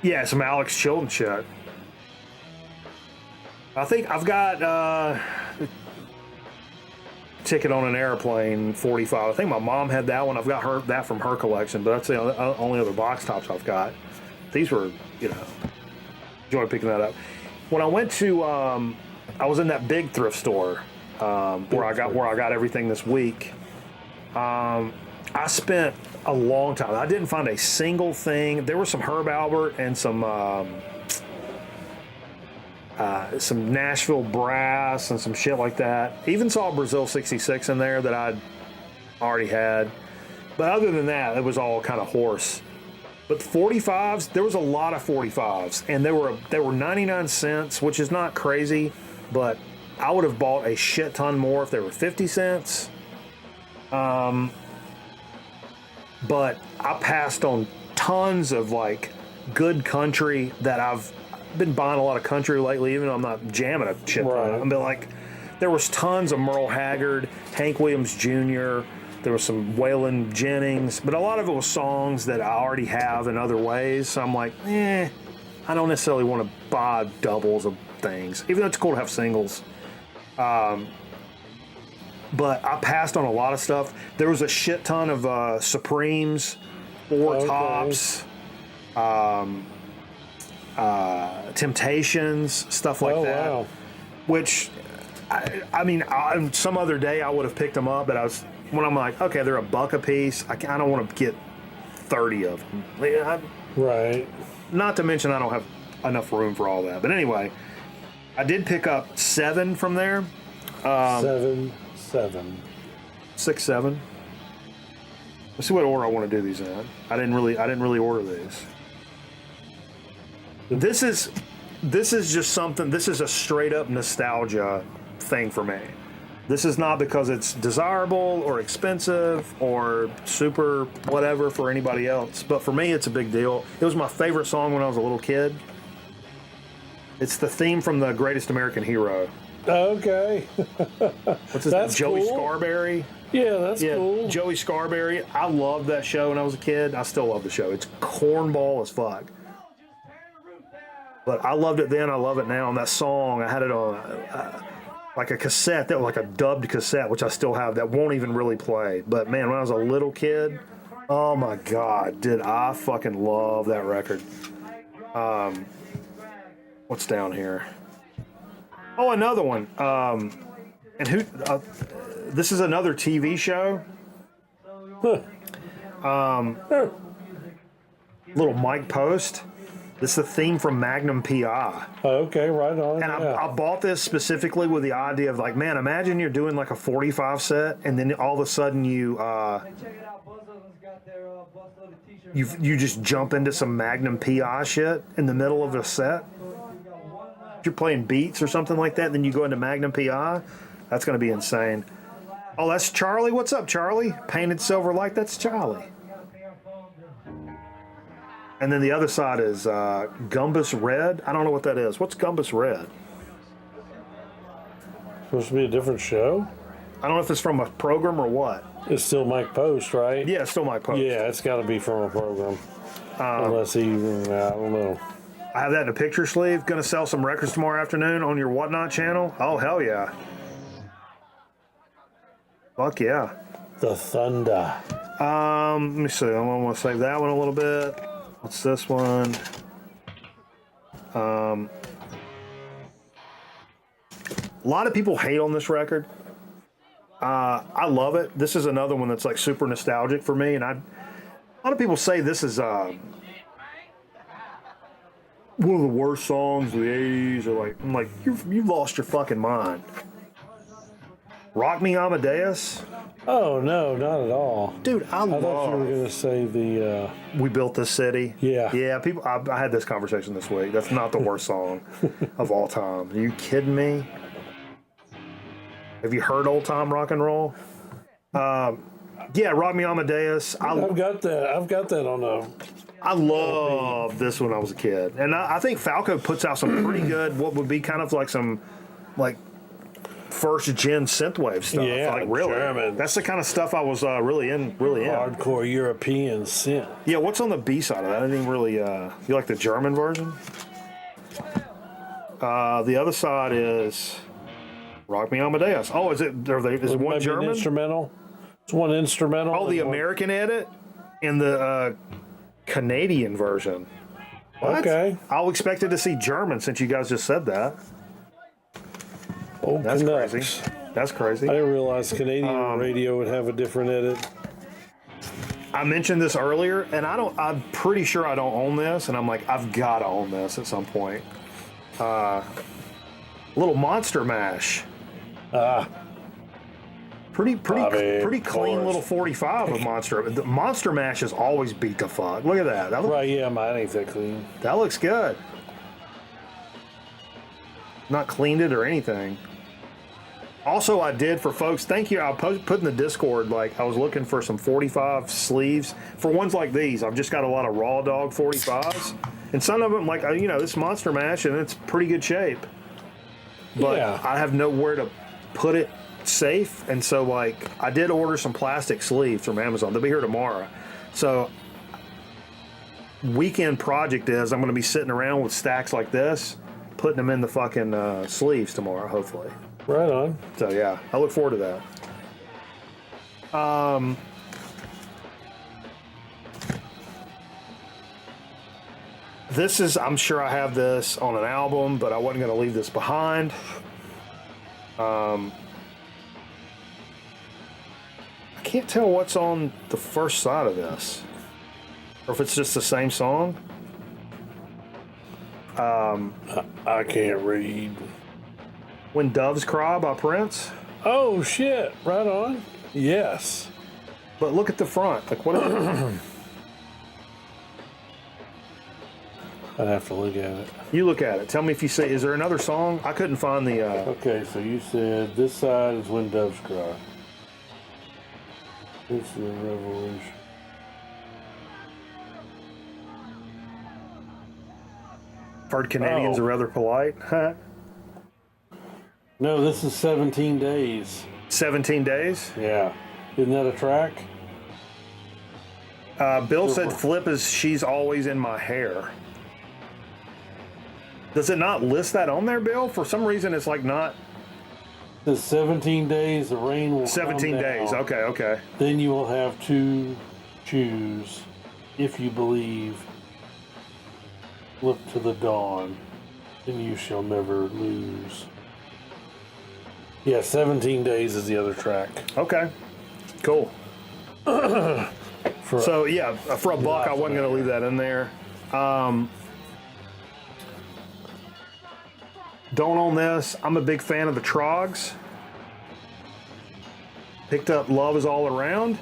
Speaker 7: Yeah, some Alex Chilton shit. I think I've got Ticket on an Airplane 45. I think my mom had that one. I've got that from her collection, but that's the only other box tops I've got. These were, you know, enjoy picking that up. When I went to, I was in that big thrift store where I got everything this week. I spent a long time. I didn't find a single thing. There was some Herb Albert and some Nashville brass and some shit like that. Even saw a Brazil 66 in there that I'd already had. But other than that, it was all kind of horse. But the 45s, there was a lot of 45s, and they were 99 cents, which is not crazy, but I would have bought a shit ton more if they were 50 cents. But I passed on tons of like good country that been buying a lot of country lately, even though I'm not jamming a shit ton.
Speaker 9: Right.
Speaker 7: I mean, like, there was tons of Merle Haggard, Hank Williams Jr., there was some Waylon Jennings, but a lot of it was songs that I already have in other ways. So I'm like, I don't necessarily want to buy doubles of things, even though it's cool to have singles. But I passed on a lot of stuff. There was a shit ton of Supremes, Four Tops, Temptations, stuff like that.
Speaker 9: Wow.
Speaker 7: Which, I mean, some other day I would have picked them up, but when I'm like, okay, they're $1 a piece. I don't want to get 30 of them.
Speaker 9: Right.
Speaker 7: Not to mention I don't have enough room for all that. But anyway, I did pick up 7 from there.
Speaker 9: 7.
Speaker 7: 6, 7. Let's see what order I want to do these in. I didn't really order these. This is just something. This is a straight up nostalgia thing for me. This is not because it's desirable or expensive or super whatever for anybody else, but for me it's a big deal. It was my favorite song when I was a little kid. It's the theme from The Greatest American Hero.
Speaker 9: Okay.
Speaker 7: What's his name? Joey Scarberry.
Speaker 9: Yeah, that's cool.
Speaker 7: Joey Scarberry. I loved that show when I was a kid. I still love the show. It's cornball as fuck. But I loved it then. I love it now. And that song, I had it on like a cassette, that was like a dubbed cassette, which I still have, that won't even really play. But man, when I was a little kid, oh my God, did I fucking love that record. What's down here? Oh, another one. And who? This is another TV show. Little Mike Post. This is the theme from Magnum P.I.
Speaker 9: Okay, right on.
Speaker 7: And I bought this specifically with the idea of like, man, imagine you're doing like a 45 set, and then all of a sudden you just jump into some Magnum P.I. shit in the middle of a set. If you're playing beats or something like that, then you go into Magnum P.I. That's going to be insane. Oh, that's Charlie. What's up, Charlie? Painted Silver Light. That's Charlie. And then the other side is Gumbus Red. I don't know what that is. What's Gumbus Red?
Speaker 9: Supposed to be a different show?
Speaker 7: I don't know if it's from a program or what.
Speaker 9: It's still Mike Post, right?
Speaker 7: Yeah, it's still Mike Post.
Speaker 9: Yeah, it's got to be from a program. Unless he, I don't know.
Speaker 7: I have that in a picture sleeve. Going to sell some records tomorrow afternoon on your Whatnot channel. Oh, hell yeah. Fuck yeah.
Speaker 9: The Thunder.
Speaker 7: Let me see. I want to save that one a little bit. What's this one? A lot of people hate on this record. I love it. This is another one that's like super nostalgic for me, and a lot of people say this is one of the worst songs of the '80s. Or like, I'm like, you've lost your fucking mind. Rock Me Amadeus.
Speaker 9: Oh, no, not at all.
Speaker 7: Dude, I
Speaker 9: thought you were going to say the...
Speaker 7: We Built This City.
Speaker 9: Yeah.
Speaker 7: Yeah, people. I had this conversation this week. That's not the worst song of all time. Are you kidding me? Have you heard Old Time Rock and Roll? Yeah, Rock Me Amadeus.
Speaker 9: I've got that on a...
Speaker 7: I loved this when I was a kid. And I think Falco puts out some pretty good, what would be kind of like some, like, first-gen synthwave stuff.
Speaker 9: Yeah,
Speaker 7: like, really.
Speaker 9: German.
Speaker 7: That's the kind of stuff I was really in.
Speaker 9: Hardcore European synth.
Speaker 7: Yeah, what's on the B-side of that? I didn't even really... you like the German version? The other side is Rock Me Amadeus. Oh, is it one German?
Speaker 9: Instrumental? It's one instrumental.
Speaker 7: Oh, the American edit and the Canadian version. What?
Speaker 9: Okay.
Speaker 7: I'll expected to see German since you guys just said that.
Speaker 9: Oh,
Speaker 7: that's
Speaker 9: Canucks.
Speaker 7: crazy. That's crazy.
Speaker 9: I didn't realize Canadian radio would have a different edit.
Speaker 7: I mentioned this earlier, and I'm pretty sure I don't own this, and I'm like, I've got to own this at some point. Little Monster Mash. Pretty clean little 45 of Monster. The Monster Mash has always beat the fuck. Look at that.
Speaker 9: Right, yeah, mine ain't that clean.
Speaker 7: That looks good. Not cleaned it or anything. Also, I did for folks, thank you. I put in the Discord, like, I was looking for some 45 sleeves. For ones like these, I've just got a lot of Raw Dog 45s. And some of them, like, this Monster Mash, and it's pretty good shape. But
Speaker 9: Yeah.
Speaker 7: I have nowhere to put it safe. And so, like, I did order some plastic sleeves from Amazon. They'll be here tomorrow. So, weekend project is I'm going to be sitting around with stacks like this, putting them in the fucking sleeves tomorrow, hopefully.
Speaker 9: Right on.
Speaker 7: So, yeah, I look forward to that. This is, I'm sure I have this on an album, but I wasn't going to leave this behind. I can't tell what's on the first side of this, or if it's just the same song.
Speaker 9: I can't read.
Speaker 7: When Doves Cry by Prince.
Speaker 9: Oh, shit. Right on. Yes.
Speaker 7: But look at the front. Like, what is it?
Speaker 9: I'd have to look at it.
Speaker 7: You look at it. Tell me if you say, is there another song? I couldn't find the...
Speaker 9: Okay, so you said this side is When Doves Cry. It's the Revolution.
Speaker 7: Heard Canadians are rather polite. Huh?
Speaker 9: No, this is 17 Days.
Speaker 7: 17 Days?
Speaker 9: Yeah. Isn't that a track?
Speaker 7: Bill said Flip is She's Always in My Hair. Does it not list that on there, Bill? For some reason, it's like not...
Speaker 9: The 17 days, the rain will
Speaker 7: 17
Speaker 9: come
Speaker 7: days.
Speaker 9: down.
Speaker 7: Okay.
Speaker 9: Then you will have to choose if you believe. Look to the dawn, and you shall never lose. Yeah, 17 Days is the other track.
Speaker 7: Okay. Cool. So, yeah, for a buck, I wasn't going to leave that in there. Don't own this. I'm a big fan of the Trogs. Picked up Love Is All Around.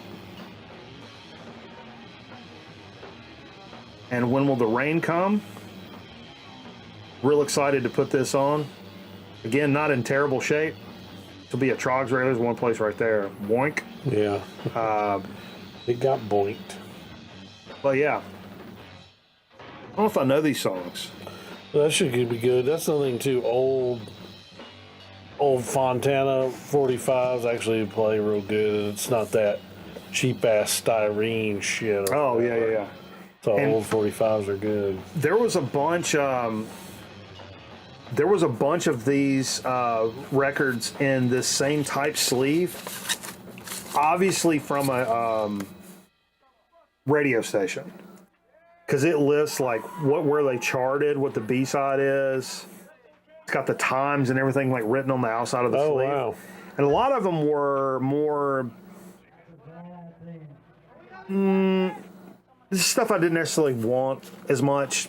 Speaker 7: And When Will the Rain Come? Real excited to put this on. Again, not in terrible shape. To be a Trogs radio, there's one place right there. Boink.
Speaker 9: Yeah. It got boinked.
Speaker 7: But yeah. I don't know if I know these songs.
Speaker 9: Well, that should be good. That's nothing too old. Old Fontana 45s actually play real good. It's not that cheap ass styrene shit.
Speaker 7: Oh, yeah.
Speaker 9: So
Speaker 7: And
Speaker 9: old 45s are good.
Speaker 7: There was a bunch. There was a bunch of these records in this same type sleeve, obviously from a radio station, because it lists like where they charted, what the B-side is. It's got the times and everything like written on the outside of the sleeve.
Speaker 9: Wow.
Speaker 7: And a lot of them were more. This is stuff I didn't necessarily want as much.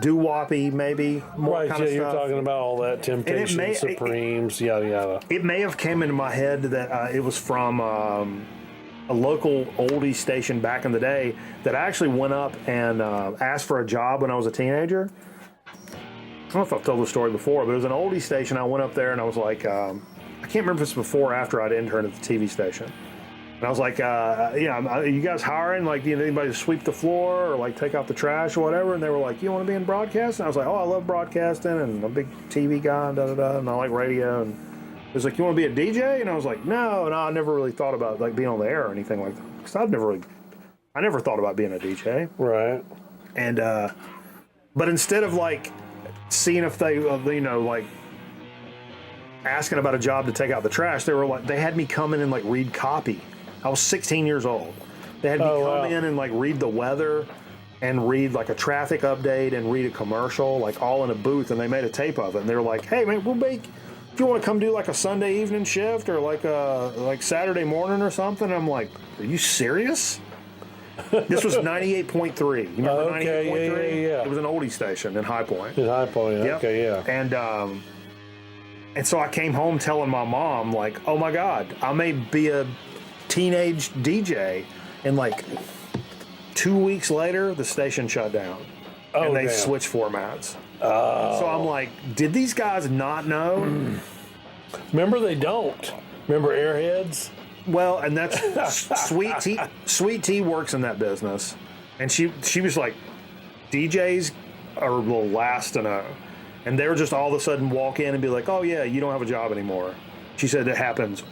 Speaker 7: Doo-woppy, maybe more
Speaker 9: Right,
Speaker 7: kind
Speaker 9: yeah,
Speaker 7: of
Speaker 9: you're
Speaker 7: stuff.
Speaker 9: talking about all that Temptation, Supremes, yada yada.
Speaker 7: It may have came into my head that it was from a local oldie station back in the day that I actually went up and asked for a job when I was a teenager. I don't know if I've told the story before, but it was an oldie station. I went up there and I was like, I can't remember if it's before or after I'd interned at the TV station. And I was like, are you guys hiring? Like, anybody to sweep the floor or like take out the trash or whatever? And they were like, you want to be in broadcasting? I was like, oh, I love broadcasting and I'm a big TV guy and and I like radio. And it was like, you want to be a DJ? And I was like, no. And I never really thought about like being on the air or anything like that. Because I never thought about being a DJ.
Speaker 9: Right.
Speaker 7: And, but instead of like seeing if they, like asking about a job to take out the trash, they had me come in and like read copy. I was 16 years old. They had me come in and like read the weather and read like a traffic update and read a commercial, like all in a booth, and they made a tape of it. And they were like, hey man, if you want to come do like a Sunday evening shift or like Saturday morning or something. I'm like, are you serious? This was 98.3. You remember 98.3?
Speaker 9: Yeah.
Speaker 7: It was an oldie station in High Point.
Speaker 9: In High Point,
Speaker 7: Yep.
Speaker 9: okay, yeah.
Speaker 7: And so I came home telling my mom, like, oh my God, I may be a teenage DJ. And like 2 weeks later, the station shut down. And they switched formats. So I'm like, did these guys not know?
Speaker 9: Remember, they don't. Remember Airheads?
Speaker 7: Well, and that's Sweet Tea. Sweet Tea works in that business. And she was like, DJs will last to know. And they were just all of a sudden walk in and be like, "Oh yeah, you don't have a job anymore." She said it happens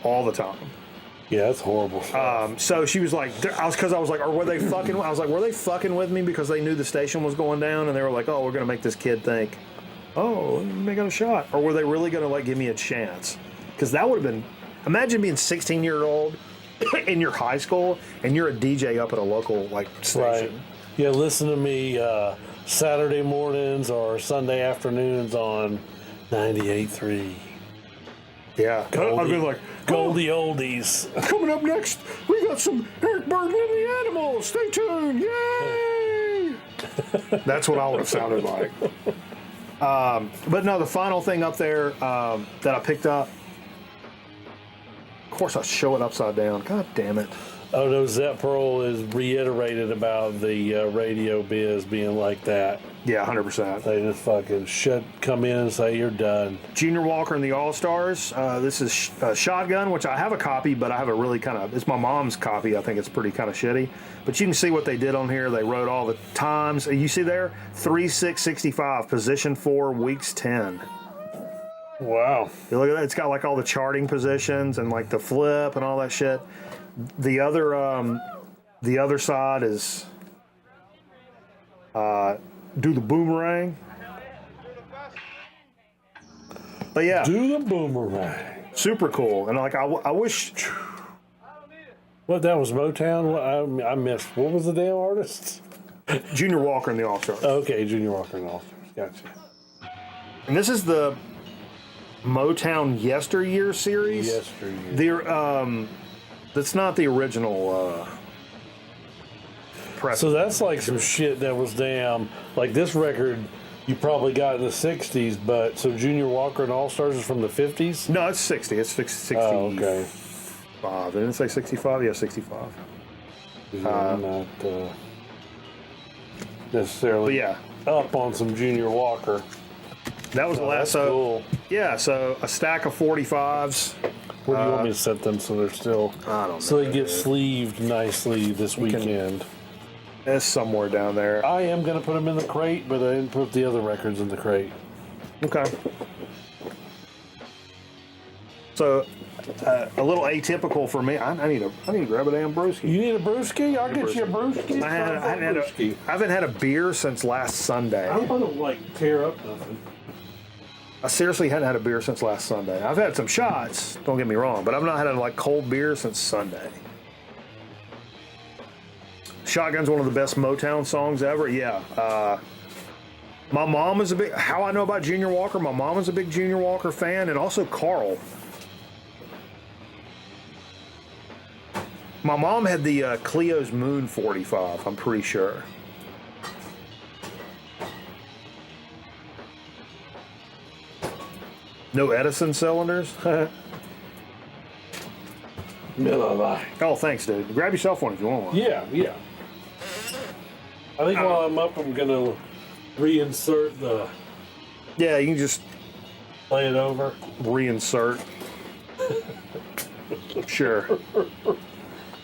Speaker 7: all the time.
Speaker 9: Yeah, that's horrible.
Speaker 7: So she was like, I was like, or were they fucking? I was like, were they fucking with me because they knew the station was going down, and they were like, "Oh, we're gonna make this kid think, oh, they got a shot," or were they really gonna like give me a chance? Because that would have been, imagine being 16-year-old in your high school and you're a DJ up at a local like station.
Speaker 9: Right. Yeah, listen to me Saturday mornings or Sunday afternoons on 98.3.
Speaker 7: Yeah, I'd be like,
Speaker 9: Goldie Oldies.
Speaker 7: coming up next, we got some Eric Burden and the Animals. Stay tuned, yay! That's what I would have sounded like. But no, the final thing up there that I picked up. Of course, I show it upside down. God damn it.
Speaker 9: Oh no, Zep Pearl is reiterated about the radio biz being like that.
Speaker 7: Yeah, 100%.
Speaker 9: They just fucking come in and say you're done.
Speaker 7: Junior Walker and the All-Stars. This is Shotgun, which I have a copy, but I have a really it's my mom's copy. I think it's pretty kind of shitty. But you can see what they did on here. They wrote all the times. You see there? 3-6-65, position 4, weeks 10.
Speaker 9: Wow.
Speaker 7: You look at that. It's got like all the charting positions and like the flip and all that shit. The other side is do the boomerang. But yeah,
Speaker 9: Do the boomerang.
Speaker 7: super cool. And like I wish.
Speaker 9: What, that was Motown? What, I missed. What was the damn artist?
Speaker 7: Junior Walker and the All-Stars.
Speaker 9: Okay, Junior Walker and All-Stars. Gotcha.
Speaker 7: And this is the Motown Yesteryear series.
Speaker 9: Yesteryear.
Speaker 7: That's not the original press.
Speaker 9: So that's like some shit that was damn, like this record you probably got in the 60s, but so Junior Walker and All-Stars is from the 50s?
Speaker 7: No, it's 60. It's 60.
Speaker 9: Oh, okay.
Speaker 7: Didn't it say 65? Yeah, 65.
Speaker 9: I'm not necessarily
Speaker 7: But yeah,
Speaker 9: up on some Junior Walker.
Speaker 7: that was the last.
Speaker 9: That's
Speaker 7: So
Speaker 9: cool.
Speaker 7: yeah, so a stack of 45s.
Speaker 9: Where do you want me to set them so they're still,
Speaker 7: I don't know.
Speaker 9: so they get sleeved nicely this weekend?
Speaker 7: It's somewhere down there.
Speaker 9: I am going to put them in the crate, but I didn't put the other records in the crate.
Speaker 7: Okay. So a little atypical for me. I need to grab a damn brewski.
Speaker 9: You need a brewski? I'll get you a brewski.
Speaker 7: I haven't had a beer since last Sunday.
Speaker 9: I'm going to like tear up nothing.
Speaker 7: I seriously hadn't had a beer since last Sunday. I've had some shots, don't get me wrong, but I've not had a like cold beer since Sunday. Shotgun's one of the best Motown songs ever. Yeah. My mom is how I know about Junior Walker, my mom is a big Junior Walker fan, and also Carl. My mom had the Cleo's Moon 45, I'm pretty sure. No Edison cylinders?
Speaker 9: Miller Lite.
Speaker 7: Oh, thanks, dude. Grab yourself one if you want one.
Speaker 9: Yeah. I think while I'm up, I'm going to reinsert the...
Speaker 7: Yeah, you can just
Speaker 9: Play it over.
Speaker 7: reinsert. Sure.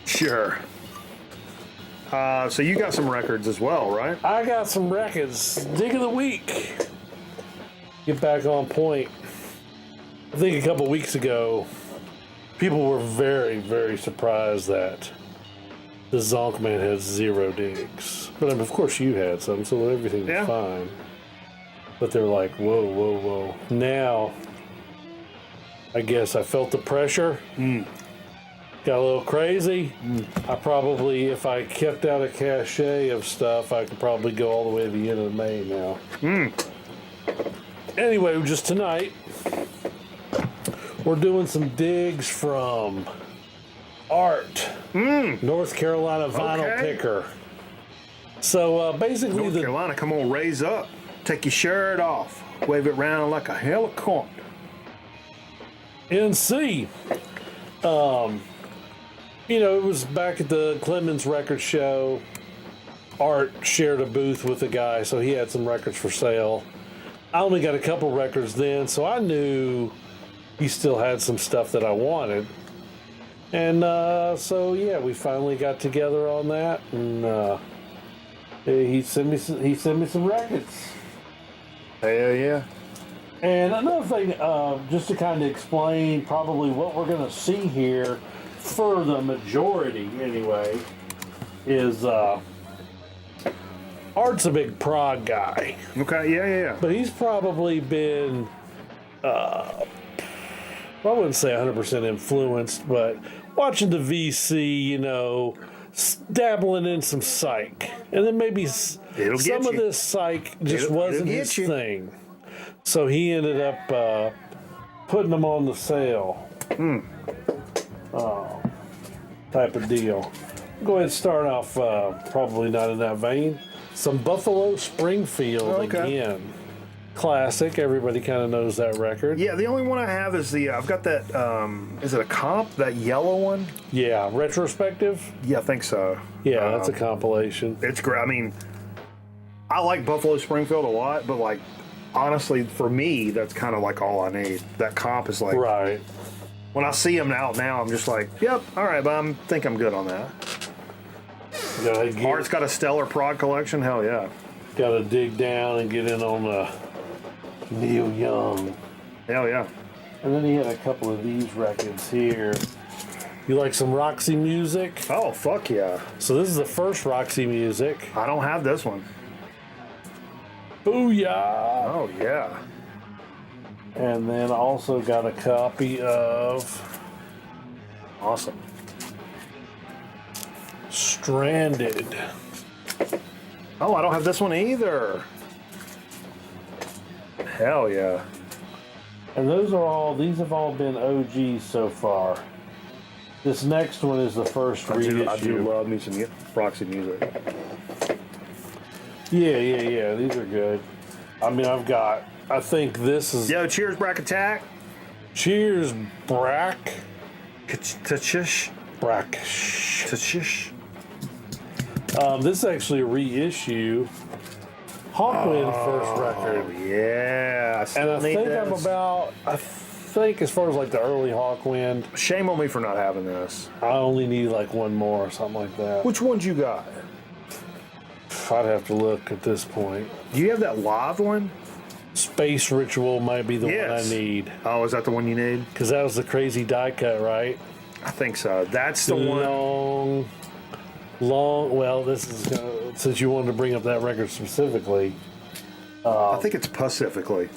Speaker 7: Sure. So you got some records as well, right?
Speaker 9: I got some records. Dig of the week. Get back on point. I think a couple weeks ago, people were very, very surprised that the Zonkman had 0 digs. But of course you had some, so everything was fine. But they're like, whoa, whoa, whoa. Now, I guess I felt the pressure. Got a little crazy. I probably, if I kept out a cachet of stuff, I could probably go all the way to the end of May now. Anyway, just tonight, we're doing some digs from Art, North Carolina vinyl picker. So basically,
Speaker 7: North Carolina, come on, raise up. Take your shirt off. Wave it around like a helicopter.
Speaker 9: NC. You know, it was back at the Clemens record show. Art shared a booth with a guy, so he had some records for sale. I only got a couple records then, so I knew he still had some stuff that I wanted. And so, yeah, we finally got together on that. And He sent me some records.
Speaker 7: Hell yeah.
Speaker 9: And another thing, just to kind of explain probably what we're going to see here for the majority anyway, is Art's a big prog guy.
Speaker 7: Okay, yeah.
Speaker 9: But he's probably been, I wouldn't say 100% influenced, but watching the VC, you know, dabbling in some psych. And then maybe some of this psych just wasn't his thing. So he ended up putting them on the sale. Type of deal. Go ahead and start off, probably not in that vein. Some Buffalo Springfield again. Classic. Everybody kind of knows that record.
Speaker 7: Yeah, the only one I have is I've got that, is it a comp? That yellow one?
Speaker 9: Yeah, retrospective?
Speaker 7: Yeah, I think so.
Speaker 9: Yeah, that's a compilation.
Speaker 7: It's great. I mean, I like Buffalo Springfield a lot, but like, honestly, for me, that's kind of like all I need. That comp is like,
Speaker 9: right.
Speaker 7: When I see them out now, I'm just like, yep, all right, but I think I'm good on that. Art's got a stellar prog collection. Hell yeah.
Speaker 9: Got to dig down and get in on Neil Young.
Speaker 7: Hell yeah.
Speaker 9: And then he had a couple of these records here. You like some Roxy music?
Speaker 7: Oh, fuck yeah.
Speaker 9: So this is the first Roxy music.
Speaker 7: I don't have this one.
Speaker 9: Booyah!
Speaker 7: Oh, yeah.
Speaker 9: And then also got a copy of...
Speaker 7: Awesome.
Speaker 9: Stranded.
Speaker 7: Oh, I don't have this one either. Hell yeah.
Speaker 9: And these have all been OGs so far. This next one is the first reissue.
Speaker 7: I do love me some Roxy music.
Speaker 9: Yeah. These are good. I mean, I think this is...
Speaker 7: Yo, cheers, Brack Attack.
Speaker 9: Cheers, Brack.
Speaker 7: Tachish.
Speaker 9: Brack.
Speaker 7: Tachish.
Speaker 9: This is actually a reissue. Hawkwind first record.
Speaker 7: Yeah.
Speaker 9: I think as far as like the early Hawkwind.
Speaker 7: Shame on me for not having this.
Speaker 9: I only need like one more or something like that.
Speaker 7: Which ones you got?
Speaker 9: I'd have to look at this point.
Speaker 7: Do you have that live one?
Speaker 9: Space Ritual might be the one I need.
Speaker 7: Oh, is that the one you need?
Speaker 9: Because that was the crazy die cut, right?
Speaker 7: I think so. That's the one.
Speaker 9: Long. Well, this is since you wanted to bring up that record specifically.
Speaker 7: I think it's Pacifically.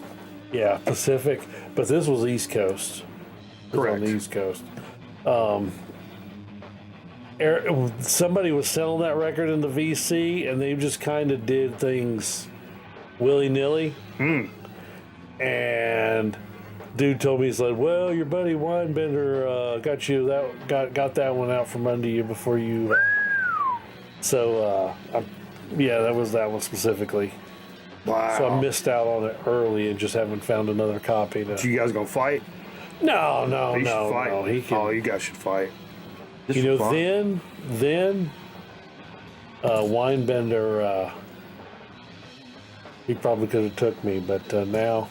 Speaker 9: Yeah, Pacific. But this was East Coast.
Speaker 7: Correct.
Speaker 9: On the East Coast. Somebody was selling that record in the VC, and they just kind of did things willy-nilly. And dude told me, he's like, well, your buddy Winebender got that one out from under you before you... So, that was that one specifically.
Speaker 7: Wow.
Speaker 9: So I missed out on it early and just haven't found another copy.
Speaker 7: So you guys gonna fight?
Speaker 9: No.
Speaker 7: He can. Oh, you guys should fight.
Speaker 9: Then Winebender, he probably could have took me, but now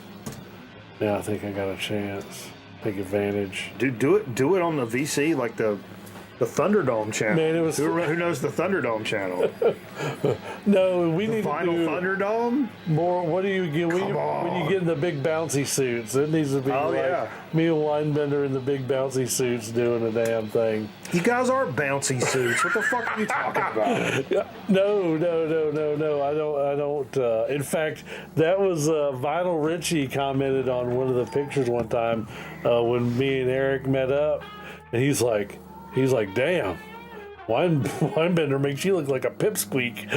Speaker 9: I think I got a chance. Take advantage.
Speaker 7: Dude, do it on the VC, like the Thunderdome channel.
Speaker 9: Man, it was
Speaker 7: who knows the Thunderdome channel?
Speaker 9: No, we need
Speaker 7: Final
Speaker 9: to do
Speaker 7: Thunderdome.
Speaker 9: more. What do you get when you get in the big bouncy suits? It needs to be me and Winebender in the big bouncy suits doing the damn thing.
Speaker 7: You guys are bouncy suits. What the fuck are you talking about?
Speaker 9: No. I don't. In fact, that was Vinyl Richie commented on one of the pictures one time when me and Eric met up, and he's like, damn. Winebender makes you look like a pipsqueak.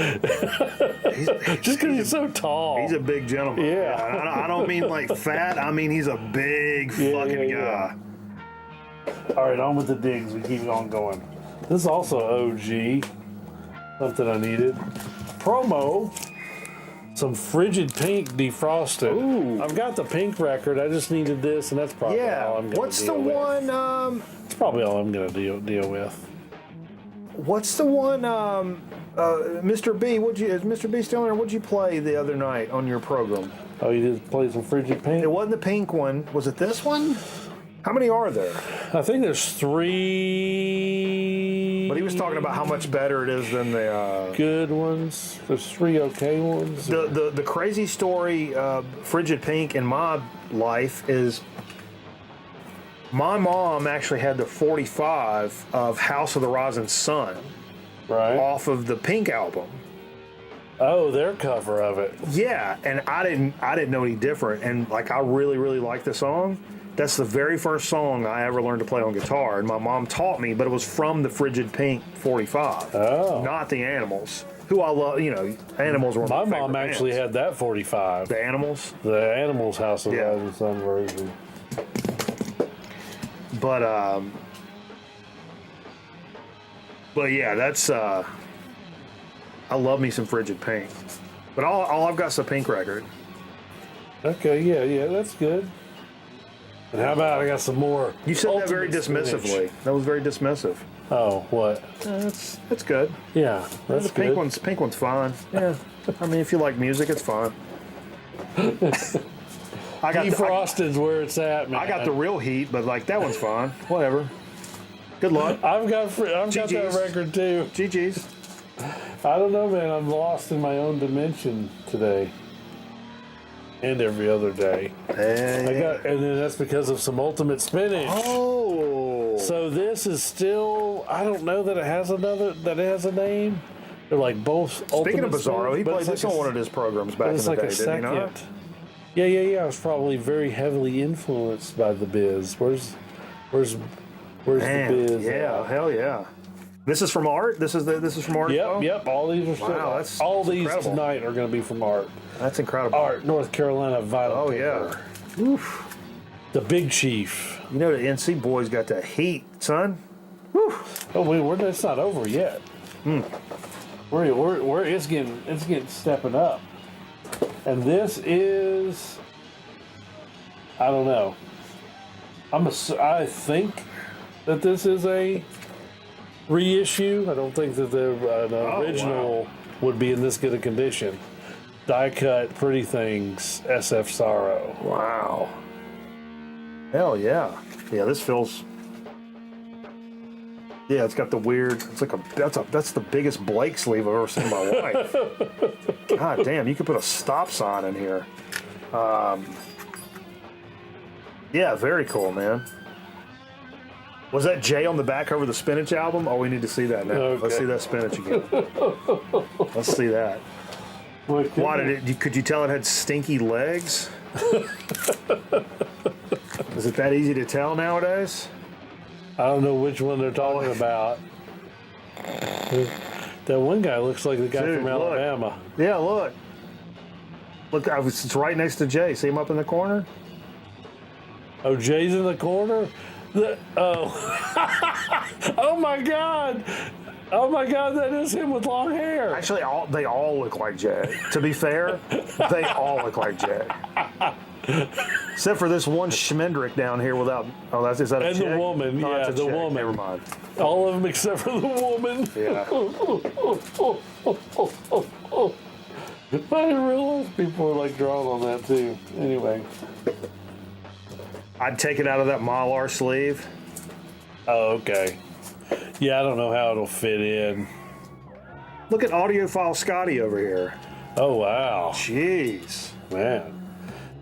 Speaker 9: Just because he's so tall.
Speaker 7: He's a big gentleman.
Speaker 9: Yeah.
Speaker 7: I don't mean like fat. I mean he's a big fucking guy.
Speaker 9: All right, on with the digs. We keep on going. This is also OG. Something I needed. Promo. Some Frigid Pink Defrosted.
Speaker 7: Ooh.
Speaker 9: I've got the pink record. I just needed this, and that's probably all I'm going to deal with.
Speaker 7: What's the one?
Speaker 9: It's probably all I'm going to deal with.
Speaker 7: What's the one? Mr. B. Is Mr. B still in there? What'd you play the other night on your program?
Speaker 9: Oh, you did play some Frigid Pink?
Speaker 7: It wasn't the pink one. Was it this one? How many are there?
Speaker 9: I think there's 3.
Speaker 7: But he was talking about how much better it is than the
Speaker 9: good ones. There's 3 okay ones.
Speaker 7: The crazy story, Frigid Pink in my life is my mom actually had the 45 of House of the Rising Sun
Speaker 9: right
Speaker 7: off of the Pink album.
Speaker 9: Oh, their cover of it.
Speaker 7: Yeah, and I didn't know any different, and like I really like the song. That's the very first song I ever learned to play on guitar, and my mom taught me, but it was from the Frigid Pink 45, not the Animals, who I love. You know, Animals were
Speaker 9: my
Speaker 7: my
Speaker 9: mom
Speaker 7: favorite
Speaker 9: actually
Speaker 7: bands.
Speaker 9: had that 45.
Speaker 7: The Animals.
Speaker 9: The Animals House of
Speaker 7: Yeah.
Speaker 9: Rising Sun version.
Speaker 7: But yeah, that's I love me some Frigid Pink, but all I've got is a Pink record.
Speaker 9: Okay, yeah, that's good. And how about I got some more?
Speaker 7: You said that very
Speaker 9: Ultimate
Speaker 7: dismissively.
Speaker 9: Spinach.
Speaker 7: That was very dismissive.
Speaker 9: Oh, what?
Speaker 7: That's good.
Speaker 9: Yeah, that's
Speaker 7: The pink
Speaker 9: good.
Speaker 7: Pink one's fine. Yeah, I mean, if you like music, it's fine. I got
Speaker 9: Defrosted's where it's at, man.
Speaker 7: I got the real heat, but like that one's fine. Whatever. Good luck.
Speaker 9: I've got that
Speaker 7: GG's.
Speaker 9: record too.
Speaker 7: GG's.
Speaker 9: I don't know, man. I'm lost in my own dimension today, and every other day. And then that's because of some Ultimate Spinach.
Speaker 7: Oh.
Speaker 9: So this is still. I don't know that it has a name. They're like both.
Speaker 7: Speaking of
Speaker 9: Ultimate Spinach,
Speaker 7: Bizarro, he
Speaker 9: but
Speaker 7: played
Speaker 9: it's
Speaker 7: this
Speaker 9: like
Speaker 7: on
Speaker 9: a-
Speaker 7: one of his programs back
Speaker 9: but
Speaker 7: in
Speaker 9: it's
Speaker 7: the
Speaker 9: like
Speaker 7: day,
Speaker 9: a
Speaker 7: did he
Speaker 9: second.
Speaker 7: not?
Speaker 9: Yeah. I was probably very heavily influenced by the Biz. Where's
Speaker 7: Man,
Speaker 9: the Biz?
Speaker 7: yeah,
Speaker 9: at?
Speaker 7: hell yeah. This is from Art. This is from Art.
Speaker 9: Yep. All these are still.
Speaker 7: Wow,
Speaker 9: all
Speaker 7: that's
Speaker 9: these
Speaker 7: incredible.
Speaker 9: tonight are going to be from Art.
Speaker 7: That's incredible.
Speaker 9: Art, North Carolina vinyl.
Speaker 7: Oh
Speaker 9: paper.
Speaker 7: yeah. Oof.
Speaker 9: The Big Chief.
Speaker 7: You know the NC boys got the heat, son. Whew.
Speaker 9: Oh wait, that's not over yet. We're it's getting stepping up. And this is, I don't know. I think that this is a reissue. I don't think that the original would be in this good a condition. Die cut, Pretty Things, SF Sorrow.
Speaker 7: Wow. Hell yeah. Yeah, this feels. Yeah, it's got the weird. It's like that's the biggest Blake sleeve I've ever seen in my life. God damn, you could put a stop sign in here. Yeah, very cool, man. Was that Jay on the back cover of the Spinach album? Oh, we need to see that now.
Speaker 9: Okay.
Speaker 7: Let's see that Spinach again. Let's see that. Why did it? Could you tell it had stinky legs? Is it that easy to tell nowadays?
Speaker 9: I don't know which one they're talking about. That one guy looks like the guy
Speaker 7: Dude,
Speaker 9: from
Speaker 7: look.
Speaker 9: Alabama.
Speaker 7: Yeah, look. Look, it's right next to Jay. See him up in the corner?
Speaker 9: Oh, Jay's in the corner? Oh my God. Oh my God, that is him with long hair.
Speaker 7: Actually, they all look like Jay. To be fair, they all look like Jay. Except for this one Schmendrick down here without. Oh, is that a
Speaker 9: And
Speaker 7: chick?
Speaker 9: the woman,
Speaker 7: No,
Speaker 9: yeah,
Speaker 7: that's a
Speaker 9: the
Speaker 7: chick.
Speaker 9: woman.
Speaker 7: Never mind.
Speaker 9: All of them except for the woman.
Speaker 7: Yeah.
Speaker 9: I didn't realize people were like drawing on that too. Anyway.
Speaker 7: I'd take it out of that Mylar sleeve.
Speaker 9: Oh, okay. Yeah, I don't know how it'll fit in.
Speaker 7: Look at Audiophile Scotty over here.
Speaker 9: Oh, wow.
Speaker 7: Jeez.
Speaker 9: Man.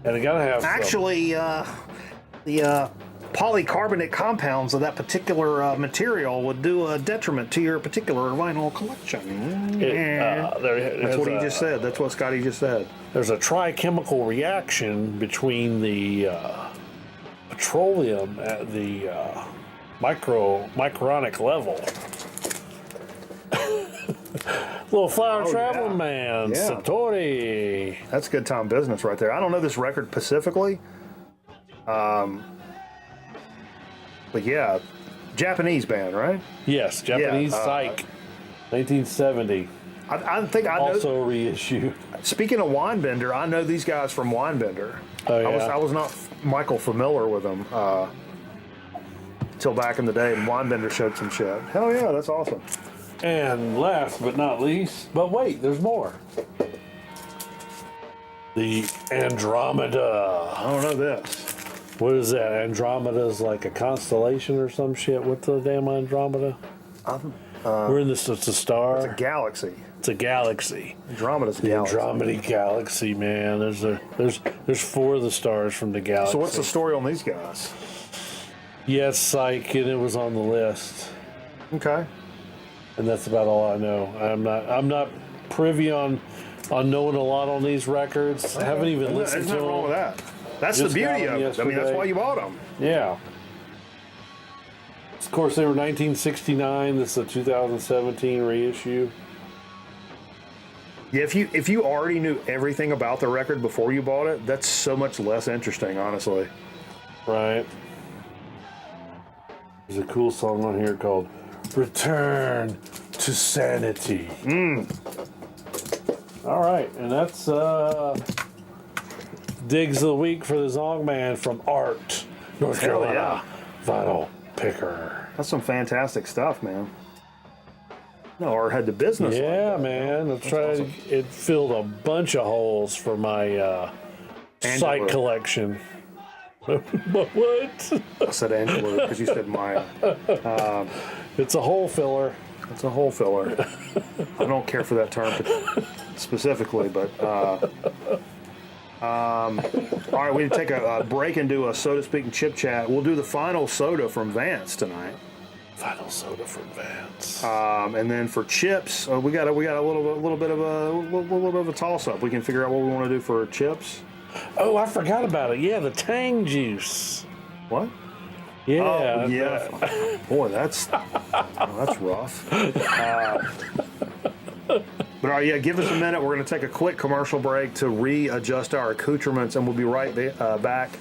Speaker 9: And I gotta have some.
Speaker 7: Actually, the polycarbonate compounds of that particular material would do a detriment to your particular vinyl collection. That's what he just said. That's what Scotty just said.
Speaker 9: There's a trichemical reaction between the petroleum at the micronic level. Little flower traveling man,
Speaker 7: Yeah.
Speaker 9: Satori.
Speaker 7: That's good time business right there. I don't know this record specifically. But yeah, Japanese band, right?
Speaker 9: Yes, Japanese Psych, 1970.
Speaker 7: I think I know.
Speaker 9: Also reissued.
Speaker 7: Speaking of Winebender, I know these guys from Winebender.
Speaker 9: Oh, yeah.
Speaker 7: I was not Michael familiar with them till back in the day, and Winebender showed some shit. Hell yeah, that's awesome.
Speaker 9: And last but not least, but wait, there's more. The Andromeda.
Speaker 7: I don't know this.
Speaker 9: What is that? Andromeda's like a constellation or some shit. What's the damn Andromeda? We're in this. It's a star.
Speaker 7: It's a galaxy.
Speaker 9: It's a galaxy.
Speaker 7: Andromeda's
Speaker 9: The
Speaker 7: galaxy.
Speaker 9: Andromeda galaxy, man. There's 4 of the stars from the galaxy.
Speaker 7: So what's the story on these guys?
Speaker 9: Yes, Psych, and it was on the list.
Speaker 7: Okay.
Speaker 9: And that's about all I know. I'm not privy on knowing a lot on these records. I haven't even listened to
Speaker 7: them. There's nothing wrong with that. That's the
Speaker 9: Just got
Speaker 7: beauty
Speaker 9: them
Speaker 7: of it. I mean, that's
Speaker 9: yesterday.
Speaker 7: why you bought them.
Speaker 9: Yeah. Of course, they were 1969. This is a 2017 reissue.
Speaker 7: Yeah, if you already knew everything about the record before you bought it, that's so much less interesting, honestly.
Speaker 9: Right. There's a cool song on here called "Return to Sanity." All right, and that's Digs of the Week for the Zong Man from Art, North
Speaker 7: Hell
Speaker 9: Carolina. Vinyl picker.
Speaker 7: That's some fantastic stuff, man. No, or had the business.
Speaker 9: Yeah,
Speaker 7: like that,
Speaker 9: man.
Speaker 7: That's
Speaker 9: Awesome. It filled a bunch of holes for my site collection. What?
Speaker 7: I said Angela because you said Maya.
Speaker 9: It's a hole filler.
Speaker 7: It's a hole filler. I don't care for that term specifically, but all right, we need to take a break and do a soda speak and chip chat. We'll do the final soda from Vance tonight.
Speaker 9: Final soda from Vance.
Speaker 7: And then for chips, we got a little bit of a toss up. We can figure out what we want to do for chips.
Speaker 9: Oh, I forgot about it. Yeah, the Tang juice.
Speaker 7: What?
Speaker 9: Yeah.
Speaker 7: Oh, yeah. Boy, that's rough. But all right, yeah, give us a minute. We're going to take a quick commercial break to readjust our accoutrements, and we'll be right back.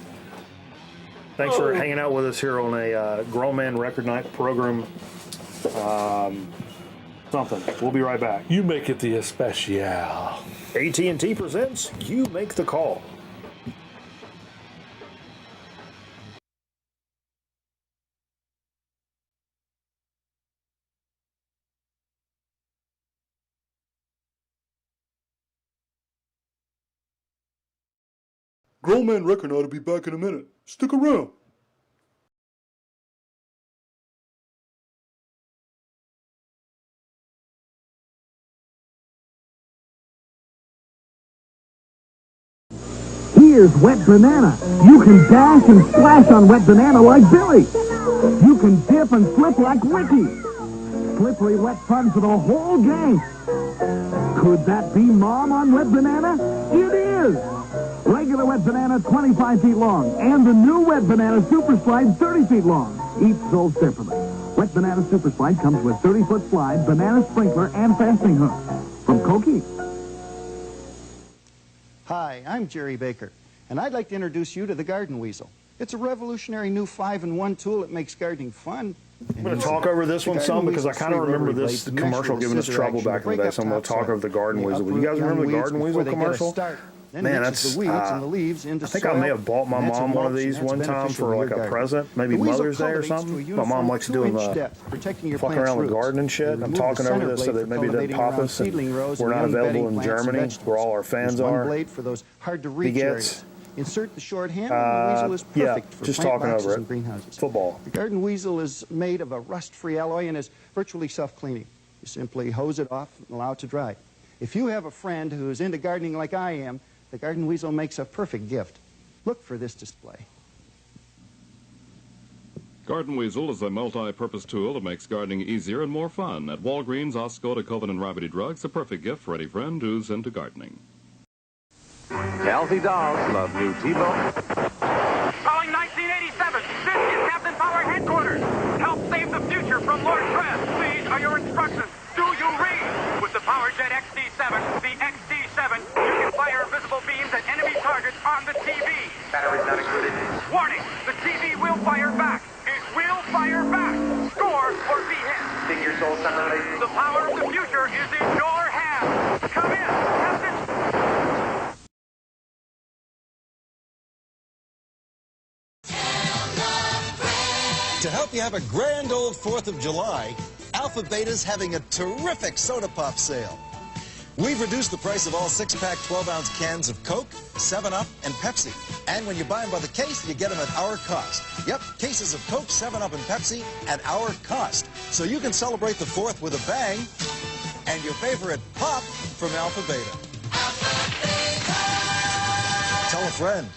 Speaker 7: Thanks for hanging out with us here on a Grown Man Record Night program. Something. We'll be right back.
Speaker 9: You make it the especial.
Speaker 7: AT&T presents You Make the Call.
Speaker 10: Grown Man Record ought to be back in a minute. Stick around.
Speaker 11: Here's Wet Banana. You can dash and splash on Wet Banana like Billy. You can dip and slip like Ricky. Slippery wet fun for the whole gang. Could that be Mom on Wet Banana? It is. Regular Wet Banana, 25 feet long. And the new Wet Banana Super Slide, 30 feet long. Each sold separately. Wet Banana Super Slide comes with 30-foot slide, banana sprinkler, and fastening hook. From Cokie.
Speaker 12: Hi, I'm Jerry Baker, and I'd like to introduce you to the Garden Weasel. It's a revolutionary new 5-in-1 tool that makes gardening fun.
Speaker 7: I'm going to talk over this one some because I kind of remember this commercial giving us trouble back in the day, so I'm going to talk over the Garden Weasel. You guys remember the Garden Weasel commercial? Man, that's, I think I may have bought my mom one of these one time for like a present, maybe Mother's Day or something. My mom likes doing fucking around the garden and shit. I'm talking over this so that maybe it doesn't pop us. And we're not available in Germany, where all our fans are. He gets.
Speaker 12: Insert the short handle, and the weasel is perfect for
Speaker 7: just
Speaker 12: plant
Speaker 7: talking
Speaker 12: boxes
Speaker 7: over
Speaker 12: and
Speaker 7: it.
Speaker 12: greenhouses.
Speaker 7: Football.
Speaker 12: The Garden Weasel is made of a rust-free alloy and is virtually self-cleaning. You simply hose it off and allow it to dry. If you have a friend who's into gardening like I am, the Garden Weasel makes a perfect gift. Look for this display.
Speaker 13: Garden Weasel is a multi-purpose tool that makes gardening easier and more fun. At Walgreens, Osco, Coven, and Rabbity Drugs, a perfect gift for any friend who's into gardening.
Speaker 14: Healthy dogs love new T-Bone.
Speaker 15: Calling 1987. This is Captain Power Headquarters. Help save the future from Lord Kress. These are your instructions. Do you read? With the PowerJet XD7, the XD7, you can fire invisible beams at enemy targets on the TV. Batteries not included. Warning, the TV will fire back. It will fire back. Score or be hit. Think your soul separately. The power of the future is in your hands. Come in, Captain.
Speaker 16: To help you have a grand old 4th of July, Alpha Beta's having a terrific soda pop sale. We've reduced the price of all 6-pack 12-ounce cans of Coke, 7-Up, and Pepsi. And when you buy them by the case, you get them at our cost. Yep, cases of Coke, 7-Up, and Pepsi at our cost. So you can celebrate the 4th with a bang and your favorite pop from Alpha Beta. Tell a friend.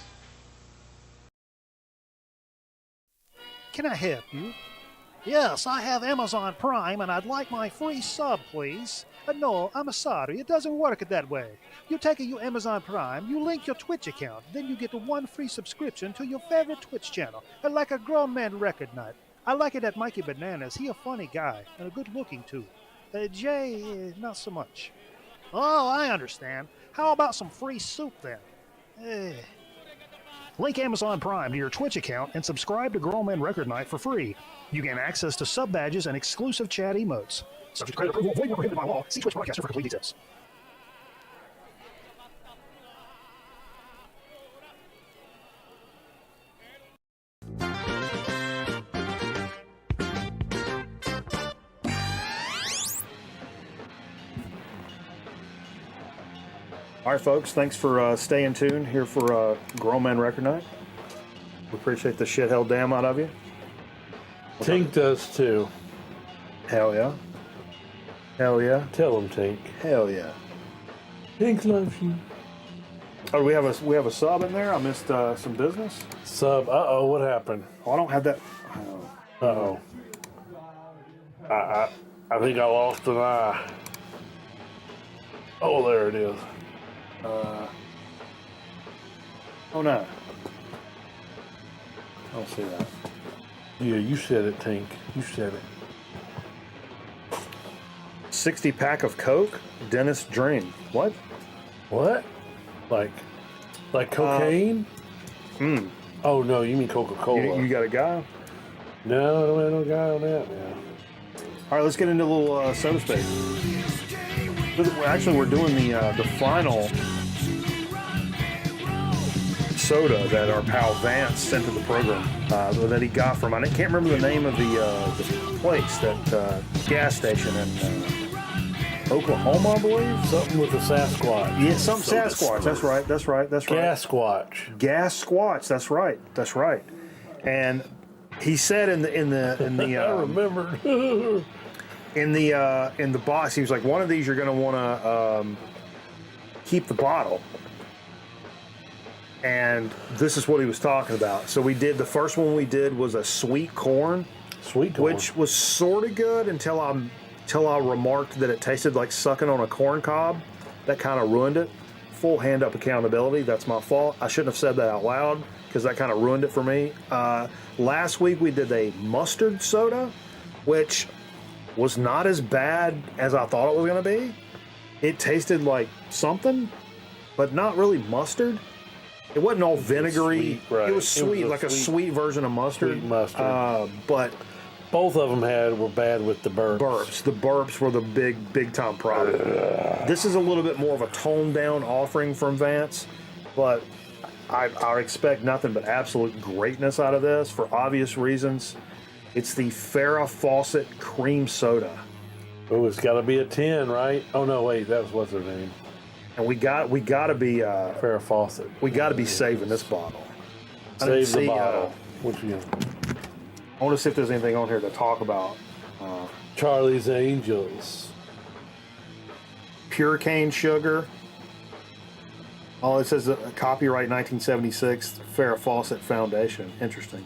Speaker 17: Can I help you? Yes, I have Amazon Prime, and I'd like my free sub, please. No, I'm sorry, it doesn't work that way. You take your Amazon Prime, you link your Twitch account, then you get one free subscription to your favorite Twitch channel, like a grown man record night. I like it at Mikey Bananas. He a funny guy, and a good looking too. Jay, not so much. Oh, I understand. How about some free soup then? Link Amazon Prime to your Twitch account and subscribe to Grown Men Record Night for free. You gain access to sub badges and exclusive chat emotes. Subject to credit approval, void where prohibited by law. See Twitch broadcaster for complete details.
Speaker 7: All right, folks, thanks for staying tuned here for Grown Man Record Night. We appreciate the shit hell damn out of you.
Speaker 9: Tink does too.
Speaker 7: Hell yeah. Hell yeah.
Speaker 9: Tell him, Tink.
Speaker 7: Hell yeah.
Speaker 9: Tink loves you.
Speaker 7: Oh, we have a sub in there? I missed some business?
Speaker 9: Sub. Uh-oh, what happened?
Speaker 7: Oh, I don't have that. Oh.
Speaker 9: Uh-oh. I think I lost an eye. Oh, there it is.
Speaker 7: Oh, no. I don't see that.
Speaker 9: Yeah, you said it, Tink. You said it.
Speaker 7: 60 pack of Coke? Dennis Dream. What?
Speaker 9: What? Like cocaine? Oh, no, you mean Coca-Cola.
Speaker 7: You got a guy?
Speaker 9: No, I don't have no guy on that now.
Speaker 7: All right, let's get into a little soda space. Actually, we're doing the final soda that our pal Vance sent to the program that he got from, I can't remember the name of the place, that gas station in Oklahoma, I believe.
Speaker 9: Something with the Sasquatch.
Speaker 7: Yeah, something Sasquatch. That's right.
Speaker 9: Gas Squatch.
Speaker 7: Gas Squatch. That's right. And he said in the
Speaker 9: I remember.
Speaker 7: in the box, he was like, one of these you're going to want to keep the bottle. And this is what he was talking about. So the first one we did was a sweet corn. Which was sort of good until I remarked that it tasted like sucking on a corn cob. That kind of ruined it. Full hand up accountability. That's my fault. I shouldn't have said that out loud because that kind of ruined it for me. Last week we did a mustard soda, which was not as bad as I thought it was going to be. It tasted like something, but not really mustard. It wasn't all vinegary.
Speaker 9: Sweet, right.
Speaker 7: It was sweet, like a sweet version of mustard.
Speaker 9: Sweet mustard.
Speaker 7: But
Speaker 9: both of them were bad with the burps.
Speaker 7: The burps were the big time problem. This is a little bit more of a toned down offering from Vance, but I expect nothing but absolute greatness out of this for obvious reasons. It's the Farrah Fawcett cream soda.
Speaker 9: Oh, it's got to be a 10, right? Oh no, wait, that was what's her name.
Speaker 7: And we got to be
Speaker 9: Farrah Fawcett.
Speaker 7: We got to be saving this bottle.
Speaker 9: Save the bottle.
Speaker 7: I want to see if there's anything on here to talk about.
Speaker 9: Charlie's Angels.
Speaker 7: Pure cane sugar. Oh, it says copyright 1976, Farrah Fawcett Foundation. Interesting.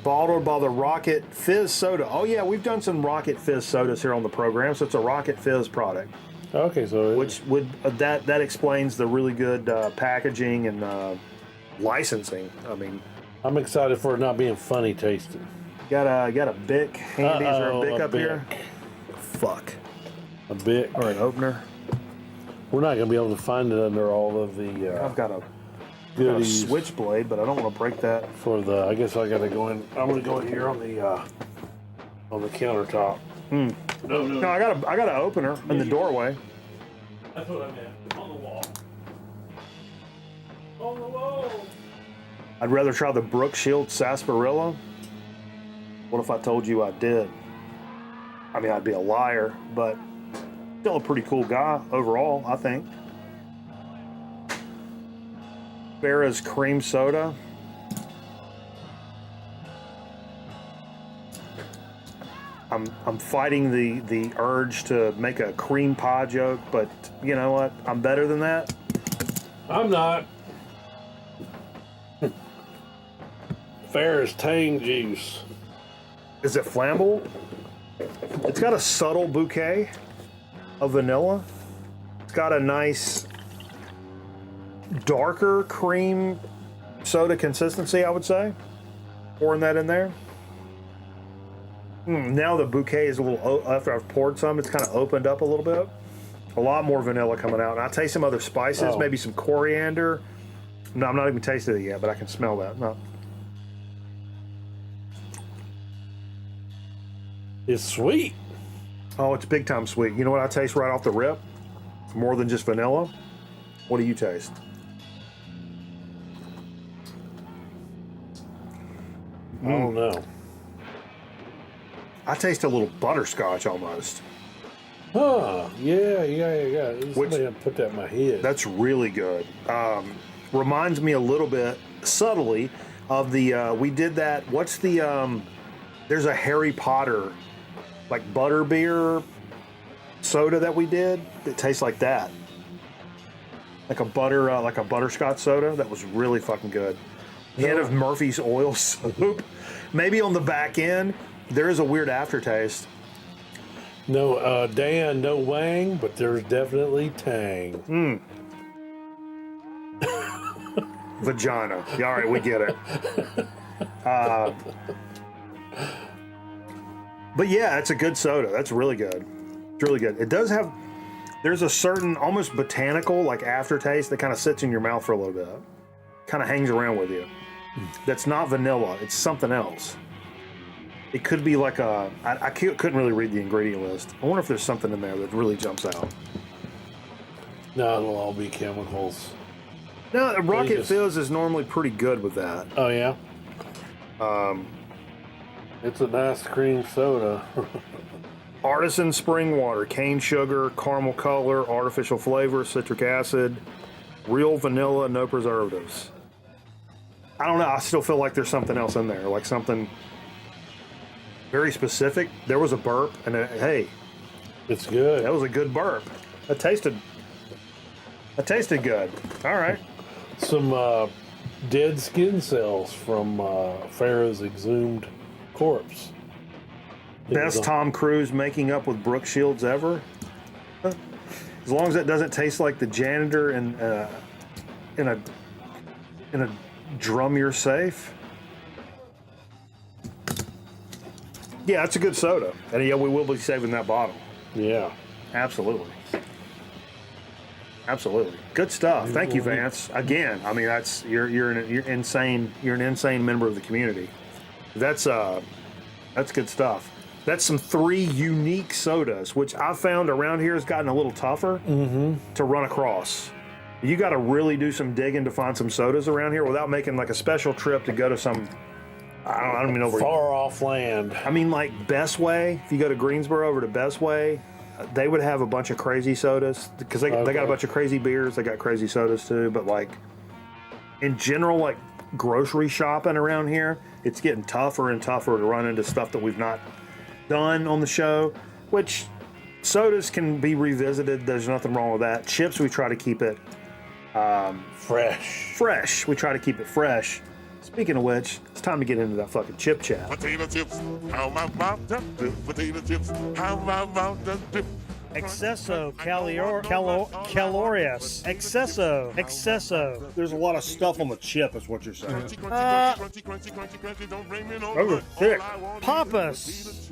Speaker 7: Bottled by the Rocket Fizz Soda. Oh yeah, we've done some Rocket Fizz sodas here on the program, so it's a Rocket Fizz product.
Speaker 9: Okay, so
Speaker 7: which would that explains the really good packaging and licensing. I mean,
Speaker 9: I'm excited for it not being funny tasting.
Speaker 7: Got a Bic handy? Is there a Bic up here? Fuck.
Speaker 9: A Bic
Speaker 7: or an opener?
Speaker 9: We're not going to be able to find it under all of the.
Speaker 7: I've got a switchblade, but I don't want to break that.
Speaker 9: For the, I guess I got to go in. I'm going to go in here on the countertop. No,
Speaker 7: I got an opener in the doorway.
Speaker 9: That's what I meant. On the wall. On the wall.
Speaker 7: I'd rather try the Brook Shield Sarsaparilla. What if I told you I did? I mean, I'd be a liar, but still a pretty cool guy overall, I think. Farrah's cream soda. I'm fighting the urge to make a cream pie joke, but you know what? I'm better than that.
Speaker 9: I'm not. Farrah's Tang juice.
Speaker 7: Is it flammable? It's got a subtle bouquet of vanilla. It's got a nice darker cream soda consistency, I would say. Pouring that in there. Now the bouquet is a little, after I've poured some, it's kind of opened up a little bit. A lot more vanilla coming out. And I taste some other spices, maybe some coriander. No, I'm not even tasted it yet, but I can smell that. No.
Speaker 9: It's sweet.
Speaker 7: Oh, it's big time sweet. You know what I taste right off the rip? More than just vanilla. What do you taste?
Speaker 9: I don't know.
Speaker 7: I taste a little butterscotch almost.
Speaker 9: Huh. Yeah. Somebody put that in my head.
Speaker 7: That's really good. Reminds me a little bit, subtly, of the, we did that, what's the, there's a Harry Potter, like butterbeer soda that we did that tastes like that. Like a butterscotch soda that was really fucking good. Hint of Murphy's oil soap. Maybe on the back end, there is a weird aftertaste.
Speaker 9: No, Dan, no wang, but there's definitely tang.
Speaker 7: Vagina. Yeah, all right, we get it. But yeah, it's a good soda. That's really good. It's really good. It does have, there's a certain almost botanical like aftertaste that kind of sits in your mouth for a little bit. Kind of hangs around with you. That's not vanilla. It's something else. It could be like a, I couldn't really read the ingredient list. I wonder if there's something in there that really jumps out.
Speaker 9: No, it'll all be chemicals.
Speaker 7: No, Rocket Fizz is normally pretty good with that.
Speaker 9: Oh, yeah? It's a nice cream soda.
Speaker 7: Artisan spring water, cane sugar, caramel color, artificial flavor, citric acid, real vanilla, no preservatives. I don't know. I still feel like there's something else in there, like something very specific. There was a burp, and hey,
Speaker 9: it's good.
Speaker 7: That was a good burp. That tasted good. All right.
Speaker 9: Some dead skin cells from Farrah's exhumed corpse.
Speaker 7: Best Tom Cruise making up with Brooke Shields ever. As long as it doesn't taste like the janitor in a drum you're safe. Yeah, it's a good soda. And yeah, we will be saving that bottle.
Speaker 9: Yeah.
Speaker 7: Absolutely. Absolutely. Good stuff. Thank you, Vance. Again, I mean, that's you're an insane member of the community. That's good stuff. That's some 3 unique sodas, which I found around here has gotten a little tougher to run across. You got to really do some digging to find some sodas around here without making like a special trip to go to some, I don't even know where.
Speaker 9: Far off land.
Speaker 7: I mean, like Best Way. If you go to Greensboro over to Best Way, they would have a bunch of crazy sodas because they got a bunch of crazy beers. They got crazy sodas too. But like in general, like grocery shopping around here, it's getting tougher and tougher to run into stuff that we've not done on the show, which sodas can be revisited. There's nothing wrong with that. Chips, we try to keep it fresh. We try to keep it fresh. Speaking of which, it's time to get into that fucking chip chat.
Speaker 18: Potato chips, how my mouth does do. Potato chips, how my mouth does do.
Speaker 17: Excesso calorious. Excesso.
Speaker 7: There's a lot of stuff on the chip, is what you're saying.
Speaker 18: Those
Speaker 7: are thick.
Speaker 17: Papas.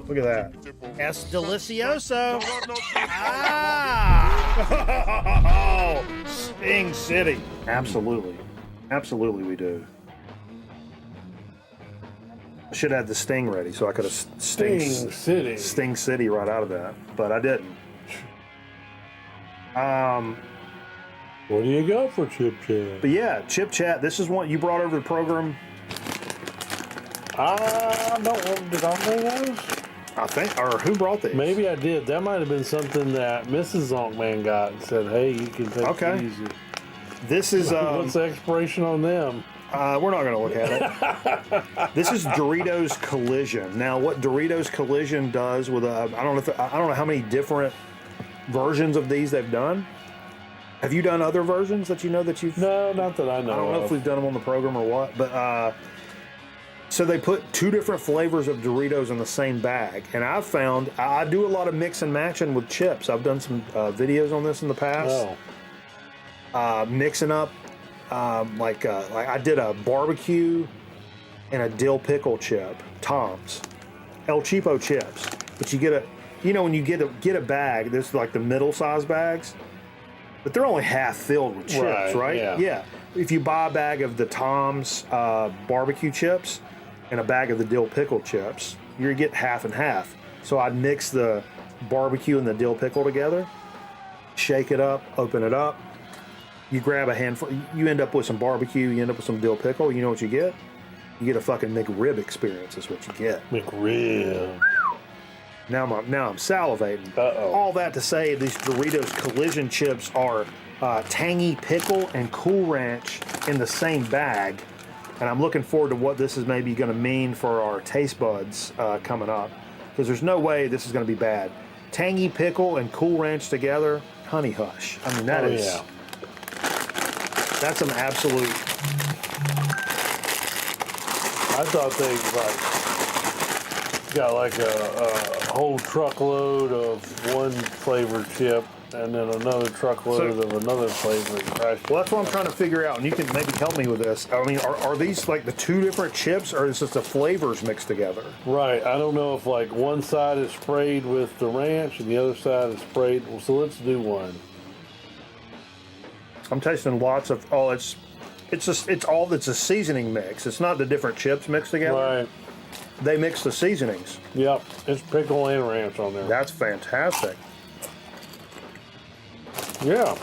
Speaker 7: Look at that.
Speaker 17: Es delicioso.
Speaker 7: Sting City. Absolutely we do. I should have had the Sting ready so I could have Sting City right out of that, but I didn't.
Speaker 9: What do you got for Chip Chat?
Speaker 7: But yeah, Chip Chat. This is what you brought over the program.
Speaker 9: Did I know those?
Speaker 7: I think, or who brought these?
Speaker 9: Maybe I did. That might have been something that Mrs. Zonkman got and said, hey, you can take it easy.
Speaker 7: This is...
Speaker 9: What's the expiration on them?
Speaker 7: We're not going to look at it. This is Doritos Collision. Now, what Doritos Collision does with I don't know how many different versions of these they've done. Have you done other versions that you know that you've...
Speaker 9: No, not that I know.
Speaker 7: I don't know if we've done them on the program or what, but so they put 2 different flavors of Doritos in the same bag, and I've found I do a lot of mix and matching with chips. I've done some videos on this in the past. Mixing up. Like I did a barbecue and a dill pickle chip, Tom's, El Cheapo chips. But you get when you get a bag, there's like the middle size bags, but they're only half filled with chips, right? Yeah. If you buy a bag of the Tom's barbecue chips and a bag of the dill pickle chips, you get half and half. So I'd mix the barbecue and the dill pickle together, shake it up, open it up. You grab a handful, you end up with some barbecue, you end up with some dill pickle, you know what you get? You get a fucking McRib experience is what you get.
Speaker 9: McRib.
Speaker 7: Now I'm salivating. All that to say, these Doritos Collision chips are tangy pickle and Cool Ranch in the same bag. And I'm looking forward to what this is maybe going to mean for our taste buds coming up. Because there's no way this is going to be bad. Tangy pickle and Cool Ranch together, honey hush. I mean, that is... Yeah. That's some absolute...
Speaker 9: I thought they got like a whole truckload of one flavored chip and then another truckload of another flavor.
Speaker 7: Well, that's what I'm trying to figure out, and you can maybe help me with this. I mean, are these like the 2 different chips, or is this the flavors mixed together?
Speaker 9: Right. I don't know if like one side is sprayed with the ranch and the other side is sprayed. Well, so let's do one.
Speaker 7: I'm tasting lots of... it's a seasoning mix. It's not the different chips mixed together.
Speaker 9: Right.
Speaker 7: They mix the seasonings.
Speaker 9: Yep. It's pickle and ranch on there.
Speaker 7: That's fantastic.
Speaker 9: Yeah.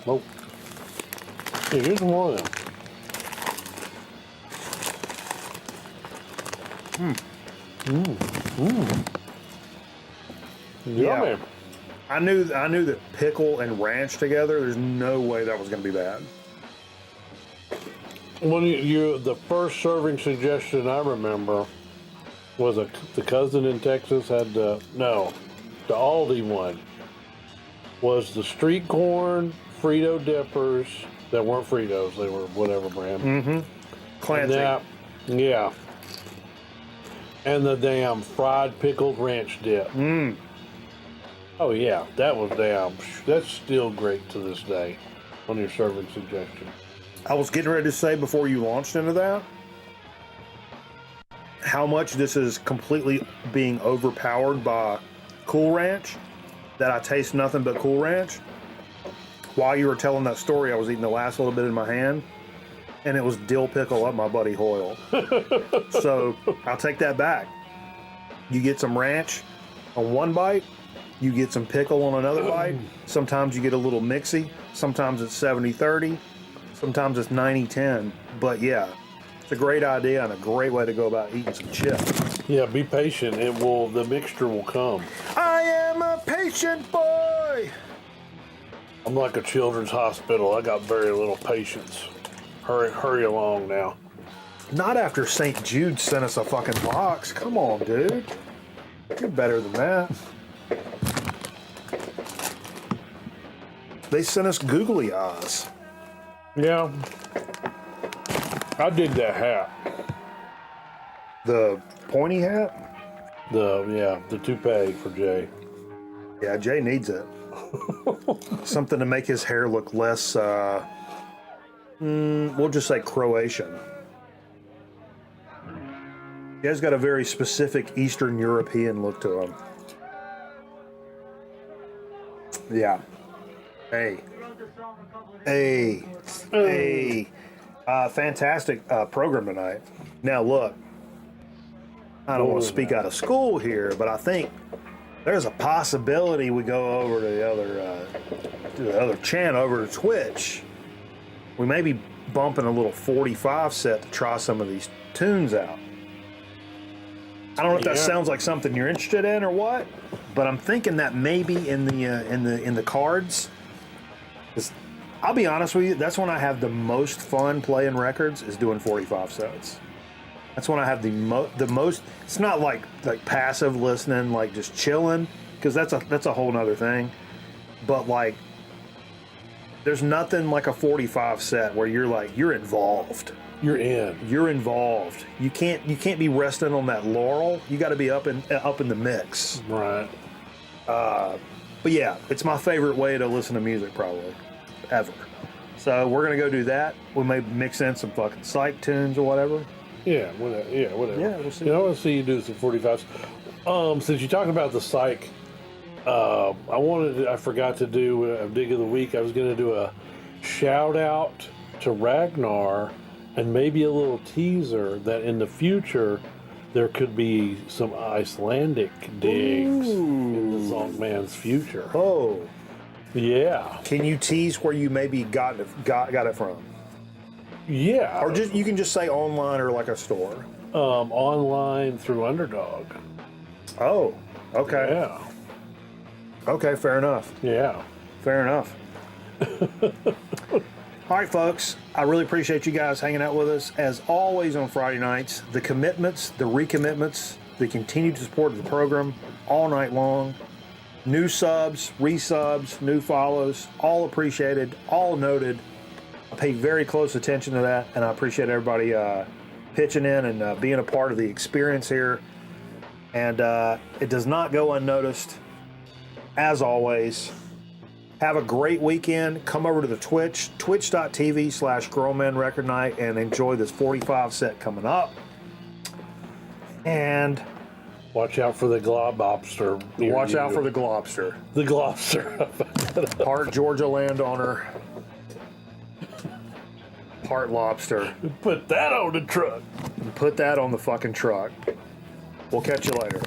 Speaker 9: Oh. Hey, here's more of them.
Speaker 7: Yeah.
Speaker 9: Yummy.
Speaker 7: I knew that pickle and ranch together, there's no way that was going to be bad.
Speaker 9: When the first serving suggestion I remember was the cousin in Texas had the Aldi one was the street corn Frito dippers that weren't Fritos, they were whatever brand.
Speaker 7: Clancy.
Speaker 9: Yeah. And the damn fried pickled ranch dip. Oh yeah, that's still great to this day on your serving suggestion.
Speaker 7: I was getting ready to say before you launched into that, how much this is completely being overpowered by Cool Ranch, that I taste nothing but Cool Ranch. While you were telling that story, I was eating the last little bit in my hand, and it was dill pickle up my buddy Hoyle. So I'll take that back. You get some ranch on one bite, you get some pickle on another bite. Sometimes you get a little mixy. Sometimes it's 70-30. Sometimes it's 90-10. But yeah, it's a great idea and a great way to go about eating some chips.
Speaker 9: Yeah, be patient. The mixture will come.
Speaker 7: I am a patient boy.
Speaker 9: I'm like a children's hospital. I got very little patience. Hurry along now.
Speaker 7: Not after St. Jude sent us a fucking box. Come on, dude. You're better than that. They sent us googly eyes.
Speaker 9: Yeah. I dig that hat.
Speaker 7: The pointy hat?
Speaker 9: The toupee for Jay.
Speaker 7: Yeah, Jay needs it. Something to make his hair look less, we'll just say Croatian. He has got a very specific Eastern European look to him. Yeah. Hey. Fantastic program tonight. Now look, I don't want to speak out of school here, but I think there's a possibility we go over to the other channel, over to Twitch. We may be bumping a little 45 set to try some of these tunes out. I don't know if that sounds like something you're interested in or what, but I'm thinking that maybe in the cards. I'll be honest with you, that's when I have the most fun playing records is doing 45 sets. That's when I have the most. It's not like passive listening, like just chilling, because that's a whole nother thing. But like, there's nothing like a 45 set where you're involved.
Speaker 9: You're in.
Speaker 7: You're involved. You can't be resting on that laurel. You got to be up in the mix.
Speaker 9: Right.
Speaker 7: But yeah, it's my favorite way to listen to music probably ever. So we're gonna go do that. We may mix in some fucking psych tunes or whatever.
Speaker 9: Yeah, whatever. Yeah,
Speaker 7: we'll see.
Speaker 9: I want to see you do some 45s. Since you're talking about the psych, I forgot to do a dig of the week. I was going to do a shout out to Ragnar and maybe a little teaser that in the future there could be some Icelandic digs in the Zonkman's future.
Speaker 7: Oh,
Speaker 9: yeah.
Speaker 7: Can you tease where you maybe got it from?
Speaker 9: Yeah.
Speaker 7: Or you can just say online or like a store.
Speaker 9: Online through Underdog.
Speaker 7: Oh, okay.
Speaker 9: Yeah.
Speaker 7: Okay, fair enough.
Speaker 9: Yeah.
Speaker 7: Fair enough. All right, folks. I really appreciate you guys hanging out with us. As always on Friday nights, the commitments, the recommitments, the continued support of the program all night long. New subs, resubs, new follows, all appreciated, all noted. I pay very close attention to that, and I appreciate everybody pitching in and being a part of the experience here. And it does not go unnoticed. As always, have a great weekend. Come over to the Twitch, twitch.tv/Grown Men Record Night, and enjoy this 45 set coming up. And
Speaker 9: watch out for the globster.
Speaker 7: Watch out for the globster.
Speaker 9: The globster.
Speaker 7: Part Georgia landowner. Part lobster.
Speaker 9: Put that on the truck.
Speaker 7: Put that on the fucking truck. We'll catch you later.